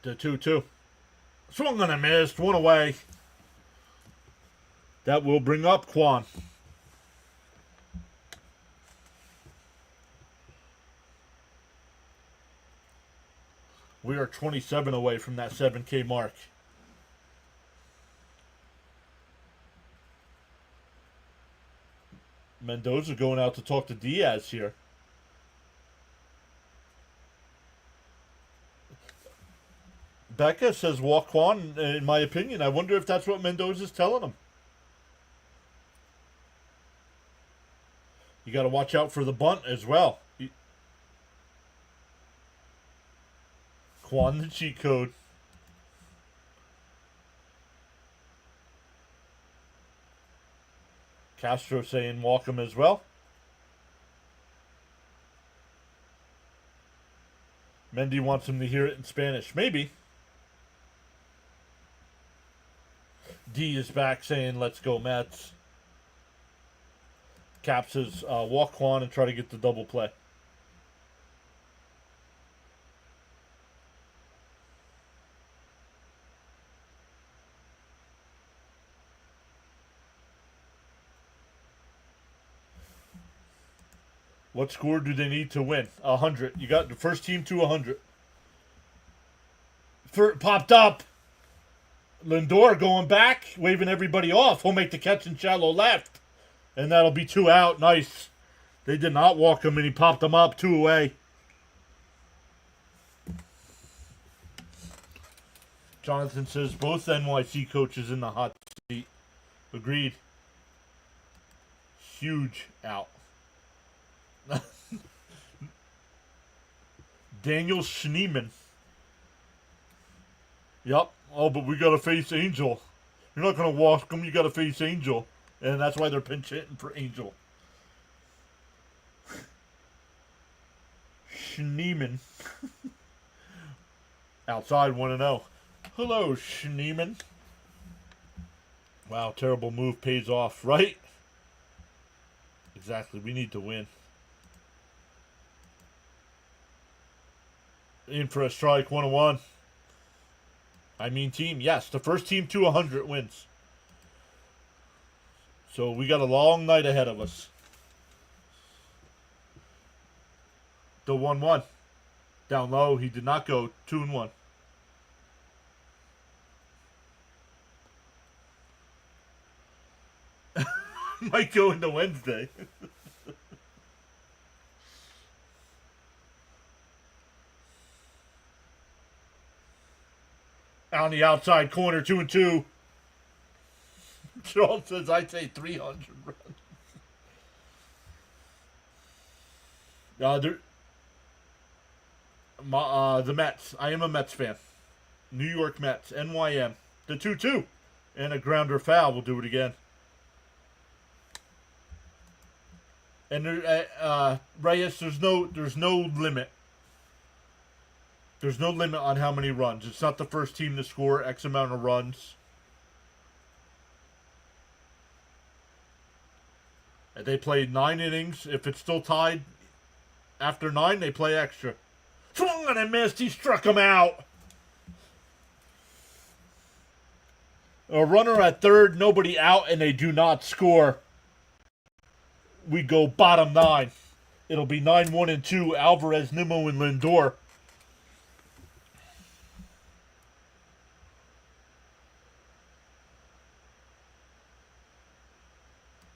The 2-2. Swung on a miss. One away. That will bring up Quan. We are 27 away from that 7K mark. Mendoza going out to talk to Diaz here. Becca says walk Quan, in my opinion. I wonder if that's what Mendoza's telling him. You got to watch out for the bunt as well. Quan the cheat code. Castro saying walk him as well. Mendy wants him to hear it in Spanish. Maybe. D is back saying, let's go, Mets. Cap says, walk Quan and try to get the double play. What score do they need to win? 100. You got the first team to 100. Popped up. Lindor going back, waving everybody off. He'll make the catch in shallow left. And that'll be 2 out. Nice. They did not walk him, and he popped them up. 2 away. Jonathan says both NYC coaches in the hot seat. Agreed. Huge out. Daniel Schneeman. Yep. Oh, but we got to face Angel. You're not going to walk him. You got to face Angel. And that's why they're pinch hitting for Angel. Schneeman. Outside 1-0. Hello, Schneeman. Wow, terrible move pays off, right? Exactly. We need to win. In for a strike, 1-1. I mean team, yes. The first team to 100 wins. So we got a long night ahead of us. The 1-1. Down low, he did not go. 2-1. Might go into Wednesday. On the outside corner, 2-2. Charles says I'd say 300 runs. The Mets. I am a Mets fan. New York Mets. NYM. The 2-2. And a grounder foul. We'll do it again. And Reyes, there's no limit. There's no limit on how many runs. It's not the first team to score X amount of runs. They play 9 innings. If it's still tied after 9, they play extra. Swung and a missed. He struck him out. A runner at third, nobody out, and they do not score. We go bottom 9. It'll be 9-1-2. Alvarez, Nimmo, and Lindor.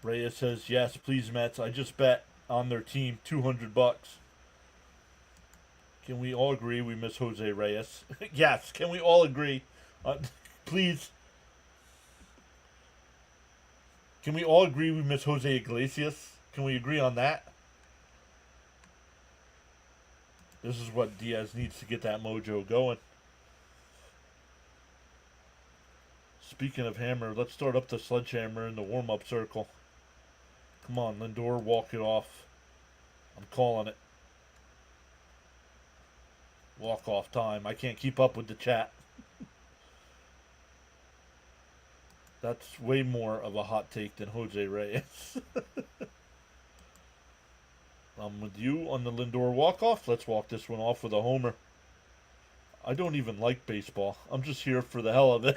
Reyes says, yes, please, Mets. I just bet on their team $200. Can we all agree we miss Jose Reyes? Yes, can we all agree? Please. Can we all agree we miss Jose Iglesias? Can we agree on that? This is what Diaz needs to get that mojo going. Speaking of hammer, let's start up the sledgehammer in the warm-up circle. Come on, Lindor, walk it off. I'm calling it. Walk-off time. I can't keep up with the chat. That's way more of a hot take than Jose Reyes. I'm with you on the Lindor walk-off. Let's walk this one off with a homer. I don't even like baseball. I'm just here for the hell of it.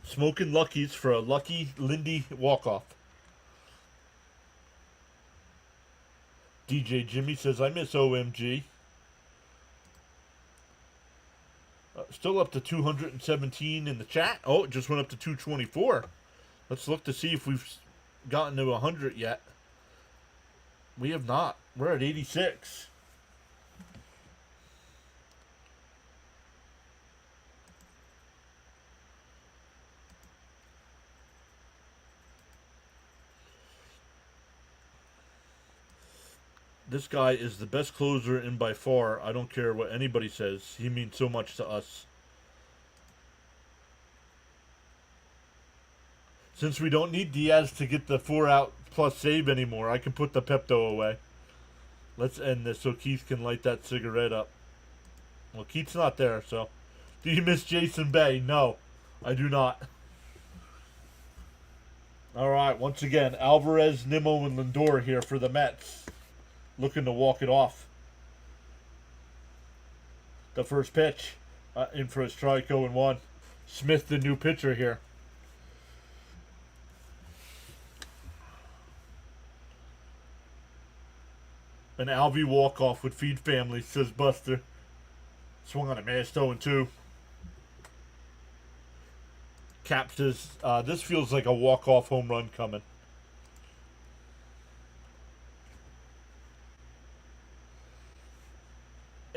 Smoking Luckies for a lucky Lindy walk-off. DJ Jimmy says, I miss OMG. Still up to 217 in the chat. Oh, it just went up to 224. Let's look to see if we've gotten to 100 yet. We have not. We're at 86. This guy is the best closer in by far. I don't care what anybody says. He means so much to us. Since we don't need Diaz to get the 4-out plus save anymore, I can put the Pepto away. Let's end this so Keith can light that cigarette up. Well, Keith's not there, so. Do you miss Jason Bay? No, I do not. All right, once again, Alvarez, Nimmo, and Lindor here for the Mets. Looking to walk it off. The first pitch. In for a strike, 0-1. Smith, the new pitcher here. An Alvy walk-off would feed families, says Buster. Swung on a missed, 0-2. Cap says, this feels like a walk-off home run coming.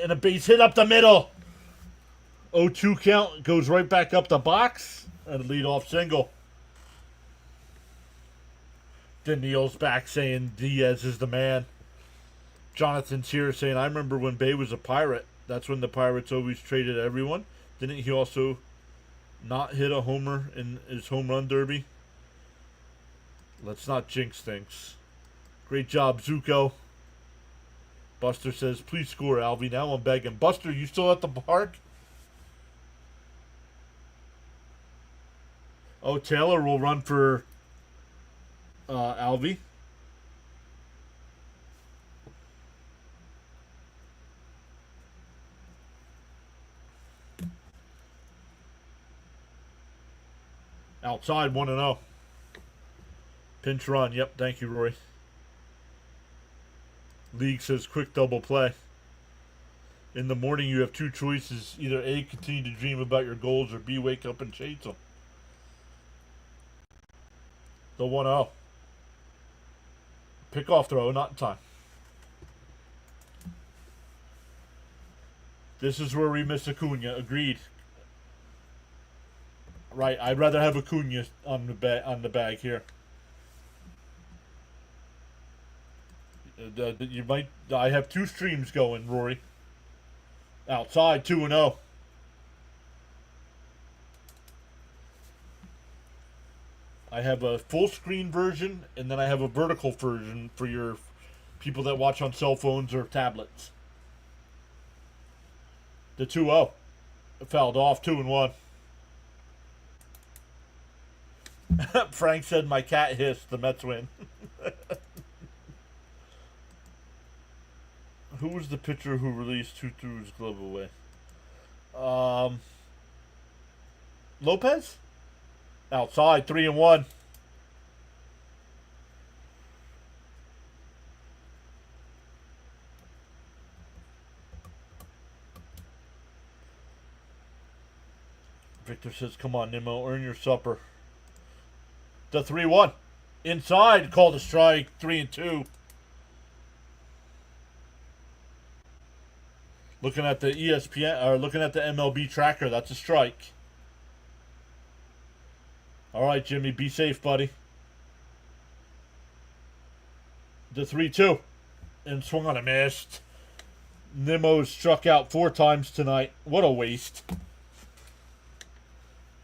And a base hit up the middle. 0-2 count. Goes right back up the box. And a leadoff single. Daniil's back saying Diaz is the man. Jonathan's here saying, I remember when Bay was a Pirate. That's when the Pirates always traded everyone. Didn't he also not hit a homer in his home run derby? Let's not jinx things. Great job, Zuko. Buster says, please score, Alvy. Now I'm begging. Buster, you still at the park? Oh, Taylor will run for Alvy. Outside, 1-0. Pinch run. Yep, thank you, Roy. League says quick double play. In the morning, you have two choices. Either A, continue to dream about your goals, or B, wake up and chase them. The 1-0. Pick-off throw, not in time. This is where we miss Acuna. Agreed. Right, I'd rather have Acuna on the bag here. You might. I have two streams going, Rory. Outside, 2-0. I have a full screen version, and then I have a vertical version for your people that watch on cell phones or tablets. The 2-0. It fouled off, 2-1. Frank said my cat hissed. The Mets win. Who was the pitcher who released who threw his glove away? Lopez? Outside, 3-1. Victor says, come on, Nimmo, earn your supper. The 3-1. Inside, called a strike, 3-2. Looking at the ESPN, or looking at the MLB tracker, that's a strike. All right, Jimmy, be safe, buddy. The 3-2. And swung on a missed. Nimmo struck out 4 times tonight. What a waste.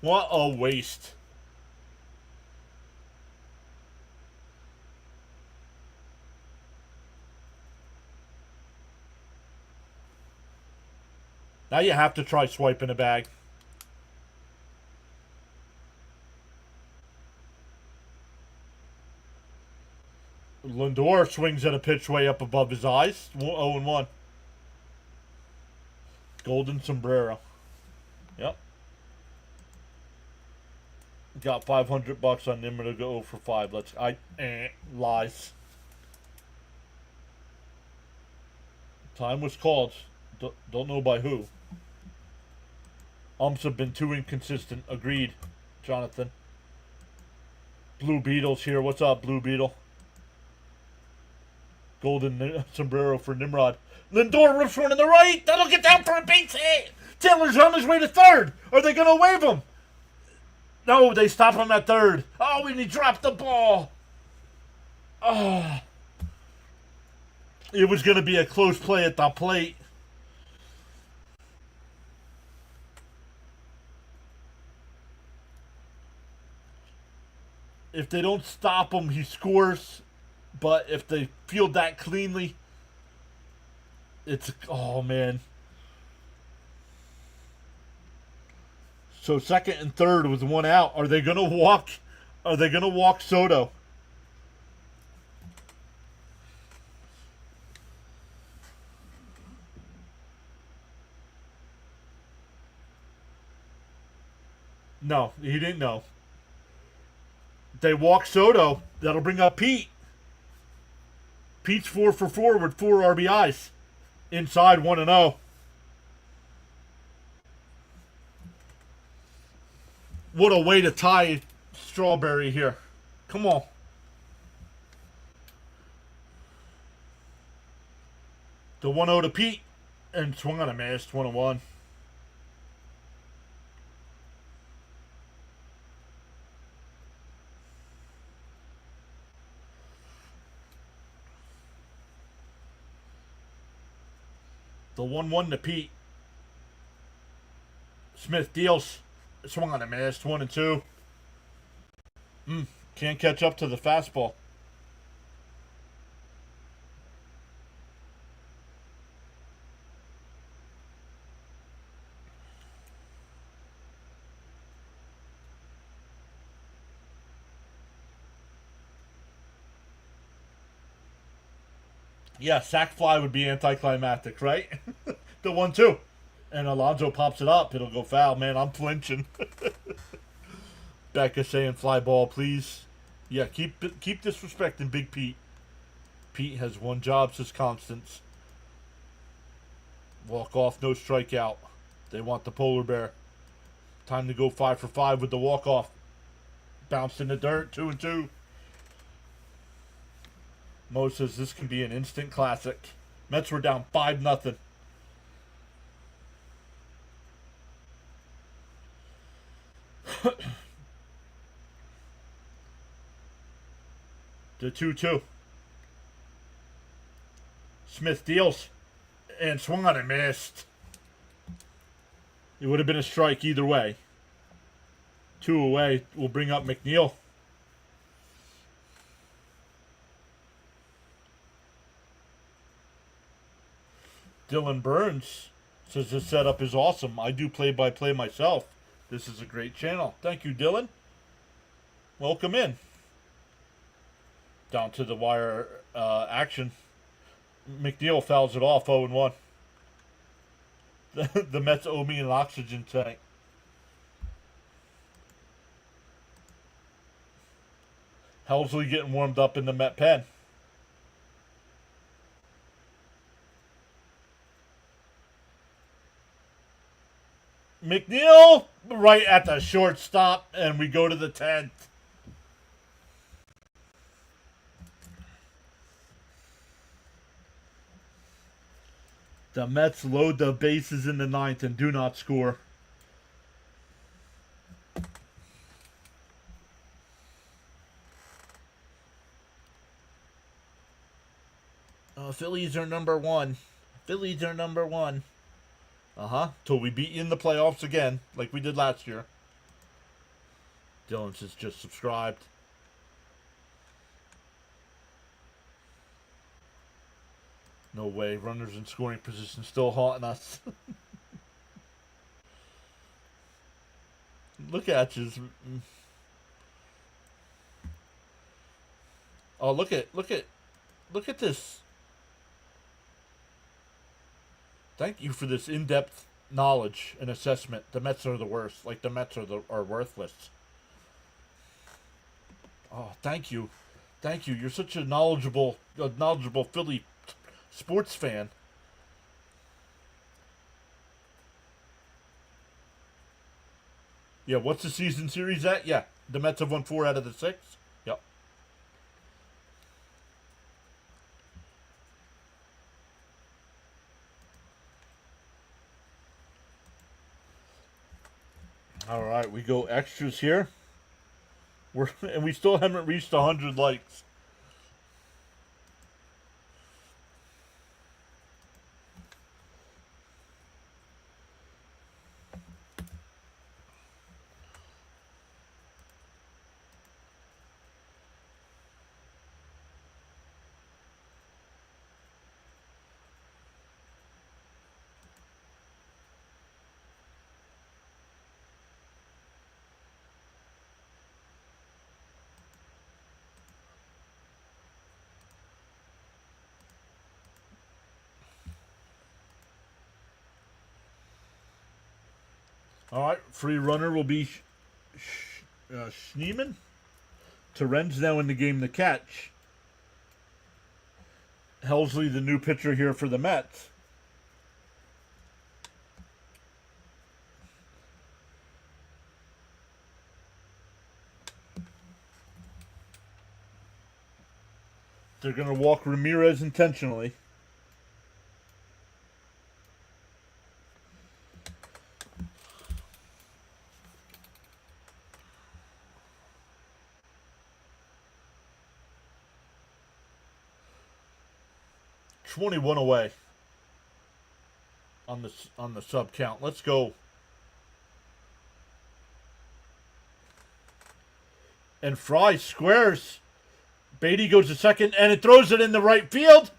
What a waste. Now you have to try swiping a bag. Lindor swings at a pitch way up above his eyes. 0-1. Golden sombrero. Yep. Got $500 on Nimmer to go 0 for 5. Lies. Time was called. Don't know by who. Umps have been too inconsistent. Agreed, Jonathan. Blue Beetle's here. What's up, Blue Beetle? Golden sombrero for Nimrod. Lindor rips one in the right. That'll get down for a base hit. Taylor's on his way to third. Are they going to wave him? No, they stop him at third. Oh, and he dropped the ball. Oh. It was going to be a close play at the plate. If they don't stop him, he scores. But if they field that cleanly, it's... Oh, man. So second and third with one out. Are they going to walk? Are they going to walk Soto? No, he didn't know. They walk Soto. That'll bring up Pete. Pete's 4 for 4 with 4 RBIs. Inside 1-0. What a way to tie Strawberry here. Come on. The 1-0 to Pete. And swung on a miss, 1-1. The 1-1 to Pete. Smith deals. Swung on a miss, 1-2. Can't catch up to the fastball. Yeah, sack fly would be anticlimactic, right? The 1-2. And Alonso pops it up. It'll go foul. Man, I'm flinching. Becca saying fly ball, please. Yeah, keep disrespecting Big Pete. Pete has one job, says Constance. Walk off, no strikeout. They want the polar bear. Time to go 5 for 5 with the walk off. Bounced in the dirt, 2-2. Mo says this can be an instant classic. Mets were down 5-0. The 2-2. Smith deals and swung on and missed. It would have been a strike either way. 2 away. We'll bring up McNeil. Dylan Burns says this setup is awesome. I do play-by-play myself. This is a great channel. Thank you, Dylan. Welcome in. Down to the wire action. McNeil fouls it off, 0-1. The Mets owe me an oxygen tank. Helsley getting warmed up in the Met pen. McNeil right at the shortstop, and we go to the 10th. The Mets load the bases in the 9th and do not score. Phillies are number 1. Phillies are number 1. Till we beat you in the playoffs again, like we did last year. Dylan says just subscribed. No way. Runners in scoring position still haunting us. Look at you. Oh, look at this. Thank you for this in-depth knowledge and assessment. The Mets are the worst. Like the Mets are worthless. Oh, thank you. Thank you. You're such a knowledgeable Philly sports fan. Yeah, what's the season series at? Yeah, the Mets have won 4 out of the 6. Yep. All right, we go extras here. And we still haven't reached 100 likes. All right, free runner will be Schneeman. Terren's now in the game to catch. Helsley, the new pitcher here for the Mets. They're going to walk Ramirez intentionally. 21 away on the sub count. Let's go. And Fry squares. Beatty goes to second, and it throws it in the right field.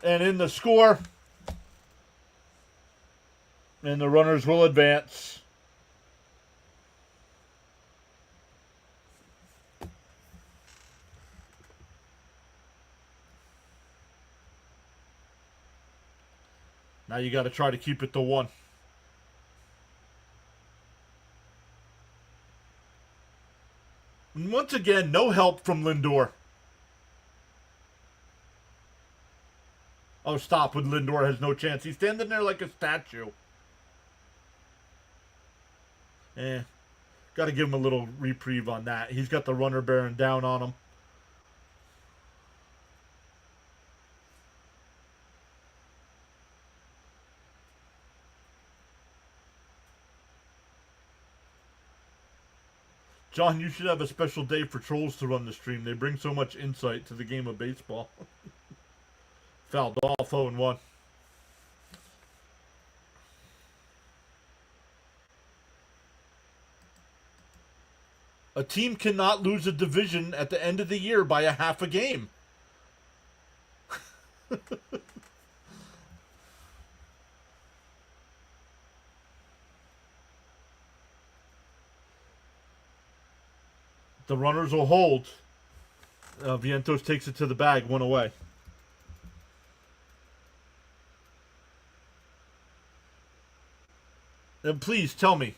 And in the score. And the runners will advance. Now you got to try to keep it to 1. And once again, no help from Lindor. Oh, stop with Lindor has no chance. He's standing there like a statue. Got to give him a little reprieve on that. He's got the runner bearing down on him. John, you should have a special day for trolls to run the stream. They bring so much insight to the game of baseball. Fouled off 0-1. A team cannot lose a division at the end of the year by a half a game. The runners will hold. Vientos takes it to the bag, 1 away. And please tell me,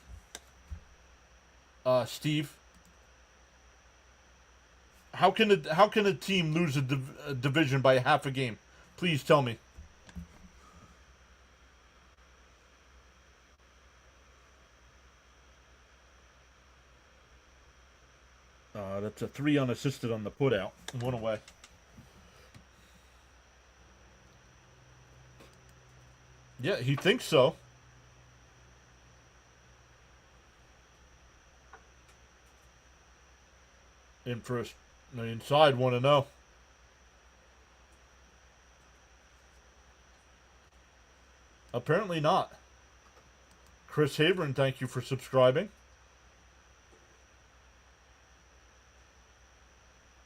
Steve, how can a team lose a division by half a game? Please tell me. That's a 3 unassisted on the putout. 1 away. Yeah, he thinks so. In first, inside 1-0. Apparently not. Chris Haverin, thank you for subscribing.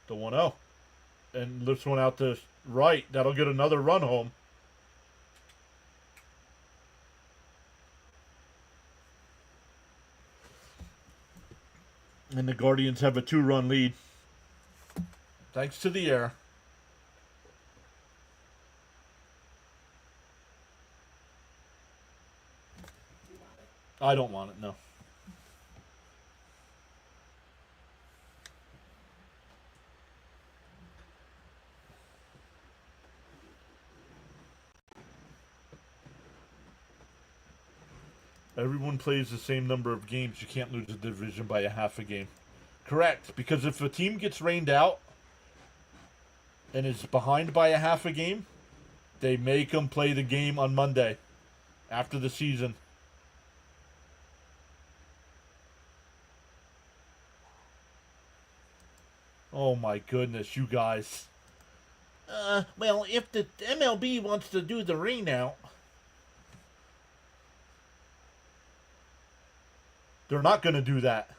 The 1-0. And lifts one out to right. That'll get another run home. And the Guardians have a 2-run lead. Thanks to the air. I don't want it, no. Everyone plays the same number of games. You can't lose a division by a half a game. Correct. Because if a team gets rained out and is behind by a half a game, they make them play the game on Monday after the season. Oh my goodness, you guys. Well, if the MLB wants to do the rain out, they're not going to do that.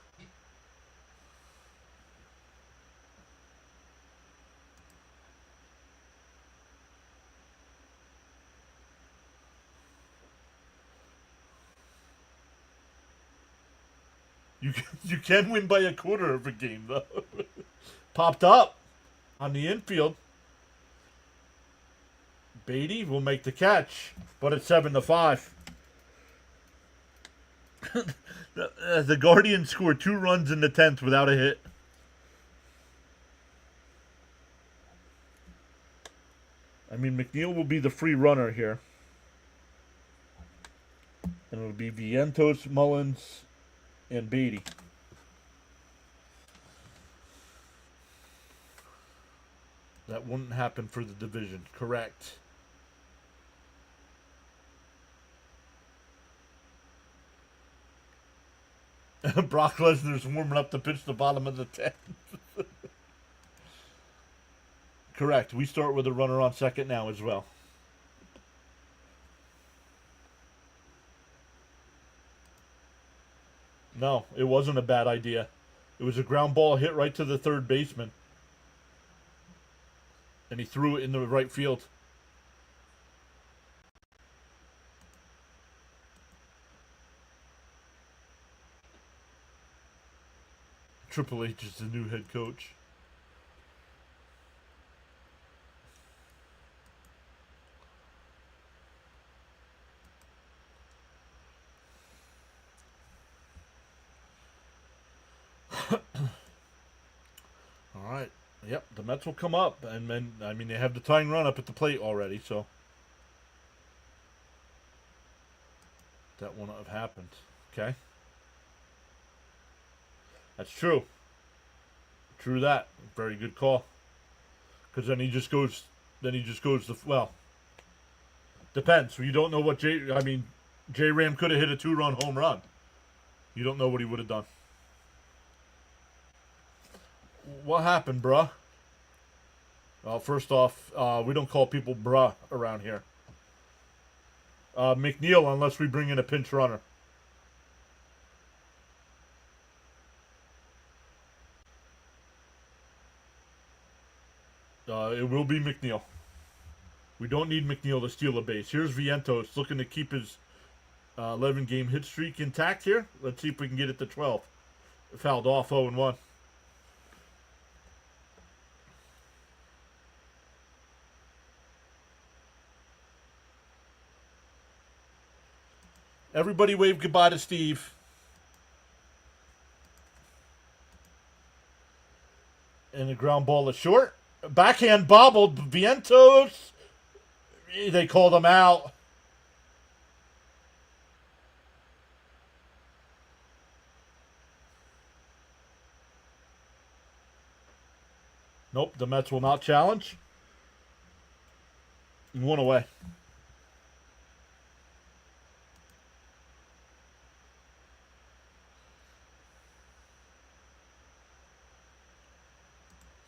You can win by a quarter of a game, though. Popped up on the infield. Beatty will make the catch, but it's 7-5. The Guardians scored 2 runs in the 10th without a hit. I mean, McNeil will be the free runner here. And it'll be Vientos, Mullins, and Beatty. That wouldn't happen for the division. Correct. Brock Lesnar's warming up to pitch the bottom of the 10th. Correct. We start with a runner on second now as well. No, it wasn't a bad idea. It was a ground ball hit right to the third baseman. And he threw it in the right field. Triple H is the new head coach. All right. Yep, the Mets will come up, and then I mean they have the tying run up at the plate already, so that won't have happened. Okay, that's true. True that. Very good call. Because then he just goes. Then he just goes. Well, depends. You don't know what I mean, J Ram could have hit a 2-run home run. You don't know what he would have done. What happened, bruh? Well, first off, we don't call people bruh around here. McNeil, unless we bring in a pinch runner. It will be McNeil. We don't need McNeil to steal a base. Here's Vientos looking to keep his 11-game hit streak intact here. Let's see if we can get it to 12. Fouled off 0-1. Everybody wave goodbye to Steve. And the ground ball is short. Backhand bobbled. Vientos. They called him out. Nope, the Mets will not challenge. 1 away.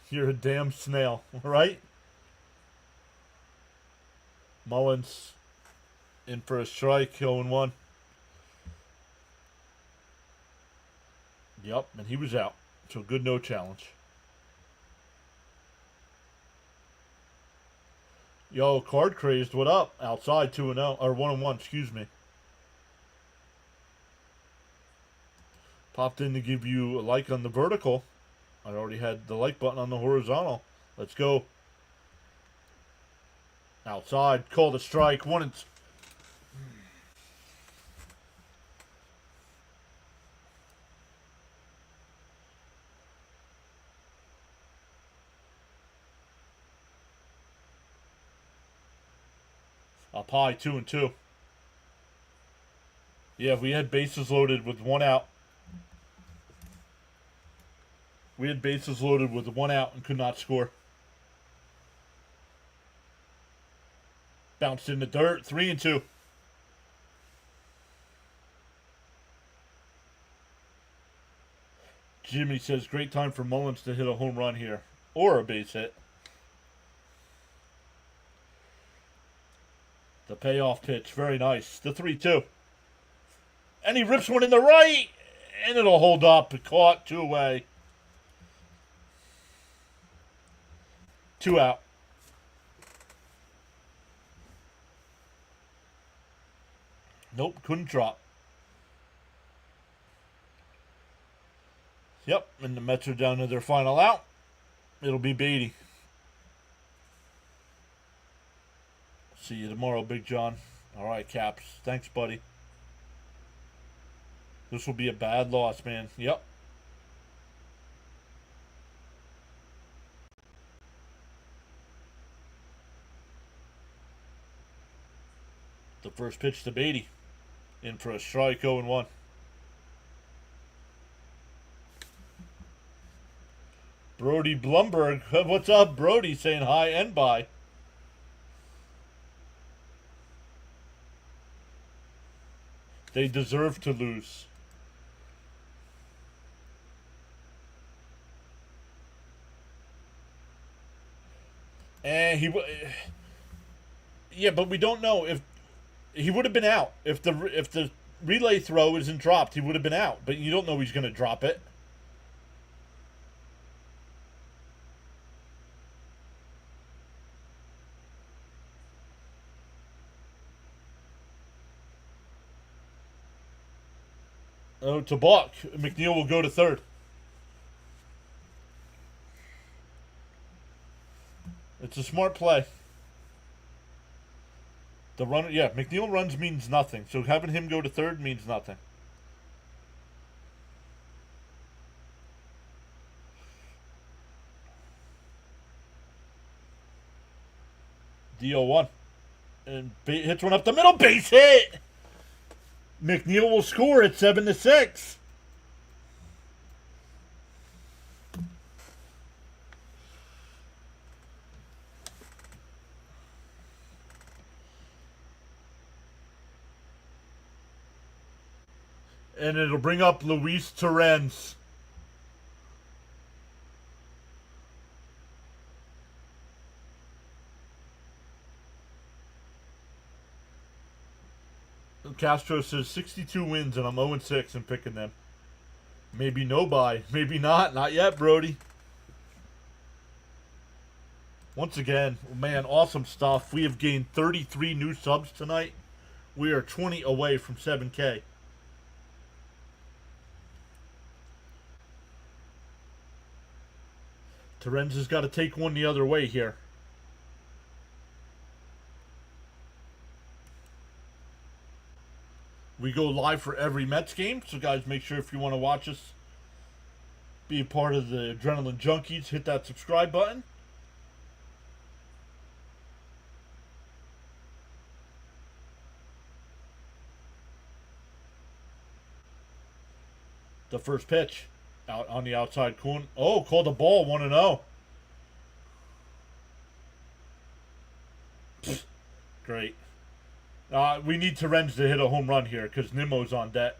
You're a damn snail, right? Mullins in for a strike, 0-1. Yep, and he was out. So good, no challenge. Yo, card crazed, what up? Outside 2-0, or 1-1, excuse me. Popped in to give you a like on the vertical. I already had the like button on the horizontal. Let's go. Outside, called a strike. 1 and... Up high, 2-2. Yeah, we had bases loaded with 1 out. We had bases loaded with 1 out and could not score. Bounced in the dirt, 3-2. Jimmy says, great time for Mullins to hit a home run here. Or a base hit. The payoff pitch, very nice. The 3-2. And he rips one in the right. And it'll hold up. Caught, 2 away. 2 out. Nope, couldn't drop. Yep, and the Mets are down to their final out. It'll be Beatty. See you tomorrow, Big John. All right, Caps. Thanks, buddy. This will be a bad loss, man. Yep. The first pitch to Beatty. In for a strike, 0-1. Brody Blumberg. What's up, Brody? Saying hi and bye. They deserve to lose. And yeah, but we don't know if he would have been out if the relay throw isn't dropped. He would have been out, but you don't know he's going to drop it. Oh, to balk. McNeil will go to third. It's a smart play. The runner, yeah, McNeil runs means nothing. So having him go to third means nothing. DO1. And hits one up the middle. Base hit. McNeil will score at 7-6. And it'll bring up Luis Torrens. Castro says 62 wins and I'm 0-6 in picking them. Maybe no buy. Maybe not. Not yet, Brody. Once again, man, awesome stuff. We have gained 33 new subs tonight. We are 20 away from 7K. Terens has got to take one the other way here. We go live for every Mets game. So, guys, make sure if you want to watch us, be a part of the Adrenaline Junkies, hit that subscribe button. The first pitch out on the outside corner. Oh, called the ball 1-0. Great. We need Terens to hit a home run here because Nimmo's on deck.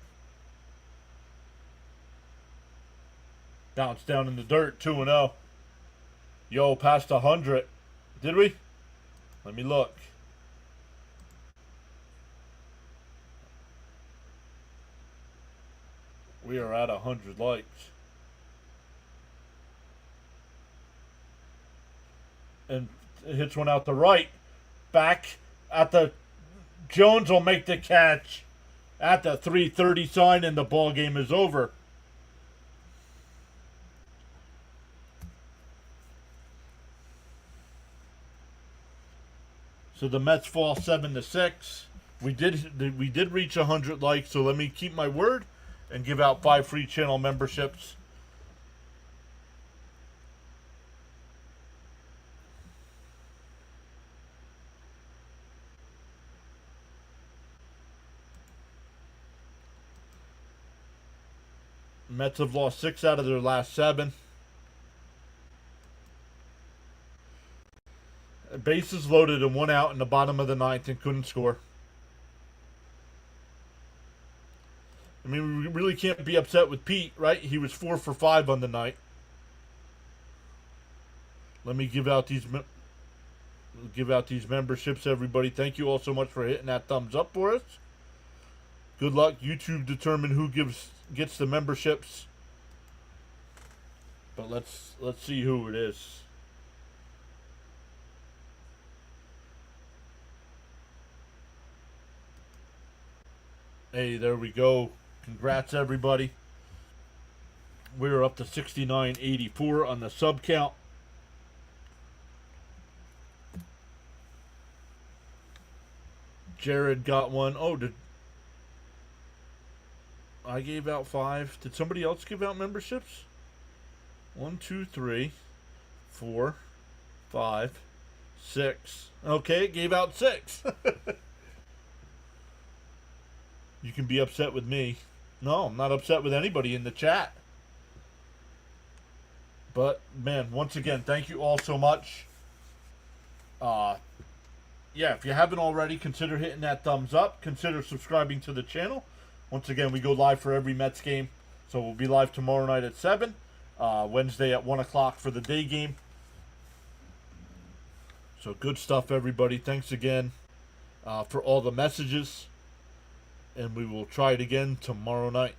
Bounce down in the dirt, 2-0. Yo, past 100. Did we? Let me look. We are at 100 likes. And it hits one out the right. Back at the... Jones will make the catch at the 3:30 sign and the ball game is over. So the Mets fall 7-6. We did reach 100 likes, so let me keep my word and give out 5 free channel memberships. Mets have lost 6 out of their last 7. Bases loaded and 1 out in the bottom of the 9th and couldn't score. I mean, we really can't be upset with Pete, right? He was 4 for 5 on the night. Let me give out these memberships, everybody. Thank you all so much for hitting that thumbs up for us. Good luck. YouTube determine who gets the memberships. But let's see who it is. Hey, there we go. Congrats, everybody. We're up to 69.84 on the sub count. Jared got one. Oh, I gave out 5. Did somebody else give out memberships? 1, 2, 3, 4, 5, 6. Okay, it gave out 6. You can be upset with me. No, I'm not upset with anybody in the chat. But, man, once again, thank you all so much. Yeah, if you haven't already, consider hitting that thumbs up. Consider subscribing to the channel. Once again, we go live for every Mets game. So we'll be live tomorrow night at 7. Wednesday at 1 o'clock for the day game. So good stuff, everybody. Thanks again for all the messages. and we will try it again tomorrow night.